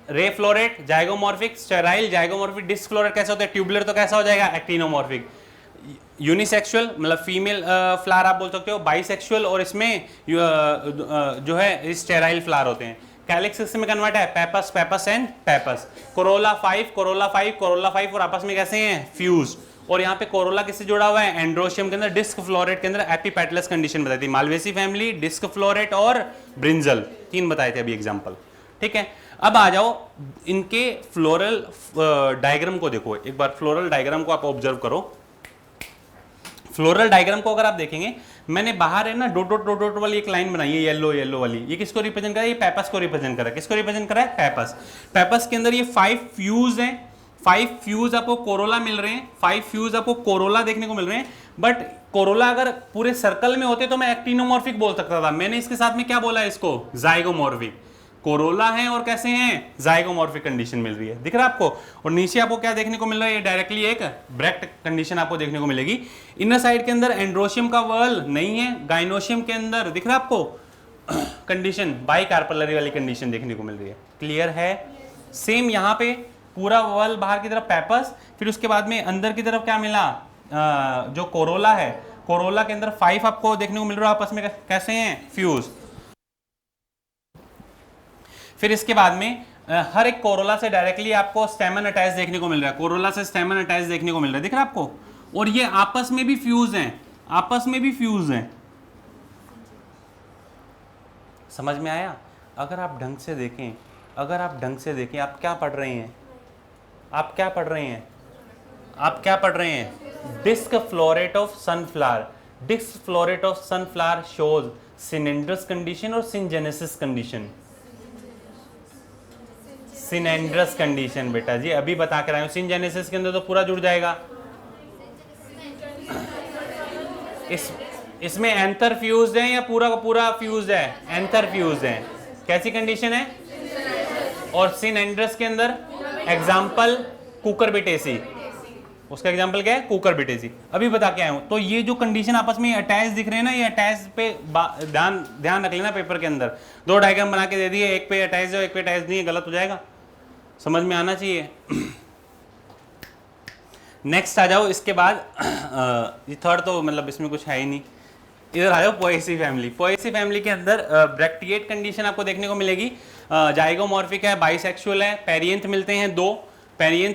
ray floret, zygomorphic, sterile, zygomorphic, disc floret कैसे होते हैं, ट्यूबुलर तो कैसा हो जाएगा एक्टिनोमॉर्फिक, यूनिसेक्सुअल मतलब फीमेल फ्लावर आप बोल सकते हो, बाइसेक्सुअल और इसमें जो है स्टेराइल फ्लावर होते हैं। कैलिक्स में कन्वर्ट है पेपस एंड पेपस। कोरोला 5 और आपस में कैसे हैं फ्यूज। और यहाँ पे कोरोला किससे जुड़ा हुआ है एंड्रोशियम के अंदर, डिस्क फ्लोरेट के अंदर एपीपेटलस कंडीशन बताई थी। मालवेसी फैमिली, डिस्क फ्लोरेट और ब्रिंजल, 3 बताए थे अभी एग्जांपल। ठीक है, अब आ जाओ इनके फ्लोरल डायग्राम को देखो एक बार। फ्लोरल डायग्राम को आप ऑब्जर्व करो। फ्लोरल डायग्राम को अगर आप देखेंगे, मैंने बाहर है ना डॉट डॉट डॉट डॉट वाली एक लाइन बनाई है येलो वाली, ये किसको रिप्रेजेंट कर रहा है, ये पेपस को रिप्रेजेंट कर रहा है। किसको रिप्रेजेंट कर रहा है पेपस। पेपस के अंदर ये 5 फ्यूज हैं, 5 फ्यूज आपको कोरोला मिल रहे हैं, 5 फ्यूज आपको कोरोला देखने को मिल रहे हैं, बट कोरोला अगर पूरे सर्कल में होते तो मैं एक्टिनोमॉर्फिक बोल सकता था, मैंने इसके साथ में क्या बोला है इसको, जाइगोमॉर्फिक। कोरोला है और कैसे हैं, जाइगोमॉर्फिक कंडीशन मिल रही है, दिख रहा है आपको। और नीचे आपको क्या देखने को मिल रहा है, ये डायरेक्टली एक ब्रैक्ट कंडीशन आपको देखने को मिलेगी। इनर साइड के अंदर एंड्रोशियम का वर्ल नहीं है, गाइनोशियम के अंदर दिख रहा है आपको कंडीशन बाई कार्पलरी वाली कंडीशन देखने को मिल रही है, क्लियर है। सेम यहाँ पे पूरा वर्ल बाहर की तरफ पेपस, फिर उसके बाद में अंदर की तरफ क्या मिला, जो कोरोला है, कोरोला के अंदर 5 आपको देखने को मिल रहा है, आपस में कैसे हैं, फ्यूज। फिर इसके बाद में हर एक कोरोला से डायरेक्टली आपको स्टेमन अटैच देखने को मिल रहा है, कोरोला से स्टेमन अटैच देखने को मिल रहा है, दिख रहा है आपको। और ये आपस में भी फ्यूज हैं, आपस में भी फ्यूज हैं, समझ में आया। अगर आप ढंग से देखें, अगर आप ढंग से देखें, आप क्या पढ़ रहे हैं, आप क्या पढ़ रहे हैं, आप क्या पढ़ रहे हैं, disc floret of sunflower. Disc floret of sunflower shows synandrous condition और सिनजेनेसिस कंडीशन। सिनेंड्रस कंडीशन बेटा जी अभी बता के रहा हूं, सिनजेनेसिस के अंदर तो पूरा जुड़ जाएगा। इसमें एंथर फ्यूज है या पूरा का पूरा फ्यूज है, एंथर फ्यूज है, कैसी कंडीशन है। और सिनेंड्रस के अंदर एग्जाम्पल कुकुरबिटेसी, उसका एग्जाम्पल क्या है, कुकुरबिटेसी, अभी बता के आया हूं। तो ये जो कंडीशन आपस में अटैच दिख रहे हैं ना, ये अटैच पे ध्यान रख लेना पेपर के अंदर। 2 डायग्राम बना के दे दिए, एक पे अटैच है एक पे अटैच नहीं है, गलत हो जाएगा, समझ में आना चाहिए। नेक्स्ट आ जाओ, इसके बाद ये थर्ड तो मतलब इसमें कुछ है ही नहीं। इधर आ जाओ पोएसी फैमिली। पोएसी फैमिली के अंदर ब्रैक्टिएट कंडीशन आपको देखने को मिलेगी, जाइगोमॉर्फिक है, बाइसेक्सुअल है, पेरियंथ मिलते हैं 2 पेरियंथ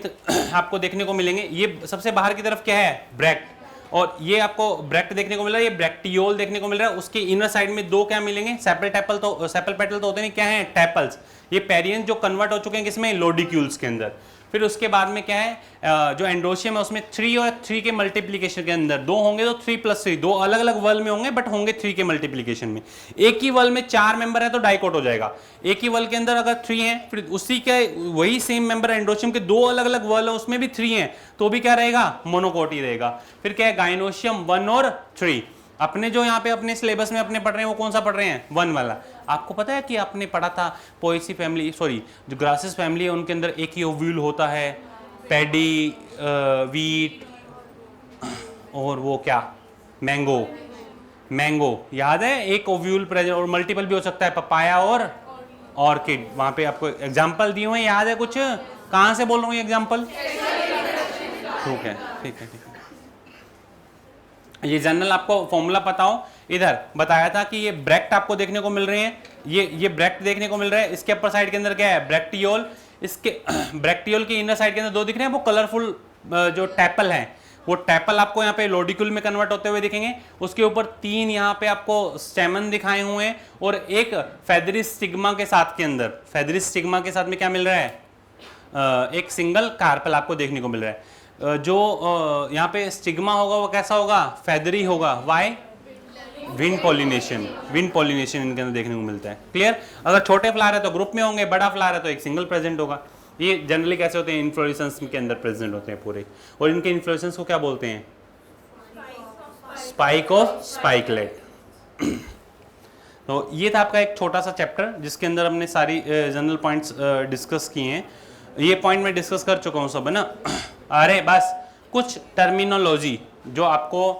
आपको देखने को मिलेंगे। ये सबसे बाहर की तरफ क्या है, ब्रैक्ट, और ये आपको ब्रैक्ट देखने को मिल रहा है, ये ब्रैक्टियोल देखने को मिल रहा है। उसके इनर साइड में 2 क्या मिलेंगे, सेपल पेटल तो होते नहीं, क्या है, टैपल्स। ये पेरियंथ जो कन्वर्ट हो चुके हैं किसमें, लोडिक्यूल्स के अंदर। फिर उसके बाद में क्या है, जो एंड्रोशियम है उसमें 3 और 3 के मल्टीप्लीकेशन के अंदर 2 होंगे तो 3 + 3, 2 अलग अलग वर्ल में होंगे बट होंगे 3 के मल्टीप्लीकेशन में। एक ही वर्ल में 4 मेंबर है तो डाइकोट हो जाएगा। एक ही वर्ल के अंदर अगर 3 है, फिर उसी के वही सेम मेंबर एंड्रोशियम के 2 अलग अलग वर्ल है उसमें भी 3 है तो भी क्या रहेगा, मोनोकोट ही रहेगा। फिर क्या है, गाइनोशियम 1 और 3। अपने जो यहाँ पे अपने सिलेबस में अपने पढ़ रहे हैं वो कौन सा पढ़ रहे हैं, 1 वाला। आपको पता है कि आपने पढ़ा था पोएसी फैमिली, सॉरी जो ग्रासेस फैमिली है उनके अंदर एक ही ओव्यूल होता है, पैडी, वीट और वो क्या, मैंगो याद है, एक ओव्यूल प्रेजेंट, और मल्टीपल भी हो सकता है, पपाया और ऑर्किड। वहां पे आपको एग्जाम्पल दिए हुए हैं, याद है कुछ, कहां से बोल रहा हूँ एग्जाम्पल, ठीक है ठीक है ठीक है। ये जनरल आपको फॉर्मूला पता हो, इधर बताया था कि ये ब्रैक्ट आपको देखने को मिल रहे हैं, ये ब्रैक्ट देखने को मिल रहा है। इसके अपर साइड के अंदर क्या है, ब्रैक्टियोल। इसके ब्रैक्टियोल के इनर साइड के अंदर 2 दिख रहे हैं, वो कलरफुल जो टैपल है, वो टैपल आपको यहाँ पे लोडिक्यूल में कन्वर्ट होते हुए दिखेंगे। उसके ऊपर 3 यहाँ पे आपको स्टेमन दिखाए हुए हैं और एक फेदरी स्टिग्मा के साथ के अंदर, फेदरी स्टिग्मा के साथ में क्या मिल रहा है, एक सिंगल कार्पल आपको देखने को मिल रहा है। जो यहाँ पे स्टिग्मा होगा वो कैसा होगा, फेदरी होगा, why, wind pollination, wind pollination इनके अंदर देखने को मिलता है, क्लियर। अगर छोटे फ्लावर है तो ग्रुप में होंगे, बड़ा फ्लावर है तो एक सिंगल प्रेजेंट होगा। ये जनरली कैसे होते हैं, इन्फ्लोरेसेंस के अंदर प्रेजेंट होते हैं पूरे, और इनके इन्फ्लोरेसेंस को क्या बोलते हैं, स्पाइक ऑफ स्पाइकलेट। तो ये था आपका एक छोटा सा चैप्टर जिसके अंदर हमने सारी जनरल पॉइंट्स डिस्कस किए हैं। ये पॉइंट मैं डिस्कस कर चुका हूँ सब, है ना। अरे बस कुछ टर्मिनोलॉजी जो आपको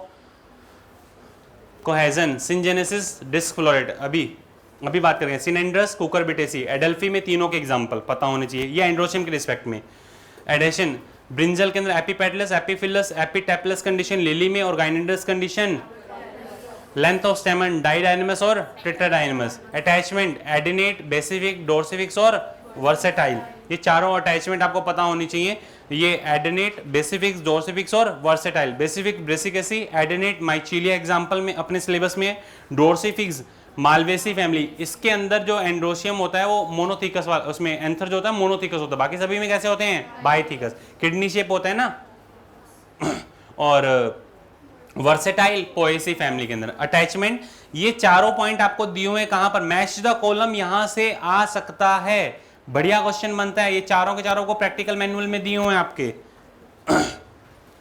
कोहेजन, सिनजेनेसिस, डिस्क फ्लोरेट अभी बात करेंगे। सिनेंड्रस, कुकुरबिटेसी, एडेल्फी में तीनों के एग्जांपल पता होने चाहिए, ये एंड्रोशियम के रिस्पेक्ट में। एडेशन, ब्रिंजल के अंदर एपीपेटलस, एपीफिलस, एपीटेपलस कंडीशन, लिली में ऑर्गेनिडस कंडीशन, लेंथ ऑफ स्टेमन डाइडाइनमस और ट्रिटाडाइनमस, अटैचमेंट एडिनेट, बेसिफिक, डोर्सिफिक्स और वर्सेटाइल। ये चारों अटैचमेंट आपको पता होनी चाहिए। ये एडेनेट, बेसिफिक्स, डोर्सिफिक्स और वर्सेटाइल। बेसिफिक ब्रेसिकेसी, एडेनेट माइचीलिया एग्जांपल में अपने सिलेबस में, डोर्सिफिक्स मालवेसी फैमिली। इसके अंदर जो एंड्रोशियम होता है वो मोनोथिकस वाला, उसमें एंथर जो होता है मोनोथिकस होता है, बाकी सभी में कैसे होते हैं, बाइथिकस, किडनी शेप होता है ना। और वर्सेटाइल पोएसी फैमिली के अंदर अटैचमेंट। ये चारों पॉइंट आपको दिए हुए कहां पर, मैच द कॉलम, यहां से आ सकता है, बढ़िया क्वेश्चन बनता है, ये चारों के चारों को प्रैक्टिकल मैनुअल में दिए हुए हैं आपके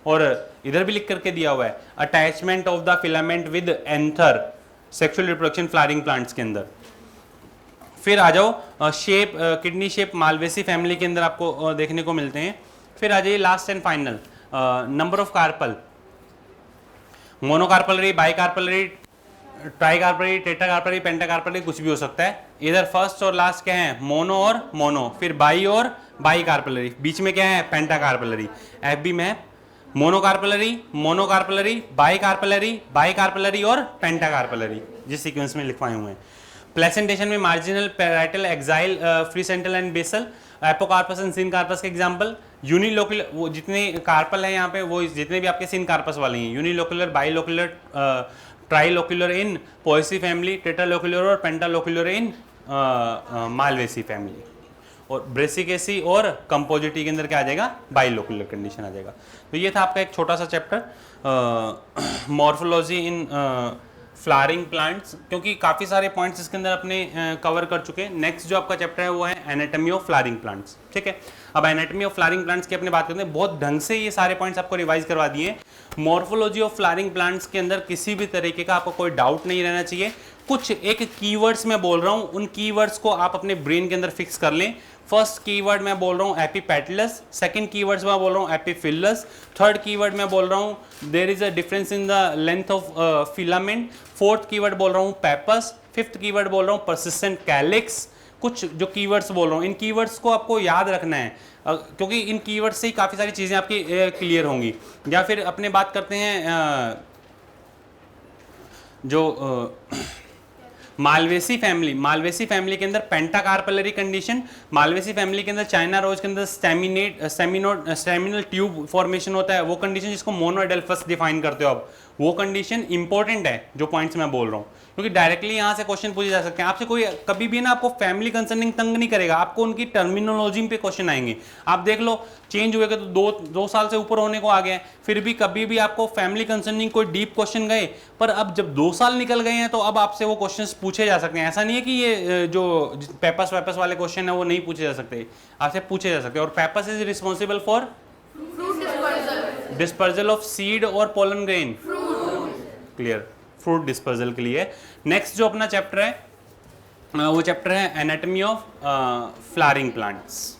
और इधर भी लिख करके दिया हुआ है, attachment of the filament with anther, sexual reproduction flowering plants के अंदर। फिर आ जाओ shape, kidney shape Malvaceae family के अंदर आपको देखने को मिलते हैं। फिर आ जाइए last and final, number of carpel, monocarpellary, bicarpellary, tricarpellary, tetracarpellary, pentacarpellary, कुछ भी हो सकता है। इधर फर्स्ट और लास्ट क्या है, मोनो और मोनो, फिर बाई और बाइकार्पलरी, बीच में क्या है, पेंटाकार्पलरी। एफबी में मोनोकार्पलरी, मोनोकार्पलरी, बाइकार्पलरी, बाइकार्पलरी और पेंटाकार्पलरी, जिस सीक्वेंस में लिखवाए हुए हैं। प्लेसेंटेशन में marginal, parietal, axile, free central and basal, apocarpous and syncarpous के एग्जांपल। यूनिलोकुलर, वो जितने कार्पल है यहाँ पे, वो जितने भी आपके सिनकार्पस वाले हैं, यूनिलोकुलर, बाइलोकुलर, ट्राइलोकुलर इन पोएसी फैमिली, टेट्रालोकुलर और पेंटालोकुलर इन मालवेसी फैमिली। और ब्रेसिकेसी और कंपोजिटी के अंदर क्या आ जाएगा, बाइलोकुलर कंडीशन आ जाएगा। तो ये था आपका एक छोटा सा chapter morphology in flowering plants, क्योंकि काफ़ी सारे पॉइंट्स इसके अंदर अपने कवर कर चुके हैं। नेक्स्ट जो आपका चैप्टर है वो है एनाटॉमी ऑफ फ्लावरिंग प्लांट्स, ठीक है। अब एनाटॉमी ऑफ फ्लावरिंग प्लांट्स की अपने बात करते हैं, बहुत ढंग से ये सारे पॉइंट्स आपको रिवाइज करवा दिए। मॉर्फोलॉजी ऑफ फ्लावरिंग प्लांट्स के अंदर किसी भी तरीके का आपको कोई डाउट नहीं रहना चाहिए। कुछ एक कीवर्ड्स मैं बोल रहा हूँ, उन कीवर्ड्स को आप अपने ब्रेन के अंदर फिक्स कर लें। फर्स्ट कीवर्ड मैं बोल रहा हूँ एपिपेटलस, सेकंड कीवर्ड्स मैं बोल रहा हूँ एपिफिलस, थर्ड कीवर्ड मैं बोल रहा हूँ there is a difference in the length of filament, fourth keyword बोल रहा हूँ पेपस, फिफ्थ कीवर्ड बोल रहा हूँ परसिस्टेंट कैलिक्स। कुछ जो कीवर्ड्स बोल रहा हूँ, इन कीवर्ड्स को आपको याद रखना है, क्योंकि इन कीवर्ड्स से ही काफ़ी सारी चीज़ें आपकी क्लियर होंगी। या फिर अपने बात करते हैं जो मालवेसी फैमिली के अंदर पेंटाकार्पलरी कंडीशन, मालवेसी फैमिली के अंदर चाइना रोज के अंदर स्टेमिनल ट्यूब फॉर्मेशन होता है, वो कंडीशन जिसको मोनोएडेल्फस डिफाइन करते हो आप, वो कंडीशन इंपॉर्टेंट है जो पॉइंट्स मैं बोल रहा हूँ, क्योंकि डायरेक्टली यहाँ से क्वेश्चन पूछे जा सकते हैं आपसे। कोई कभी भी ना आपको फैमिली कंसर्निंग तंग नहीं करेगा, आपको उनकी टर्मिनोलॉजी पे क्वेश्चन आएंगे। आप देख लो चेंज हुए तो दो साल से ऊपर होने को आ गया है, फिर भी कभी भी आपको फैमिली कंसर्निंग कोई डीप क्वेश्चन गए, पर अब जब 2 साल निकल गए हैं तो अब आपसे वो क्वेश्चंस पूछे जा सकते हैं। ऐसा नहीं है कि ये जो पेपर्स वाले क्वेश्चन है वो नहीं पूछे जा सकते, आपसे पूछे जा सकते हैं। और pappus is responsible for dispersal of seed और pollen grain, clear, fruit dispersal के लिए। नेक्स्ट जो अपना चैप्टर है वो चैप्टर है एनाटॉमी ऑफ फ्लावरिंग प्लांट्स।